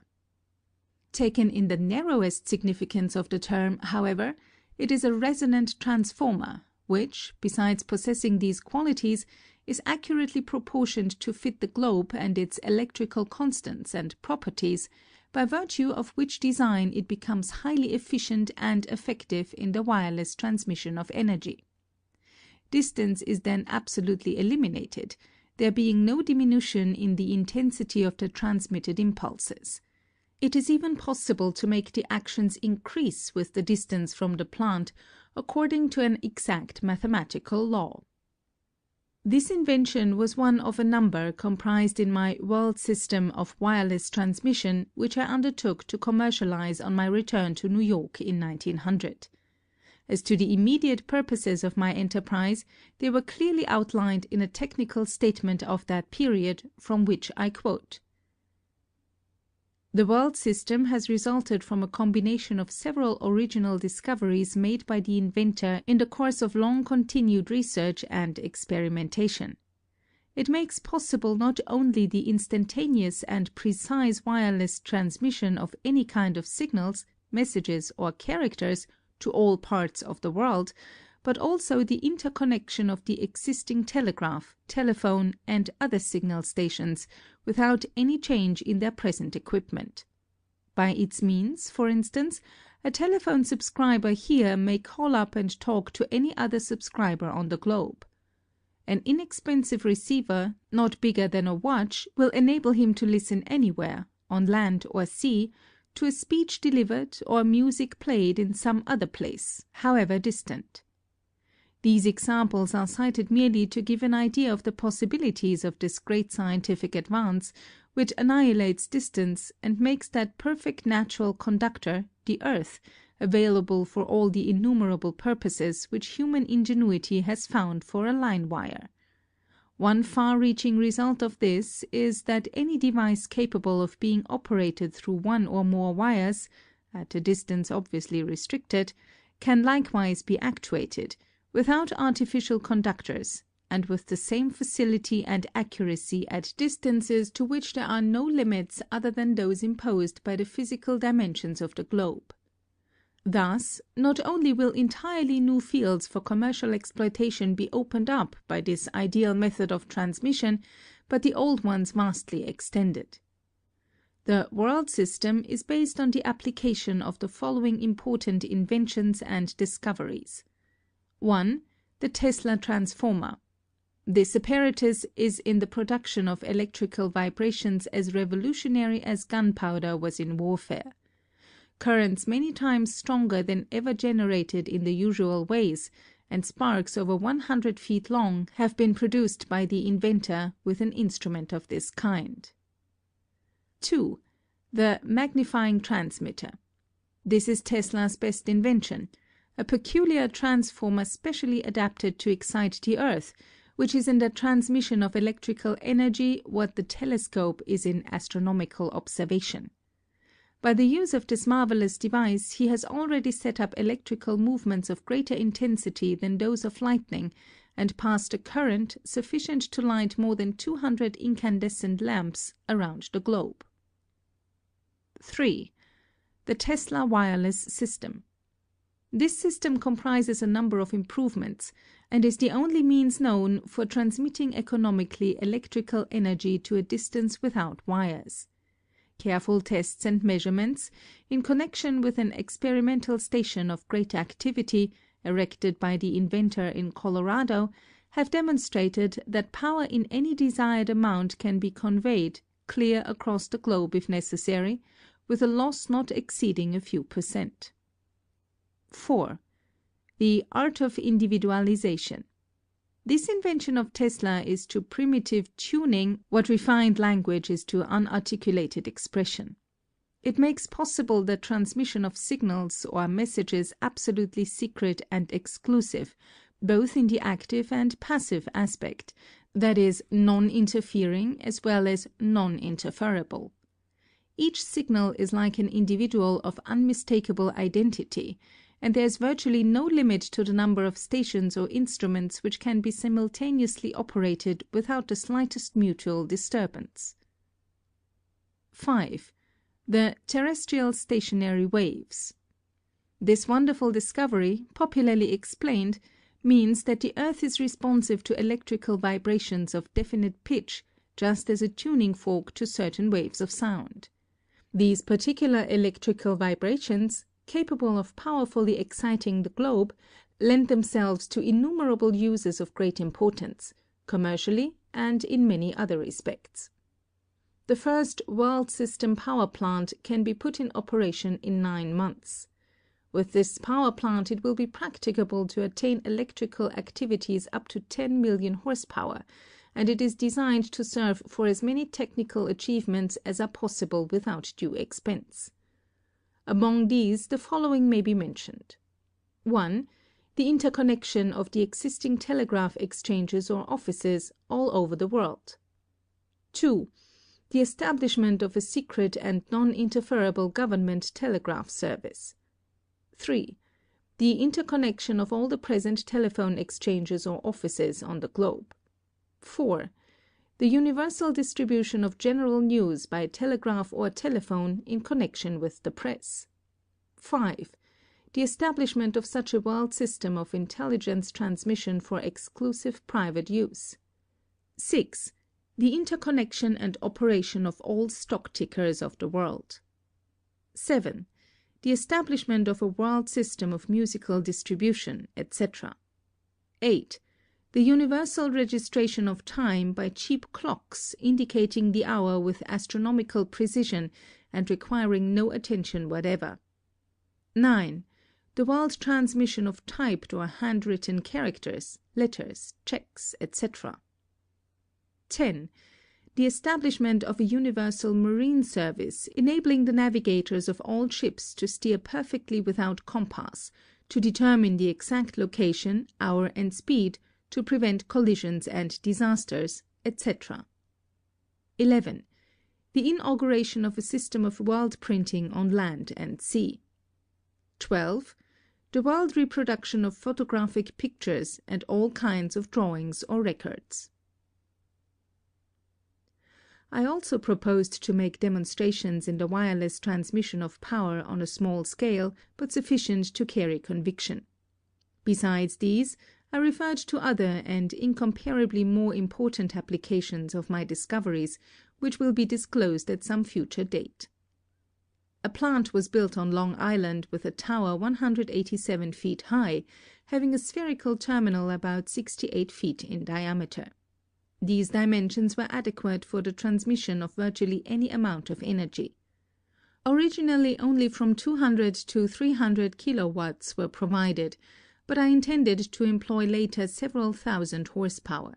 D: Taken in the narrowest significance of the term, however, it is a resonant transformer, which, besides possessing these qualities, is accurately proportioned to fit the globe and its electrical constants and properties, by virtue of which design it becomes highly efficient and effective in the wireless transmission of energy. Distance is then absolutely eliminated, there being no diminution in the intensity of the transmitted impulses. It is even possible to make the actions increase with the distance from the plant according to an exact mathematical law. This invention was one of a number comprised in my world system of wireless transmission which I undertook to commercialize on my return to New York in 1900. As to the immediate purposes of my enterprise, they were clearly outlined in a technical statement of that period, from which I quote. The world system has resulted from a combination of several original discoveries made by the inventor in the course of long continued research and experimentation. It makes possible not only the instantaneous and precise wireless transmission of any kind of signals, messages, or characters to all parts of the world, but also the interconnection of the existing telegraph, telephone, and other signal stations without any change in their present equipment. By its means, for instance, a telephone subscriber here may call up and talk to any other subscriber on the globe. An inexpensive receiver, not bigger than a watch, will enable him to listen anywhere, on land or sea, to a speech delivered or music played in some other place, however distant. These examples are cited merely to give an idea of the possibilities of this great scientific advance, which annihilates distance and makes that perfect natural conductor, the Earth, available for all the innumerable purposes which human ingenuity has found for a line wire. One far-reaching result of this is that any device capable of being operated through one or more wires, at a distance obviously restricted, can likewise be actuated, without artificial conductors, and with the same facility and accuracy at distances to which there are no limits other than those imposed by the physical dimensions of the globe. Thus, not only will entirely new fields for commercial exploitation be opened up by this ideal method of transmission, but the old ones vastly extended. The world system is based on the application of the following important inventions and discoveries. 1. The Tesla transformer. This apparatus is in the production of electrical vibrations as revolutionary as gunpowder was in warfare. Currents many times stronger than ever generated in the usual ways, and sparks over 100 feet long, have been produced by the inventor with an instrument of this kind. 2. The magnifying transmitter. This is Tesla's best invention, a peculiar transformer specially adapted to excite the earth, which is in the transmission of electrical energy what the telescope is in astronomical observation. By the use of this marvelous device, he has already set up electrical movements of greater intensity than those of lightning, and passed a current sufficient to light more than 200 incandescent lamps around the globe. 3. The Tesla wireless system. This system comprises a number of improvements, and is the only means known for transmitting economically electrical energy to a distance without wires. Careful tests and measurements, in connection with an experimental station of great activity, erected by the inventor in Colorado, have demonstrated that power in any desired amount can be conveyed, clear across the globe if necessary, with a loss not exceeding a few %. 4. The art of individualization. This invention of Tesla is to primitive tuning what refined language is to unarticulated expression. It makes possible the transmission of signals or messages absolutely secret and exclusive, both in the active and passive aspect, that is, non-interfering as well as non-interferable. Each signal is like an individual of unmistakable identity, and there is virtually no limit to the number of stations or instruments which can be simultaneously operated without the slightest mutual disturbance. 5. The terrestrial stationary waves. This wonderful discovery, popularly explained, means that the Earth is responsive to electrical vibrations of definite pitch, just as a tuning fork to certain waves of sound. These particular electrical vibrations, capable of powerfully exciting the globe, lend themselves to innumerable uses of great importance, commercially and in many other respects. The first world system power plant can be put in operation in 9 months. With this power plant, it will be practicable to attain electrical activities up to 10 million horsepower, and it is designed to serve for as many technical achievements as are possible without due expense. Among these, the following may be mentioned. 1. The interconnection of the existing telegraph exchanges or offices all over the world. 2. The establishment of a secret and non-interferable government telegraph service. 3. The interconnection of all the present telephone exchanges or offices on the globe. 4. The universal distribution of general news by telegraph or telephone in connection with the press. 5. The establishment of such a world system of intelligence transmission for exclusive private use. 6. The interconnection and operation of all stock tickers of the world. 7. The establishment of a world system of musical distribution, etc. 8. The universal registration of time by cheap clocks indicating the hour with astronomical precision and requiring no attention whatever. 9. The world transmission of typed or handwritten characters, letters, checks, etc. 10. The establishment of a universal marine service enabling the navigators of all ships to steer perfectly without compass, to determine the exact location, hour, and speed, to prevent collisions and disasters, etc. 11. The inauguration of a system of world printing on land and sea. 12. The world reproduction of photographic pictures and all kinds of drawings or records. I also proposed to make demonstrations in the wireless transmission of power on a small scale, but sufficient to carry conviction. Besides these, I referred to other and incomparably more important applications of my discoveries, which will be disclosed at some future date. A plant was built on Long Island with a tower 187 feet high, having a spherical terminal about 68 feet in diameter. These dimensions were adequate for the transmission of virtually any amount of energy. Originally only from 200 to 300 kilowatts were provided, but I intended to employ later several thousand horsepower.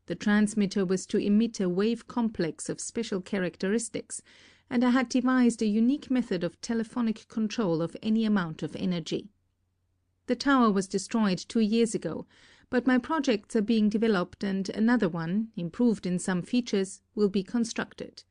D: The transmitter was to emit a wave complex of special characteristics, and I had devised a unique method of telephonic control of any amount of energy. The tower was destroyed 2 years ago, but my projects are being developed and another one, improved in some features, will be constructed.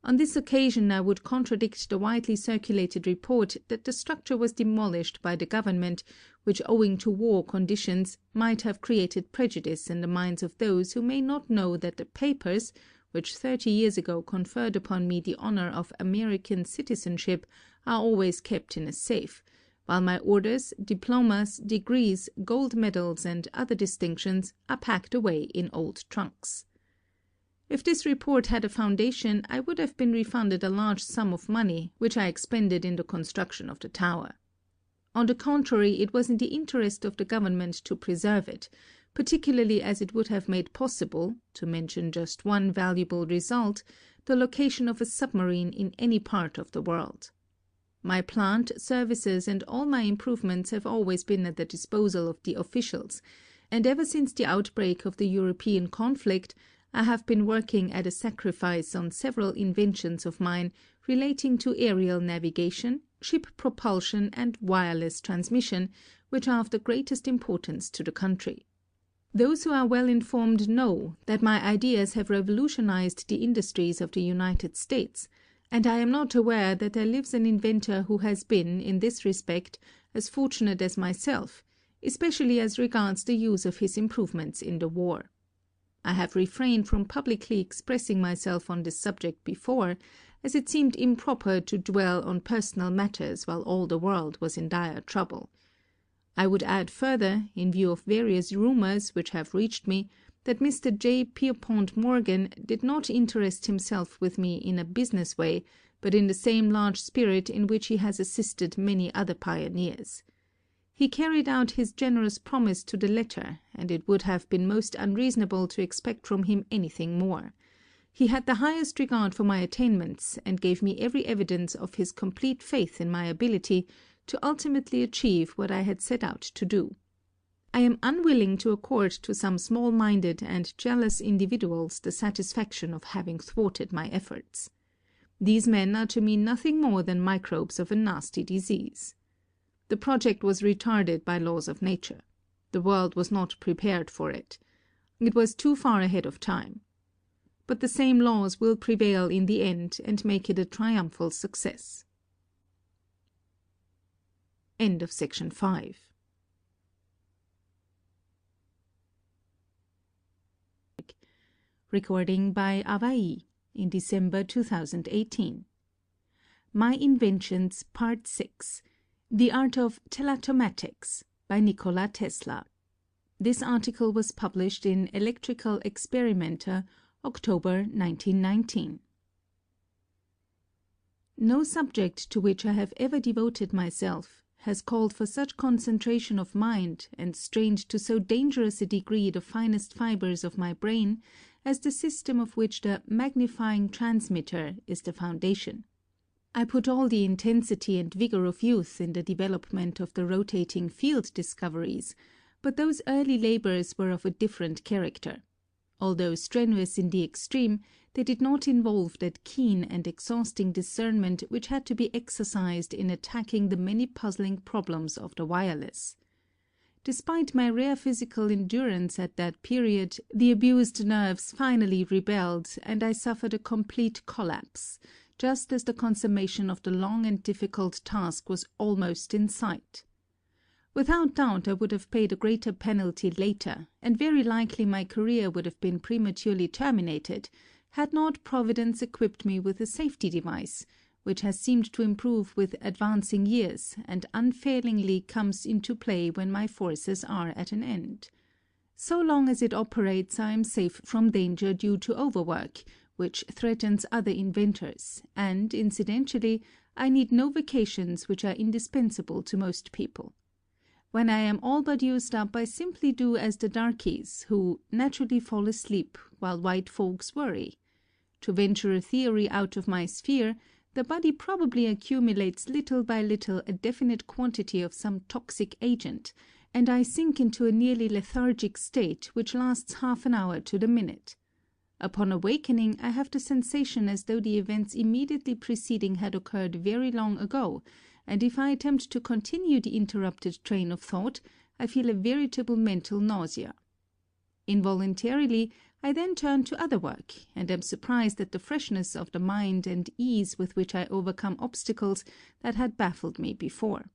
D: On this occasion I would contradict the widely circulated report that the structure was demolished by the government, which owing to war conditions might have created prejudice in the minds of those who may not know that the papers, which 30 years ago conferred upon me the honor of American citizenship, are always kept in a safe, while my orders, diplomas, degrees, gold medals, and other distinctions are packed away in old trunks. If this report had a foundation, I would have been refunded a large sum of money, which I expended in the construction of the tower. On the contrary, it was in the interest of the government to preserve it, particularly as it would have made possible, to mention just one valuable result, the location of a submarine in any part of the world. My plant, services, and all my improvements have always been at the disposal of the officials, and ever since the outbreak of the European conflict, I have been working at a sacrifice on several inventions of mine relating to aerial navigation, ship propulsion, and wireless transmission, which are of the greatest importance to the country. Those who are well informed know that my ideas have revolutionized the industries of the United States, and I am not aware that there lives an inventor who has been, in this respect, as fortunate as myself, especially as regards the use of his improvements in the war. I have refrained from publicly expressing myself on this subject before, as it seemed improper to dwell on personal matters while all the world was in dire trouble. I would add further, in view of various rumors which have reached me, that Mr. J. Pierpont Morgan did not interest himself with me in a business way, but in the same large spirit in which he has assisted many other pioneers. He carried out his generous promise to the letter, and it would have been most unreasonable to expect from him anything more. He had the highest regard for my attainments, and gave me every evidence of his complete faith in my ability to ultimately achieve what I had set out to do. I am unwilling to accord to some small-minded and jealous individuals the satisfaction of having thwarted my efforts. These men are to me nothing more than microbes of a nasty disease. The project was retarded by laws of nature. The world was not prepared for it. It was too far ahead of time. But the same laws will prevail in the end and make it a triumphal success. End of section 5. Recording by Avai in December 2018. My Inventions Part 6. The Art of Teleautomatics by Nikola Tesla. This article was published in Electrical Experimenter, October 1919. No subject to which I have ever devoted myself has called for such concentration of mind and strained to so dangerous a degree the finest fibers of my brain as the system of which the magnifying transmitter is the foundation. I put all the intensity and vigor of youth in the development of the rotating field discoveries, but those early labors were of a different character. Although strenuous in the extreme, they did not involve that keen and exhausting discernment which had to be exercised in attacking the many puzzling problems of the wireless. Despite my rare physical endurance at that period, the abused nerves finally rebelled, and I suffered a complete collapse, just as the consummation of the long and difficult task was almost in sight. Without doubt I would have paid a greater penalty later, and very likely my career would have been prematurely terminated, had not Providence equipped me with a safety device, which has seemed to improve with advancing years, and unfailingly comes into play when my forces are at an end. So long as it operates, I am safe from danger due to overwork, which threatens other inventors, and, incidentally, I need no vacations which are indispensable to most people. When I am all but used up, I simply do as the darkies, who naturally fall asleep while white folks worry. To venture a theory out of my sphere, the body probably accumulates little by little a definite quantity of some toxic agent, and I sink into a nearly lethargic state which lasts half an hour to the minute. Upon awakening, I have the sensation as though the events immediately preceding had occurred very long ago, and if I attempt to continue the interrupted train of thought, I feel a veritable mental nausea. Involuntarily, I then turn to other work, and am surprised at the freshness of the mind and ease with which I overcome obstacles that had baffled me before.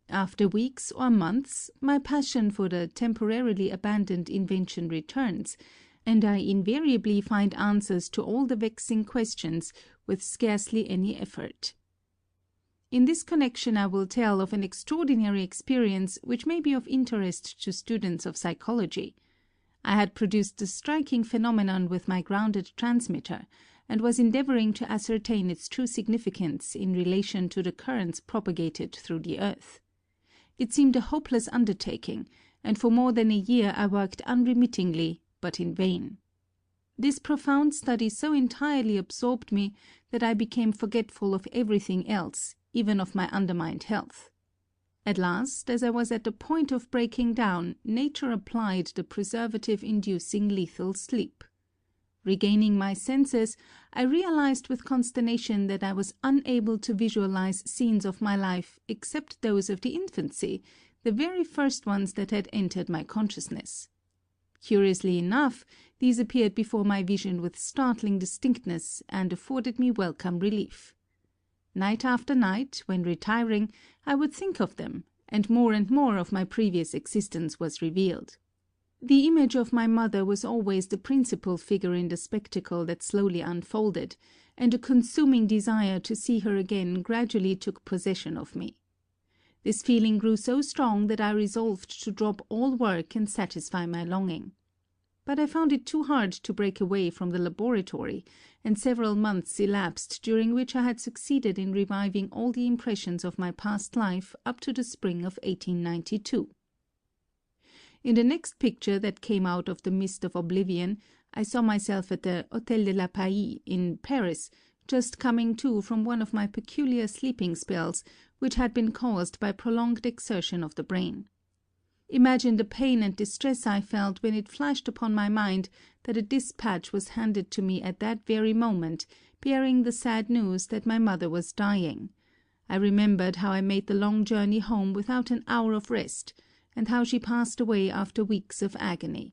D: After weeks or months, my passion for the temporarily abandoned invention returns, and I invariably find answers to all the vexing questions with scarcely any effort. In this connection I will tell of an extraordinary experience which may be of interest to students of psychology. I had produced a striking phenomenon with my grounded transmitter, and was endeavoring to ascertain its true significance in relation to the currents propagated through the earth. It seemed a hopeless undertaking, and for more than a year I worked unremittingly, but in vain. This profound study so entirely absorbed me that I became forgetful of everything else, even of my undermined health. At last, as I was at the point of breaking down, nature applied the preservative-inducing lethal sleep. Regaining my senses, I realized with consternation that I was unable to visualize scenes of my life except those of the infancy, the very first ones that had entered my consciousness. Curiously enough, these appeared before my vision with startling distinctness, and afforded me welcome relief. Night after night, when retiring, I would think of them, and more of my previous existence was revealed. The image of my mother was always the principal figure in the spectacle that slowly unfolded, and a consuming desire to see her again gradually took possession of me. This feeling grew so strong that I resolved to drop all work and satisfy my longing. But I found it too hard to break away from the laboratory, and several months elapsed during which I had succeeded in reviving all the impressions of my past life up to the spring of 1892. In the next picture that came out of the mist of oblivion, I saw myself at the Hôtel de la Paix in Paris, just coming to from one of my peculiar sleeping spells, which had been caused by prolonged exertion of the brain. Imagine the pain and distress I felt when it flashed upon my mind that a dispatch was handed to me at that very moment, bearing the sad news that my mother was dying. I remembered how I made the long journey home without an hour of rest, and how she passed away after weeks of agony.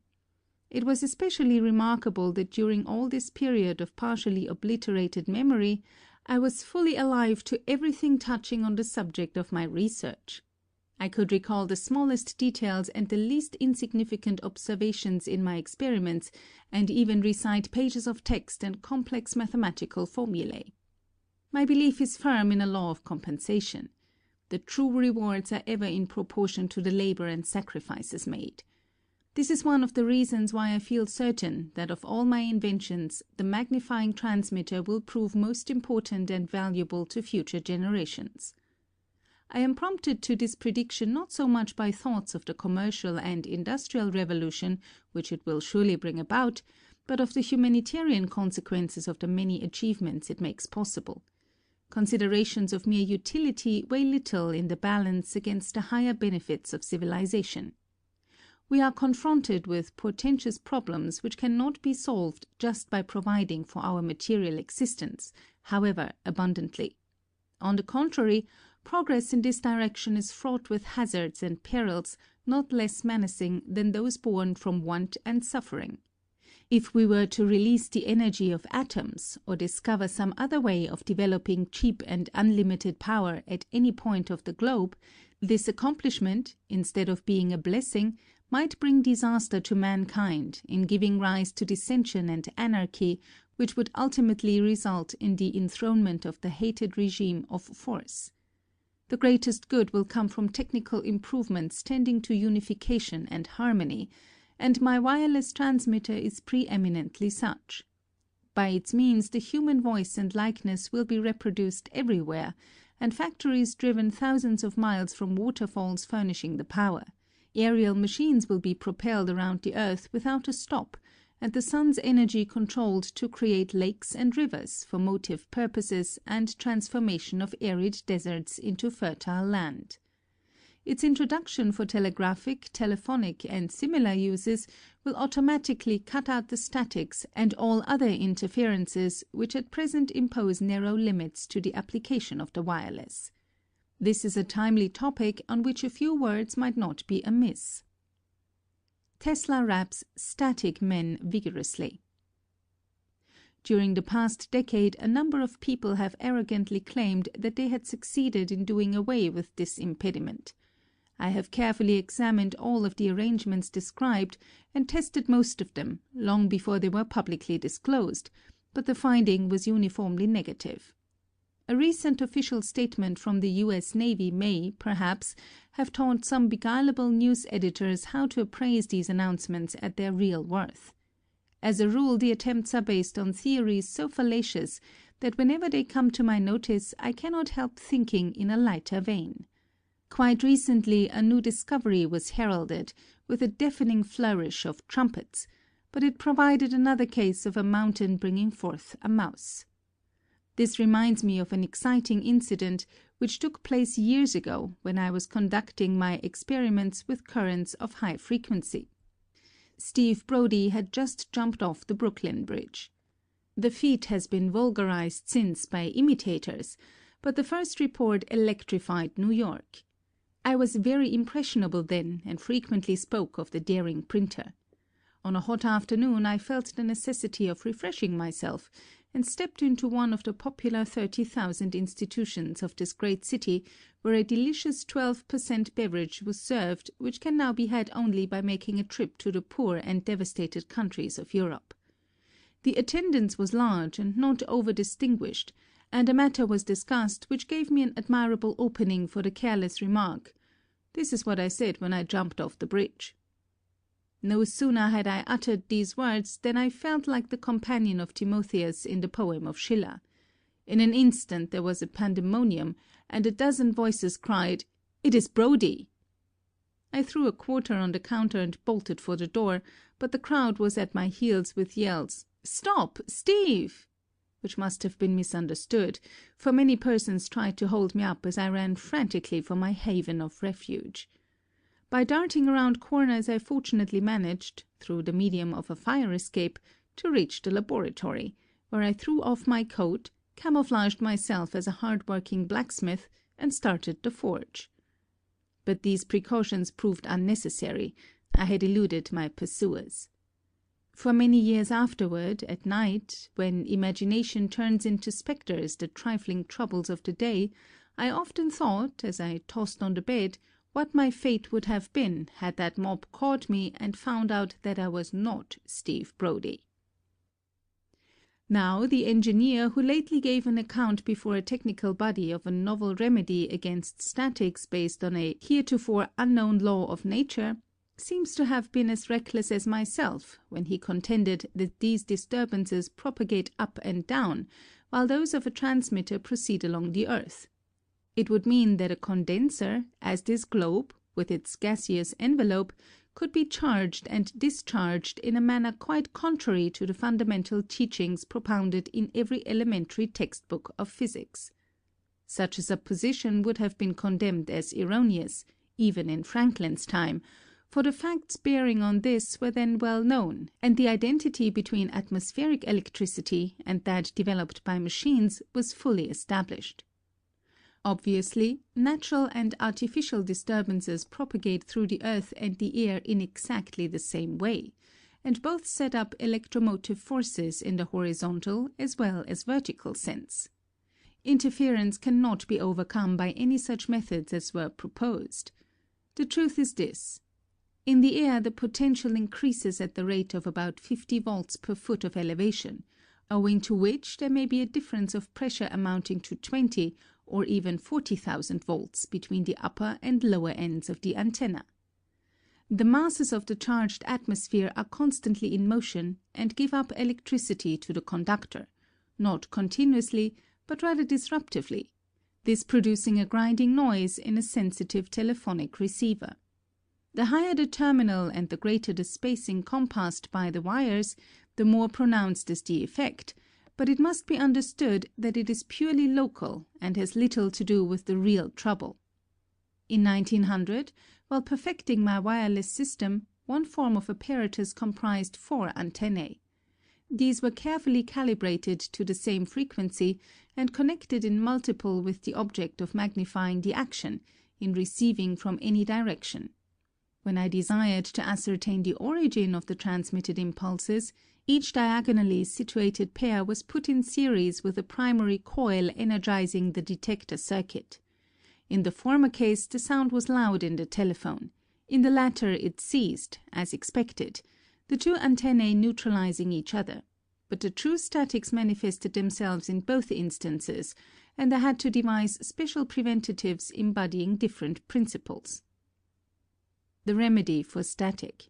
D: It was especially remarkable that during all this period of partially obliterated memory, I was fully alive to everything touching on the subject of my research. I could recall the smallest details and the least insignificant observations in my experiments, and even recite pages of text and complex mathematical formulae. My belief is firm in a law of compensation. The true rewards are ever in proportion to the labor and sacrifices made. This is one of the reasons why I feel certain that of all my inventions, the magnifying transmitter will prove most important and valuable to future generations. I am prompted to this prediction not so much by thoughts of the commercial and industrial revolution which it will surely bring about, but of the humanitarian consequences of the many achievements it makes possible. Considerations of mere utility weigh little in the balance against the higher benefits of civilization. We are confronted with portentous problems which cannot be solved just by providing for our material existence, however abundantly. On the contrary, progress in this direction is fraught with hazards and perils not less menacing than those born from want and suffering. If we were to release the energy of atoms, or discover some other way of developing cheap and unlimited power at any point of the globe, this accomplishment, instead of being a blessing, might bring disaster to mankind in giving rise to dissension and anarchy, which would ultimately result in the enthronement of the hated regime of force. The greatest good will come from technical improvements tending to unification and harmony, and my wireless transmitter is preeminently such. By its means the human voice and likeness will be reproduced everywhere, and factories driven thousands of miles from waterfalls furnishing the power. Aerial machines will be propelled around the earth without a stop, and the sun's energy controlled to create lakes and rivers for motive purposes and transformation of arid deserts into fertile land. Its introduction for telegraphic, telephonic, and similar uses will automatically cut out the statics and all other interferences which at present impose narrow limits to the application of the wireless. This is a timely topic on which a few words might not be amiss. Tesla raps static men vigorously. During the past decade, a number of people have arrogantly claimed that they had succeeded in doing away with this impediment. I have carefully examined all of the arrangements described and tested most of them, long before they were publicly disclosed, but the finding was uniformly negative. A recent official statement from the U.S. Navy may, perhaps, have taught some beguilable news editors how to appraise these announcements at their real worth. As a rule, the attempts are based on theories so fallacious that whenever they come to my notice, I cannot help thinking in a lighter vein. Quite recently, a new discovery was heralded with a deafening flourish of trumpets, but it provided another case of a mountain bringing forth a mouse. This reminds me of an exciting incident which took place years ago when I was conducting my experiments with currents of high frequency. Steve Brodie had just jumped off the Brooklyn Bridge. The feat has been vulgarized since by imitators, but the first report electrified New York. I was very impressionable then and frequently spoke of the daring printer. On a hot afternoon I felt the necessity of refreshing myself and stepped into one of the popular 30,000 institutions of this great city where a delicious 12% beverage was served which can now be had only by making a trip to the poor and devastated countries of Europe. The attendance was large and not over-distinguished, and a matter was discussed which gave me an admirable opening for the careless remark, "This is what I said when I jumped off the bridge." No sooner had I uttered these words than I felt like the companion of Timotheus in the poem of Schiller. In an instant there was a pandemonium, and a dozen voices cried, "It is Brodie!" I threw a quarter on the counter and bolted for the door, but the crowd was at my heels with yells, "Stop, Steve!" which must have been misunderstood, for many persons tried to hold me up as I ran frantically for my haven of refuge. By darting around corners I fortunately managed, through the medium of a fire escape, to reach the laboratory, where I threw off my coat, camouflaged myself as a hard-working blacksmith, and started the forge. But these precautions proved unnecessary. I had eluded my pursuers. For many years afterward, at night, when imagination turns into spectres the trifling troubles of the day, I often thought, as I tossed on the bed, what my fate would have been had that mob caught me and found out that I was not Steve Brodie. Now, the engineer who lately gave an account before a technical body of a novel remedy against statics based on a heretofore unknown law of nature, seems to have been as reckless as myself when he contended that these disturbances propagate up and down, while those of a transmitter proceed along the earth. It would mean that a condenser, as this globe, with its gaseous envelope, could be charged and discharged in a manner quite contrary to the fundamental teachings propounded in every elementary textbook of physics. Such a supposition would have been condemned as erroneous, even in Franklin's time, for the facts bearing on this were then well known, and the identity between atmospheric electricity and that developed by machines was fully established. Obviously, natural and artificial disturbances propagate through the earth and the air in exactly the same way, and both set up electromotive forces in the horizontal as well as vertical sense. Interference cannot be overcome by any such methods as were proposed. The truth is this. In the air the potential increases at the rate of about 50 volts per foot of elevation, owing to which there may be a difference of pressure amounting to 20 or even 40,000 volts between the upper and lower ends of the antenna. The masses of the charged atmosphere are constantly in motion and give up electricity to the conductor, not continuously, but rather disruptively, this producing a grinding noise in a sensitive telephonic receiver. The higher the terminal and the greater the space encompassed by the wires, the more pronounced is the effect, but it must be understood that it is purely local and has little to do with the real trouble. In 1900, while perfecting my wireless system, one form of apparatus comprised 4 antennae. These were carefully calibrated to the same frequency and connected in multiple with the object of magnifying the action in receiving from any direction. When I desired to ascertain the origin of the transmitted impulses, each diagonally situated pair was put in series with a primary coil energizing the detector circuit. In the former case, the sound was loud in the telephone. In the latter, it ceased, as expected, the 2 antennae neutralizing each other. But the true statics manifested themselves in both instances, and I had to devise special preventatives embodying different principles. The remedy for static.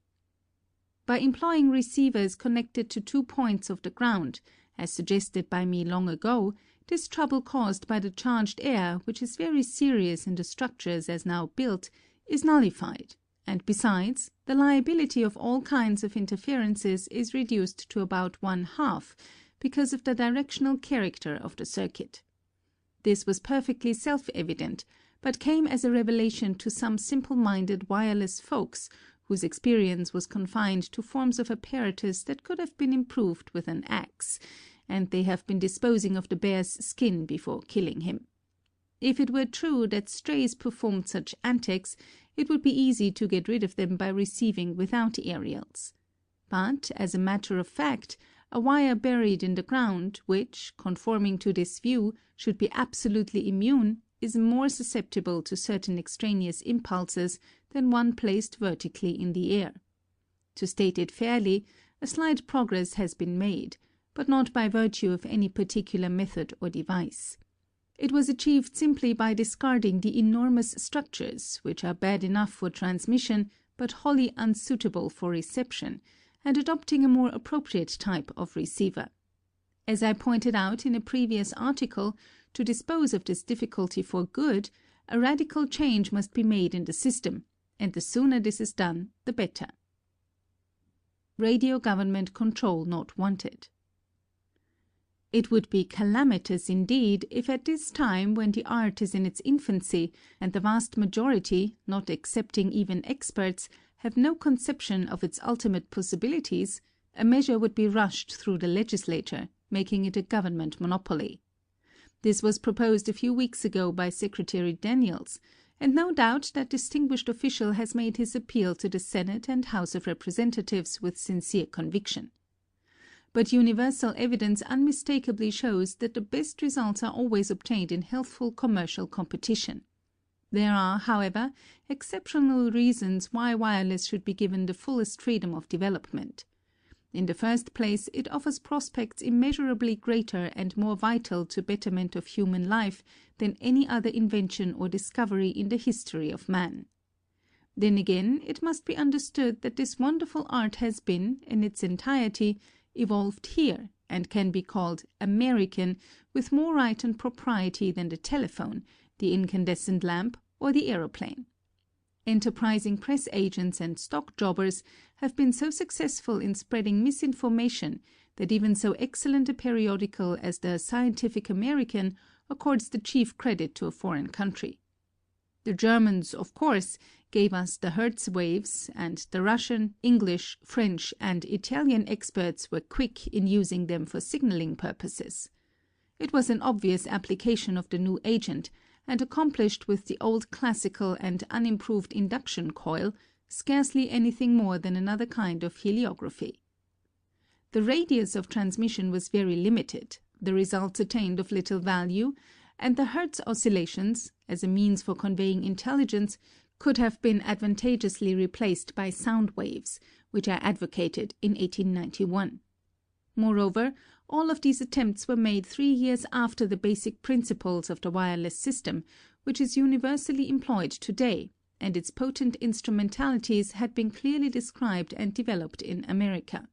D: By employing receivers connected to 2 points of the ground, as suggested by me long ago, this trouble caused by the charged air, which is very serious in the structures as now built, is nullified, and besides, the liability of all kinds of interferences is reduced to about 1/2 because of the directional character of the circuit. This was perfectly self-evident, but came as a revelation to some simple-minded wireless folks whose experience was confined to forms of apparatus that could have been improved with an axe, and they have been disposing of the bear's skin before killing him. If it were true that strays performed such antics, it would be easy to get rid of them by receiving without aerials. But, as a matter of fact, a wire buried in the ground, which, conforming to this view, should be absolutely immune, is more susceptible to certain extraneous impulses than one placed vertically in the air. To state it fairly, a slight progress has been made, but not by virtue of any particular method or device. It was achieved simply by discarding the enormous structures, which are bad enough for transmission, but wholly unsuitable for reception, and adopting a more appropriate type of receiver. As I pointed out in a previous article, to dispose of this difficulty for good, a radical change must be made in the system, and the sooner this is done, the better. Radio government control not wanted. It would be calamitous indeed if at this time, when the art is in its infancy, and the vast majority, not excepting even experts, have no conception of its ultimate possibilities, a measure would be rushed through the legislature, making it a government monopoly. This was proposed a few weeks ago by Secretary Daniels, and no doubt that distinguished official has made his appeal to the Senate and House of Representatives with sincere conviction. But universal evidence unmistakably shows that the best results are always obtained in healthful commercial competition. There are, however, exceptional reasons why wireless should be given the fullest freedom of development. In the first place, it offers prospects immeasurably greater and more vital to betterment of human life than any other invention or discovery in the history of man. Then again, it must be understood that this wonderful art has been, in its entirety, evolved here, and can be called American with more right and propriety than the telephone, the incandescent lamp, or the aeroplane. Enterprising press agents and stock jobbers have been so successful in spreading misinformation that even so excellent a periodical as the Scientific American accords the chief credit to a foreign country. The Germans, of course, gave us the Hertz waves, and the Russian, English, French, and Italian experts were quick in using them for signaling purposes. It was an obvious application of the new agent, and accomplished with the old classical and unimproved induction coil, scarcely anything more than another kind of heliography. The radius of transmission was very limited, the results attained of little value, and the Hertz oscillations, as a means for conveying intelligence, could have been advantageously replaced by sound waves, which I advocated in 1891. Moreover, all of these attempts were made 3 years after the basic principles of the wireless system, which is universally employed today, and its potent instrumentalities had been clearly described and developed in America.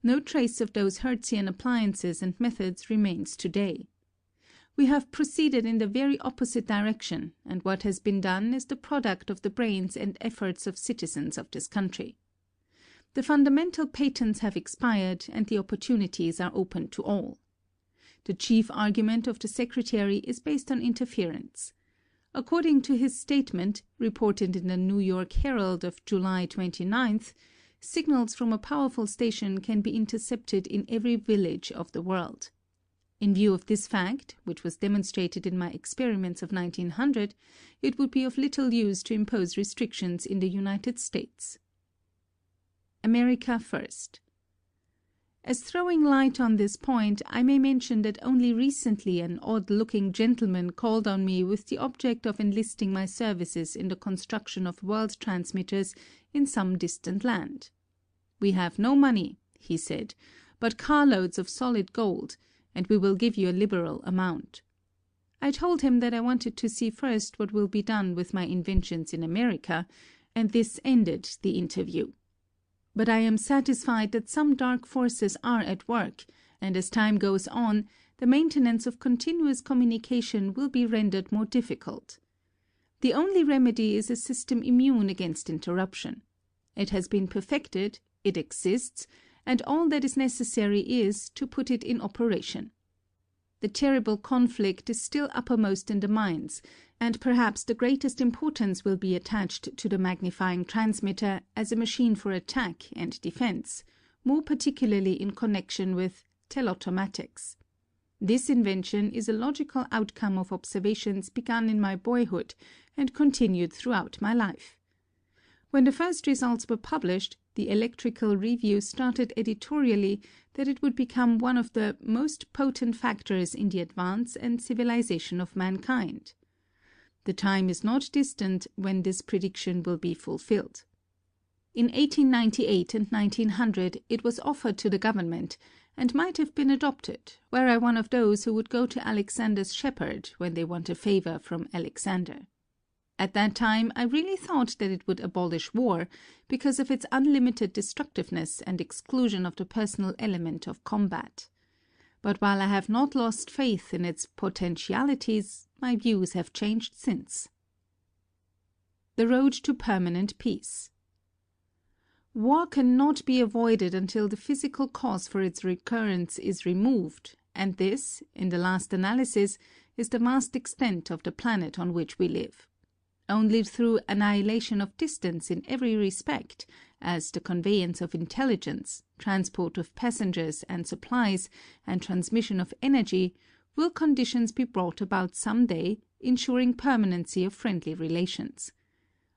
D: No trace of those Hertzian appliances and methods remains today. We have proceeded in the very opposite direction, and what has been done is the product of the brains and efforts of citizens of this country. The fundamental patents have expired, and the opportunities are open to all. The chief argument of the Secretary is based on interference. According to his statement, reported in the New York Herald of July 29th, signals from a powerful station can be intercepted in every village of the world. In view of this fact, which was demonstrated in my experiments of 1900, it would be of little use to impose restrictions in the United States. America first. As throwing light on this point, I may mention that only recently an odd-looking gentleman called on me with the object of enlisting my services in the construction of world transmitters in some distant land. "We have no money," he said, "but carloads of solid gold, and we will give you a liberal amount." I told him that I wanted to see first what will be done with my inventions in America, and this ended the interview. But I am satisfied that some dark forces are at work, and as time goes on, the maintenance of continuous communication will be rendered more difficult. The only remedy is a system immune against interruption. It has been perfected, it exists, and all that is necessary is to put it in operation. The terrible conflict is still uppermost in the minds, and perhaps the greatest importance will be attached to the magnifying transmitter as a machine for attack and defense, more particularly in connection with telautomatics. This invention is a logical outcome of observations begun in my boyhood and continued throughout my life. When the first results were published, the Electrical Review started editorially that it would become one of the most potent factors in the advance and civilization of mankind. The time is not distant when this prediction will be fulfilled. In 1898 and 1900 it was offered to the government, and might have been adopted, were I one of those who would go to Alexander's shepherd when they want a favor from Alexander. At that time, I really thought that it would abolish war, because of its unlimited destructiveness and exclusion of the personal element of combat. But while I have not lost faith in its potentialities, my views have changed since. The road to permanent peace. War cannot be avoided until the physical cause for its recurrence is removed, and this, in the last analysis, is the vast extent of the planet on which we live. Only through annihilation of distance in every respect, as the conveyance of intelligence, transport of passengers and supplies, and transmission of energy, will conditions be brought about some day, ensuring permanency of friendly relations.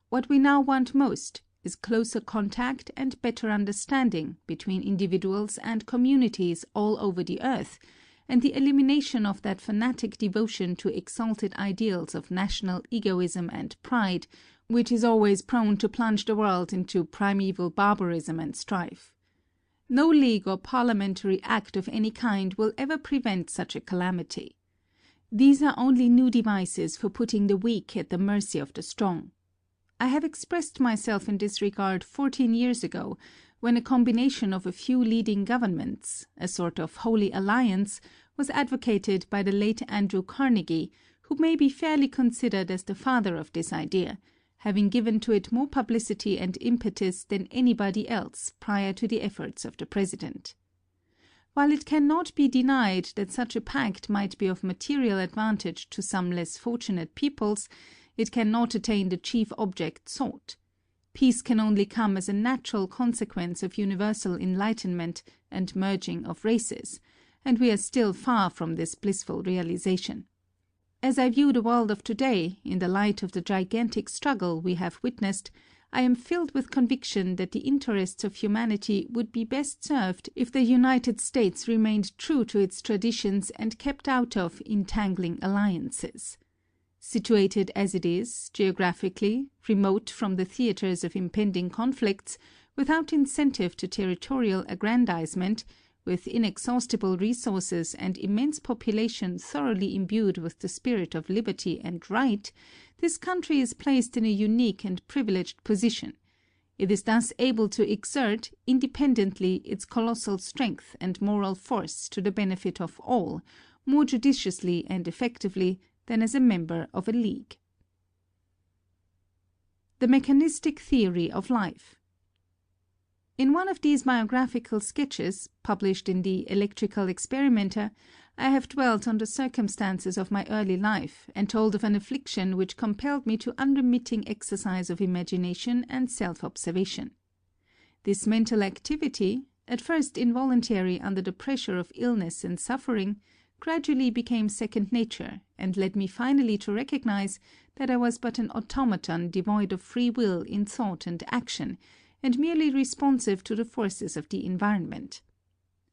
D: What we now want most is closer contact and better understanding between individuals and communities all over the earth, and the elimination of that fanatic devotion to exalted ideals of national egoism and pride, which is always prone to plunge the world into primeval barbarism and strife. No league or parliamentary act of any kind will ever prevent such a calamity. These are only new devices for putting the weak at the mercy of the strong. I have expressed myself in this regard 14 years ago, when a combination of a few leading governments, a sort of holy alliance, was advocated by the late Andrew Carnegie, who may be fairly considered as the father of this idea, having given to it more publicity and impetus than anybody else prior to the efforts of the President. While it cannot be denied that such a pact might be of material advantage to some less fortunate peoples, it cannot attain the chief object sought. Peace can only come as a natural consequence of universal enlightenment and merging of races, and we are still far from this blissful realization. As I view the world of today, in the light of the gigantic struggle we have witnessed, I am filled with conviction that the interests of humanity would be best served if the United States remained true to its traditions and kept out of entangling alliances. Situated as it is, geographically, remote from the theaters of impending conflicts, without incentive to territorial aggrandizement, with inexhaustible resources and immense population thoroughly imbued with the spirit of liberty and right, this country is placed in a unique and privileged position. It is thus able to exert, independently, its colossal strength and moral force to the benefit of all, more judiciously and effectively than as a member of a league. The mechanistic theory of life. In one of these biographical sketches, published in the Electrical Experimenter, I have dwelt on the circumstances of my early life, and told of an affliction which compelled me to unremitting exercise of imagination and self-observation. This mental activity, at first involuntary under the pressure of illness and suffering, gradually became second nature, and led me finally to recognize that I was but an automaton devoid of free will in thought and action, and merely responsive to the forces of the environment.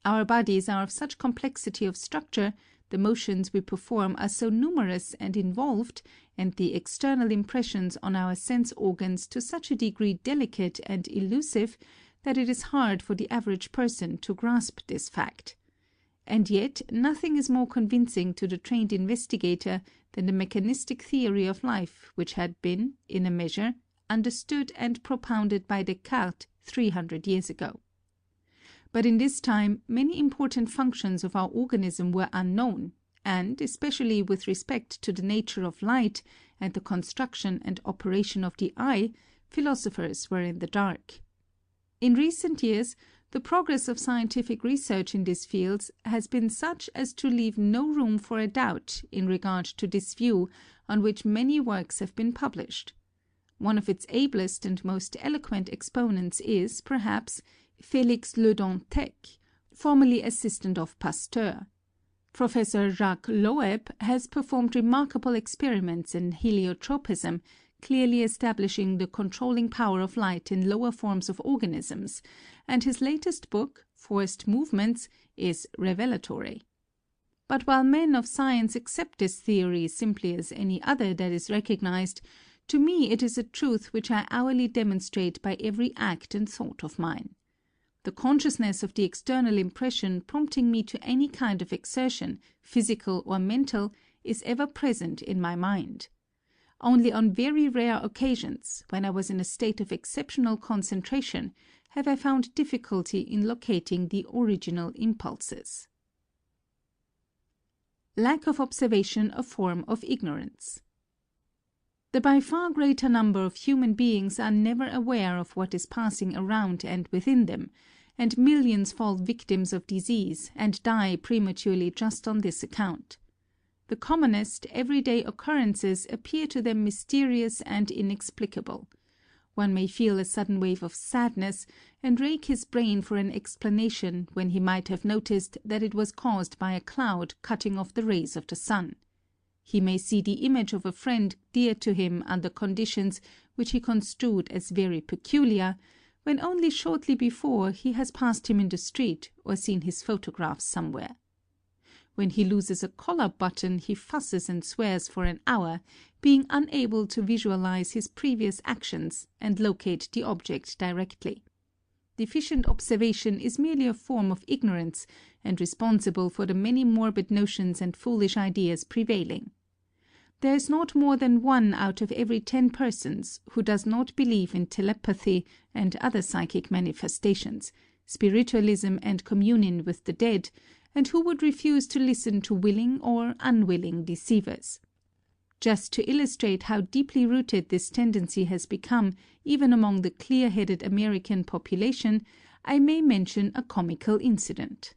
D: Our bodies are of such complexity of structure, the motions we perform are so numerous and involved, and the external impressions on our sense organs to such a degree delicate and elusive, that it is hard for the average person to grasp this fact. And yet nothing is more convincing to the trained investigator than the mechanistic theory of life which had been, in a measure, understood and propounded by Descartes 300 years ago. But in this time many important functions of our organism were unknown, and, especially with respect to the nature of light and the construction and operation of the eye, philosophers were in the dark. In recent years, the progress of scientific research in these fields has been such as to leave no room for a doubt in regard to this view, on which many works have been published. One of its ablest and most eloquent exponents is, perhaps, Félix Le Dantec, formerly assistant of Pasteur. Professor Jacques Loeb has performed remarkable experiments in heliotropism, clearly establishing the controlling power of light in lower forms of organisms, and his latest book, Forced Movements, is revelatory. But while men of science accept this theory simply as any other that is recognized, to me it is a truth which I hourly demonstrate by every act and thought of mine. The consciousness of the external impression prompting me to any kind of exertion, physical or mental, is ever present in my mind. Only on very rare occasions, when I was in a state of exceptional concentration, have I found difficulty in locating the original impulses. Lack of observation a form of ignorance. The by far greater number of human beings are never aware of what is passing around and within them, and millions fall victims of disease and die prematurely just on this account. The commonest, everyday occurrences appear to them mysterious and inexplicable. One may feel a sudden wave of sadness, and rake his brain for an explanation when he might have noticed that it was caused by a cloud cutting off the rays of the sun. He may see the image of a friend dear to him under conditions which he construed as very peculiar, when only shortly before he has passed him in the street or seen his photograph somewhere. When he loses a collar button he fusses and swears for an hour, being unable to visualize his previous actions and locate the object directly. Deficient observation is merely a form of ignorance, and responsible for the many morbid notions and foolish ideas prevailing. There is not more than 1 out of every 10 persons who does not believe in telepathy and other psychic manifestations, spiritualism and communion with the dead, and who would refuse to listen to willing or unwilling deceivers. Just to illustrate how deeply rooted this tendency has become even among the clear-headed American population, I may mention a comical incident.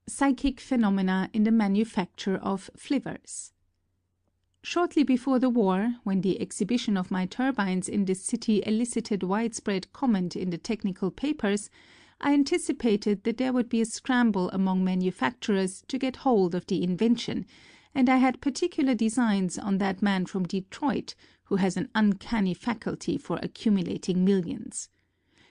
D: Psychic phenomena in the manufacture of flivvers. Shortly before the war, when the exhibition of my turbines in this city elicited widespread comment in the technical papers, I anticipated that there would be a scramble among manufacturers to get hold of the invention, and I had particular designs on that man from Detroit who has an uncanny faculty for accumulating millions.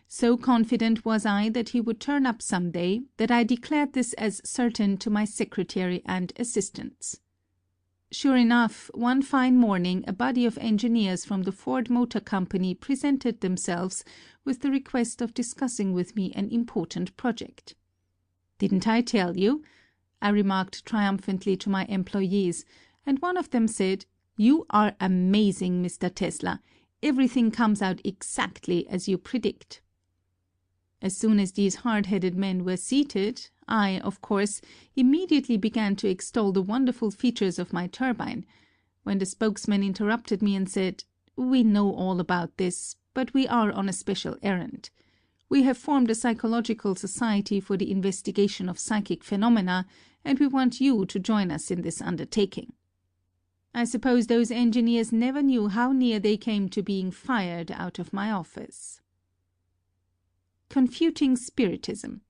D: So confident was I that he would turn up some day that I declared this as certain to my secretary and assistants. Sure enough, one fine morning a body of engineers from the Ford Motor Company presented themselves with the request of discussing with me an important project. "Didn't I tell you?" I remarked triumphantly to my employees, and one of them said, "You are amazing, Mr. Tesla. Everything comes out exactly as you predict." As soon as these hard-headed men were seated, I, of course, immediately began to extol the wonderful features of my turbine, when the spokesman interrupted me and said, "We know all about this, but we are on a special errand. We have formed a psychological society for the investigation of psychic phenomena, and we want you to join us in this undertaking." I suppose those engineers never knew how near they came to being fired out of my office. Confuting Spiritism.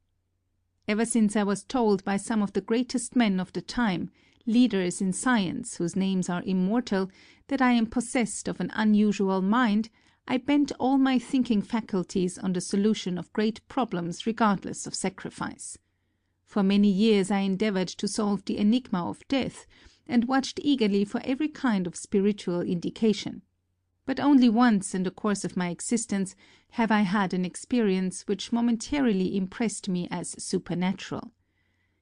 D: Ever since I was told by some of the greatest men of the time, leaders in science whose names are immortal, that I am possessed of an unusual mind, I bent all my thinking faculties on the solution of great problems regardless of sacrifice. For many years I endeavored to solve the enigma of death, and watched eagerly for every kind of spiritual indication. But only once in the course of my existence have I had an experience which momentarily impressed me as supernatural.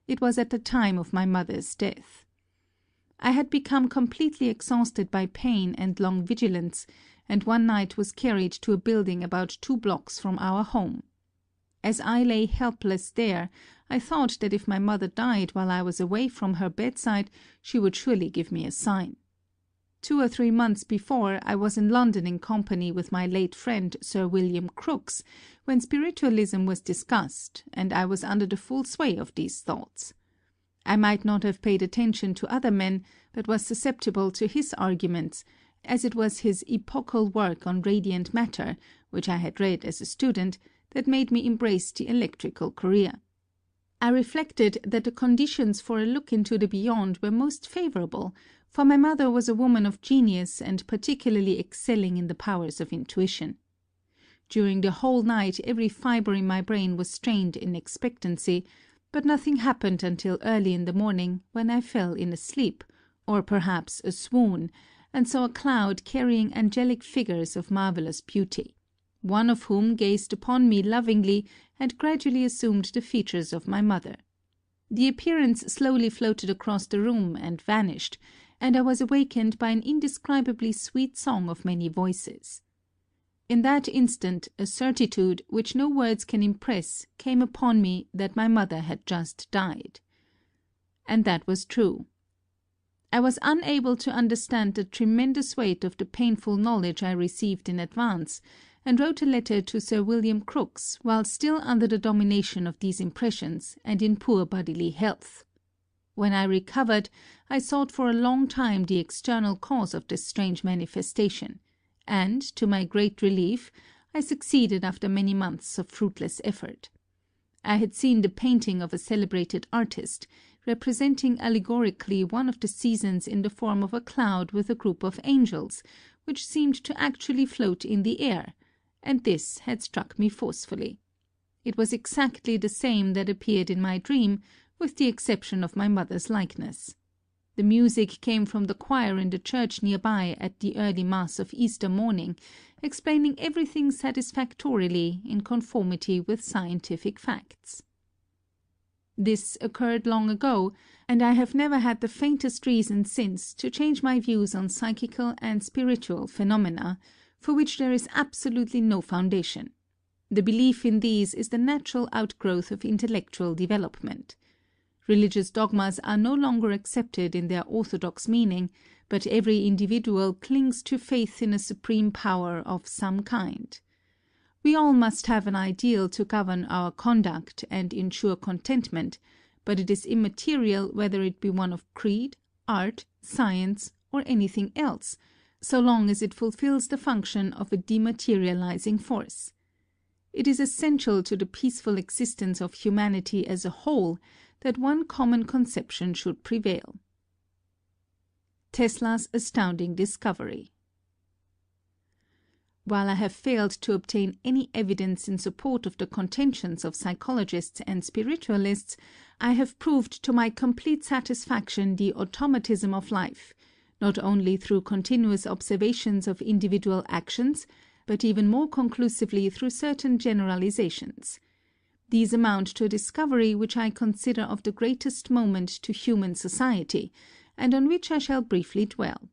D: It was at the time of my mother's death. I had become completely exhausted by pain and long vigilance, and one night was carried to a building about 2 blocks from our home. As I lay helpless there, I thought that if my mother died while I was away from her bedside, she would surely give me a sign. 2 or 3 months before, I was in London in company with my late friend Sir William Crookes, when spiritualism was discussed, and I was under the full sway of these thoughts. I might not have paid attention to other men, but was susceptible to his arguments, as it was his epochal work on radiant matter, which I had read as a student, that made me embrace the electrical career. I reflected that the conditions for a look into the beyond were most favourable, for my mother was a woman of genius and particularly excelling in the powers of intuition. During the whole night every fibre in my brain was strained in expectancy, but nothing happened until early in the morning, when I fell in a sleep, or perhaps a swoon, and saw a cloud carrying angelic figures of marvellous beauty, one of whom gazed upon me lovingly and gradually assumed the features of my mother. The appearance slowly floated across the room and vanished, and I was awakened by an indescribably sweet song of many voices. In that instant a certitude which no words can impress came upon me that my mother had just died. And that was true. I was unable to understand the tremendous weight of the painful knowledge I received in advance, and wrote a letter to Sir William Crookes while still under the domination of these impressions and in poor bodily health. When I recovered, I sought for a long time the external cause of this strange manifestation, and, to my great relief, I succeeded after many months of fruitless effort. I had seen the painting of a celebrated artist, representing allegorically one of the seasons in the form of a cloud with a group of angels, which seemed to actually float in the air, and this had struck me forcefully. It was exactly the same that appeared in my dream, with the exception of my mother's likeness. The music came from the choir in the church nearby at the early Mass of Easter morning, explaining everything satisfactorily in conformity with scientific facts. This occurred long ago, and I have never had the faintest reason since to change my views on psychical and spiritual phenomena, for which there is absolutely no foundation. The belief in these is the natural outgrowth of intellectual development. Religious dogmas are no longer accepted in their orthodox meaning, but every individual clings to faith in a supreme power of some kind. We all must have an ideal to govern our conduct and ensure contentment, but it is immaterial whether it be one of creed, art, science, or anything else, so long as it fulfills the function of a dematerializing force. It is essential to the peaceful existence of humanity as a whole that one common conception should prevail. Tesla's astounding discovery. While I have failed to obtain any evidence in support of the contentions of psychologists and spiritualists, I have proved to my complete satisfaction the automatism of life, not only through continuous observations of individual actions, but even more conclusively through certain generalizations. These amount to a discovery which I consider of the greatest moment to human society, and on which I shall briefly dwell.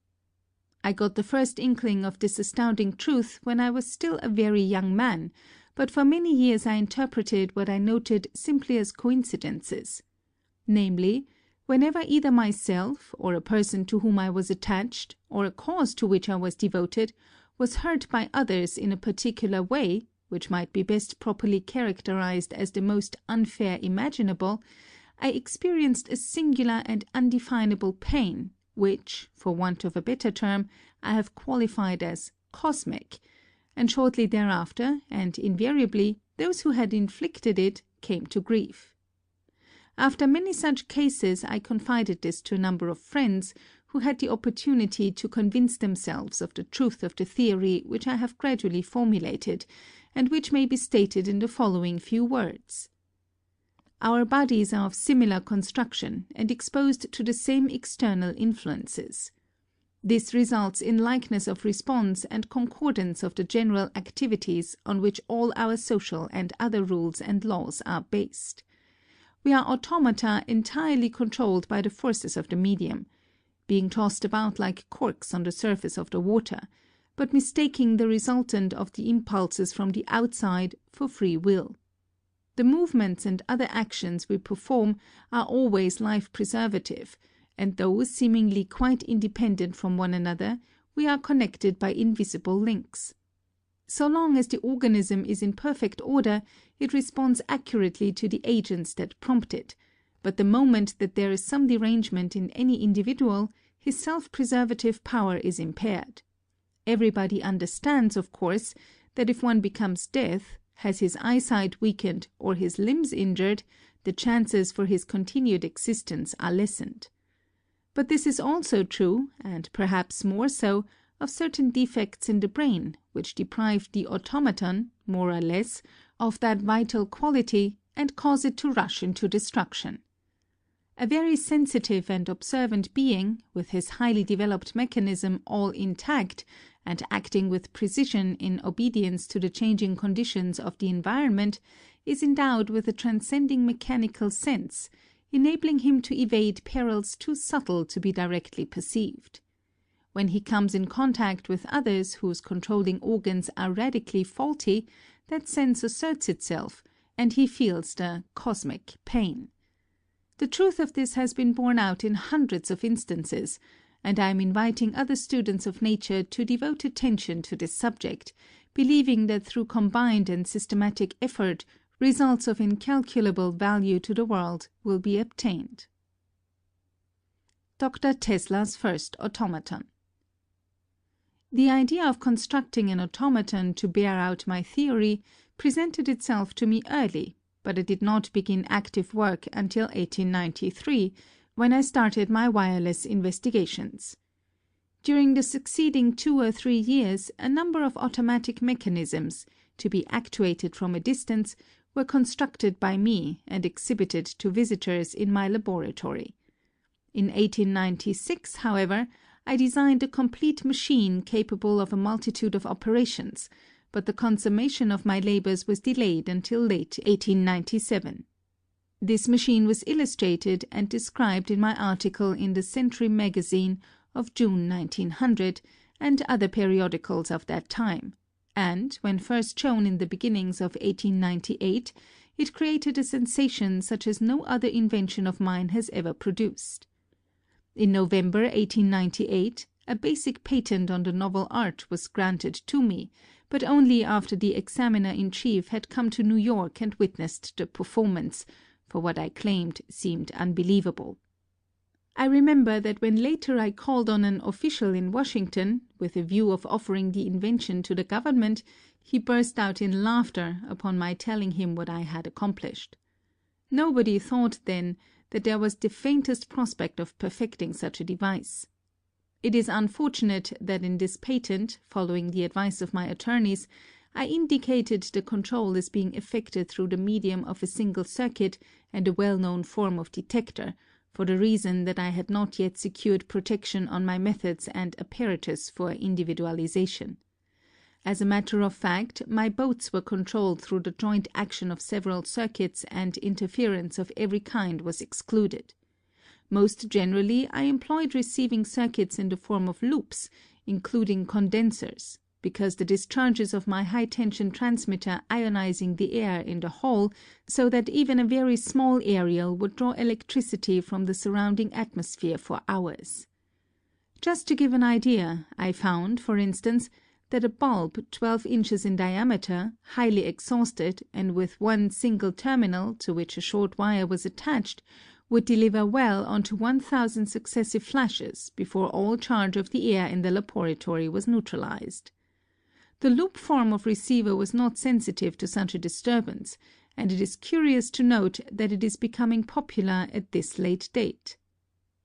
D: I got the first inkling of this astounding truth when I was still a very young man, but for many years I interpreted what I noted simply as coincidences. Namely, whenever either myself, or a person to whom I was attached, or a cause to which I was devoted, was hurt by others in a particular way, which might be best properly characterized as the most unfair imaginable, I experienced a singular and undefinable pain, which, for want of a better term, I have qualified as cosmic, and shortly thereafter, and invariably, those who had inflicted it came to grief. After many such cases, I confided this to a number of friends, who had the opportunity to convince themselves of the truth of the theory which I have gradually formulated, and which may be stated in the following few words. Our bodies are of similar construction and exposed to the same external influences. This results in likeness of response and concordance of the general activities on which all our social and other rules and laws are based. We are automata entirely controlled by the forces of the medium, being tossed about like corks on the surface of the water, but mistaking the resultant of the impulses from the outside for free will. The movements and other actions we perform are always life-preservative, and though seemingly quite independent from one another, we are connected by invisible links. So long as the organism is in perfect order, it responds accurately to the agents that prompt it, but the moment that there is some derangement in any individual, his self-preservative power is impaired. Everybody understands, of course, that if one becomes deaf, has his eyesight weakened or his limbs injured, the chances for his continued existence are lessened. But this is also true, and perhaps more so, of certain defects in the brain, which deprive the automaton, more or less, of that vital quality, and cause it to rush into destruction. A very sensitive and observant being, with his highly developed mechanism all intact, and acting with precision in obedience to the changing conditions of the environment, is endowed with a transcending mechanical sense, enabling him to evade perils too subtle to be directly perceived. When he comes in contact with others whose controlling organs are radically faulty, that sense asserts itself, and he feels the cosmic pain. The truth of this has been borne out in hundreds of instances, and I am inviting other students of nature to devote attention to this subject, believing that through combined and systematic effort, results of incalculable value to the world will be obtained. Dr. Tesla's first automaton. The idea of constructing an automaton to bear out my theory presented itself to me early, but I did not begin active work until 1893, when I started my wireless investigations. During the succeeding 2 or 3 years, a number of automatic mechanisms, to be actuated from a distance, were constructed by me and exhibited to visitors in my laboratory. In 1896, however, I designed a complete machine capable of a multitude of operations, but the consummation of my labors was delayed until late 1897. This machine was illustrated and described in my article in the Century magazine of June 1900 and other periodicals of that time, and, when first shown in the beginnings of 1898, it created a sensation such as no other invention of mine has ever produced. In November 1898, a basic patent on the novel art was granted to me, but only after the examiner-in-chief had come to New York and witnessed the performance, for what I claimed seemed unbelievable. I remember that when later I called on an official in Washington, with a view of offering the invention to the government, he burst out in laughter upon my telling him what I had accomplished. Nobody thought then that there was the faintest prospect of perfecting such a device. It is unfortunate that in this patent, following the advice of my attorneys, I indicated the control as being effected through the medium of a single circuit and a well-known form of detector, for the reason that I had not yet secured protection on my methods and apparatus for individualization. As a matter of fact, my boats were controlled through the joint action of several circuits, and interference of every kind was excluded. Most generally, I employed receiving circuits in the form of loops, including condensers, because the discharges of my high-tension transmitter ionizing the air in the hall, so that even a very small aerial would draw electricity from the surrounding atmosphere for hours. Just to give an idea, I found, for instance, that a bulb 12 inches in diameter, highly exhausted, and with one single terminal to which a short wire was attached, would deliver well onto 1,000 successive flashes before all charge of the air in the laboratory was neutralized. The loop form of receiver was not sensitive to such a disturbance, and it is curious to note that it is becoming popular at this late date.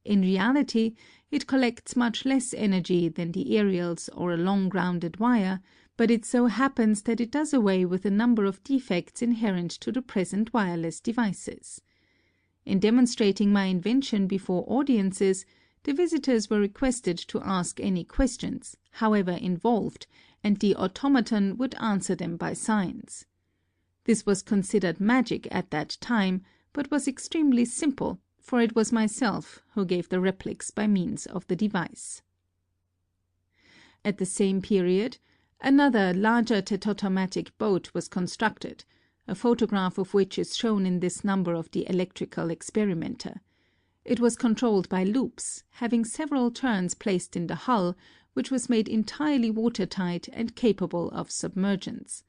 D: In reality, it collects much less energy than the aerials or a long grounded wire, but it so happens that it does away with a number of defects inherent to the present wireless devices. In demonstrating my invention before audiences, the visitors were requested to ask any questions, however involved, and the automaton would answer them by signs. This was considered magic at that time, but was extremely simple, for it was myself who gave the replies by means of the device. At the same period, another larger tetotomatic boat was constructed, a photograph of which is shown in this number of the Electrical Experimenter. It was controlled by loops, having several turns placed in the hull, which was made entirely watertight and capable of submergence.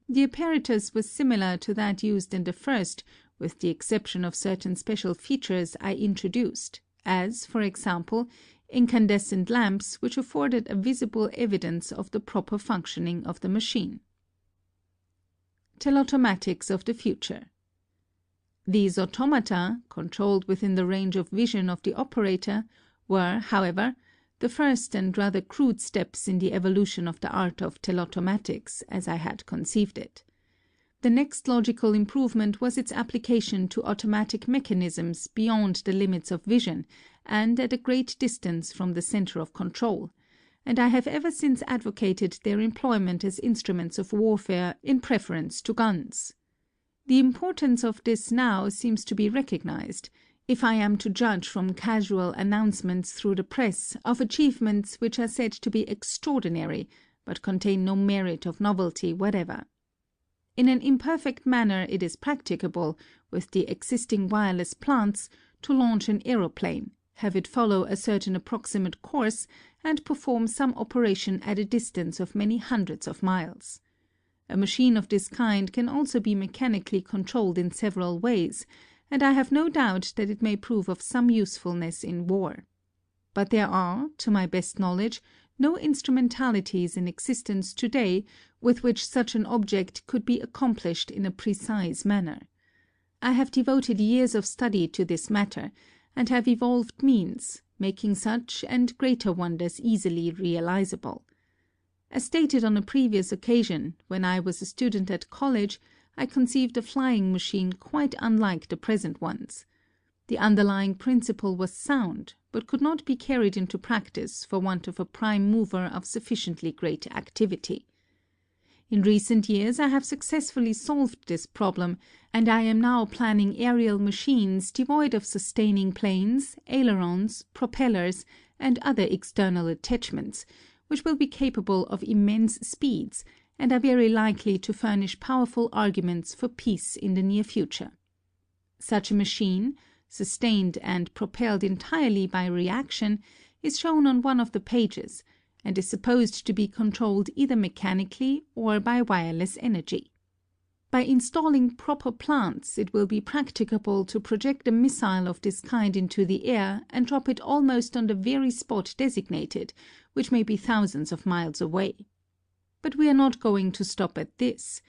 D: The apparatus was similar to that used in the first, with the exception of certain special features I introduced, as, for example, incandescent lamps which afforded a visible evidence of the proper functioning of the machine. Telautomatics of the future. These automata, controlled within the range of vision of the operator, were, however, the first and rather crude steps in the evolution of the art of telautomatics as I had conceived it. The next logical improvement was its application to automatic mechanisms beyond the limits of vision and at a great distance from the center of control, and I have ever since advocated their employment as instruments of warfare in preference to guns. The importance of this now seems to be recognized, if I am to judge from casual announcements through the press of achievements which are said to be extraordinary, but contain no merit of novelty whatever. In an imperfect manner it is practicable, with the existing wireless plants, to launch an aeroplane, have it follow a certain approximate course, and perform some operation at a distance of many hundreds of miles. A machine of this kind can also be mechanically controlled in several ways, and I have no doubt that it may prove of some usefulness in war. But there are, to my best knowledge, no instrumentalities in existence today with which such an object could be accomplished in a precise manner. I have devoted years of study to this matter, and have evolved means, making such and greater wonders easily realizable. As stated on a previous occasion, when I was a student at college, I conceived a flying machine quite unlike the present ones. The underlying principle was sound, but could not be carried into practice for want of a prime mover of sufficiently great activity. In recent years I have successfully solved this problem, and I am now planning aerial machines devoid of sustaining planes, ailerons, propellers, and other external attachments, which will be capable of immense speeds, and are very likely to furnish powerful arguments for peace in the near future. Such a machine, sustained and propelled entirely by reaction, is shown on one of the pages, and is supposed to be controlled either mechanically or by wireless energy. By installing proper plants, it will be practicable to project a missile of this kind into the air and drop it almost on the very spot designated, which may be thousands of miles away. But we are not going to stop at this.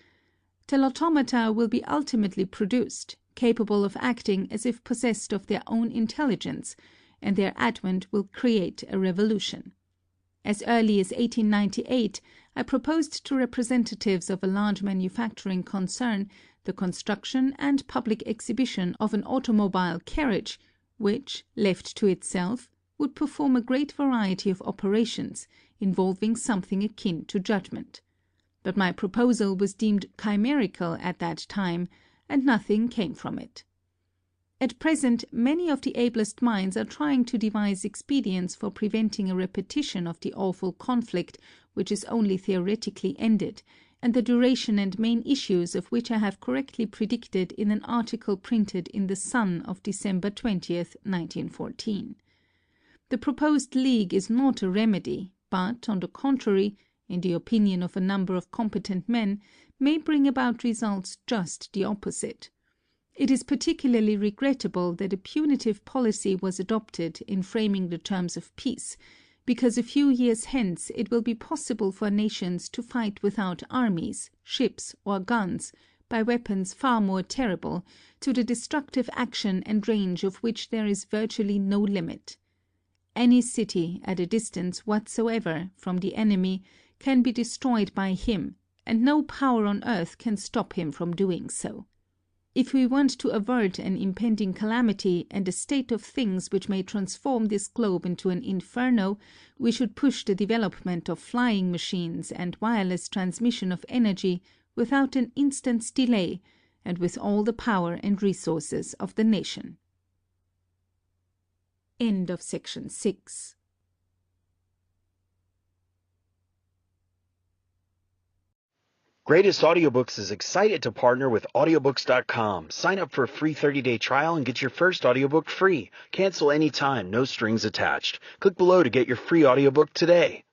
D: Telautomata will be ultimately produced, capable of acting as if possessed of their own intelligence, and their advent will create a revolution. As early as 1898, I proposed to representatives of a large manufacturing concern the construction and public exhibition of an automobile carriage, which, left to itself, would perform a great variety of operations, involving something akin to judgment. But my proposal was deemed chimerical at that time, and nothing came from it. At present, many of the ablest minds are trying to devise expedients for preventing a repetition of the awful conflict which is only theoretically ended, and the duration and main issues of which I have correctly predicted in an article printed in the Sun of December 20th, 1914. The proposed league is not a remedy, but, on the contrary, in the opinion of a number of competent men, may bring about results just the opposite. It is particularly regrettable that a punitive policy was adopted in framing the terms of peace, because a few years hence it will be possible for nations to fight without armies, ships, or guns, by weapons far more terrible, to the destructive action and range of which there is virtually no limit. Any city, at a distance whatsoever from the enemy, can be destroyed by him, and no power on earth can stop him from doing so. If we want to avert an impending calamity and a state of things which may transform this globe into an inferno, we should push the development of flying machines and wireless transmission of energy without an instant's delay, and with all the power and resources of the nation. End of section 6.
A: Greatest Audiobooks is excited to partner with Audiobooks.com. Sign up for a free 30-day trial and get your first audiobook free. Cancel anytime, no strings attached. Click below to get your free audiobook today.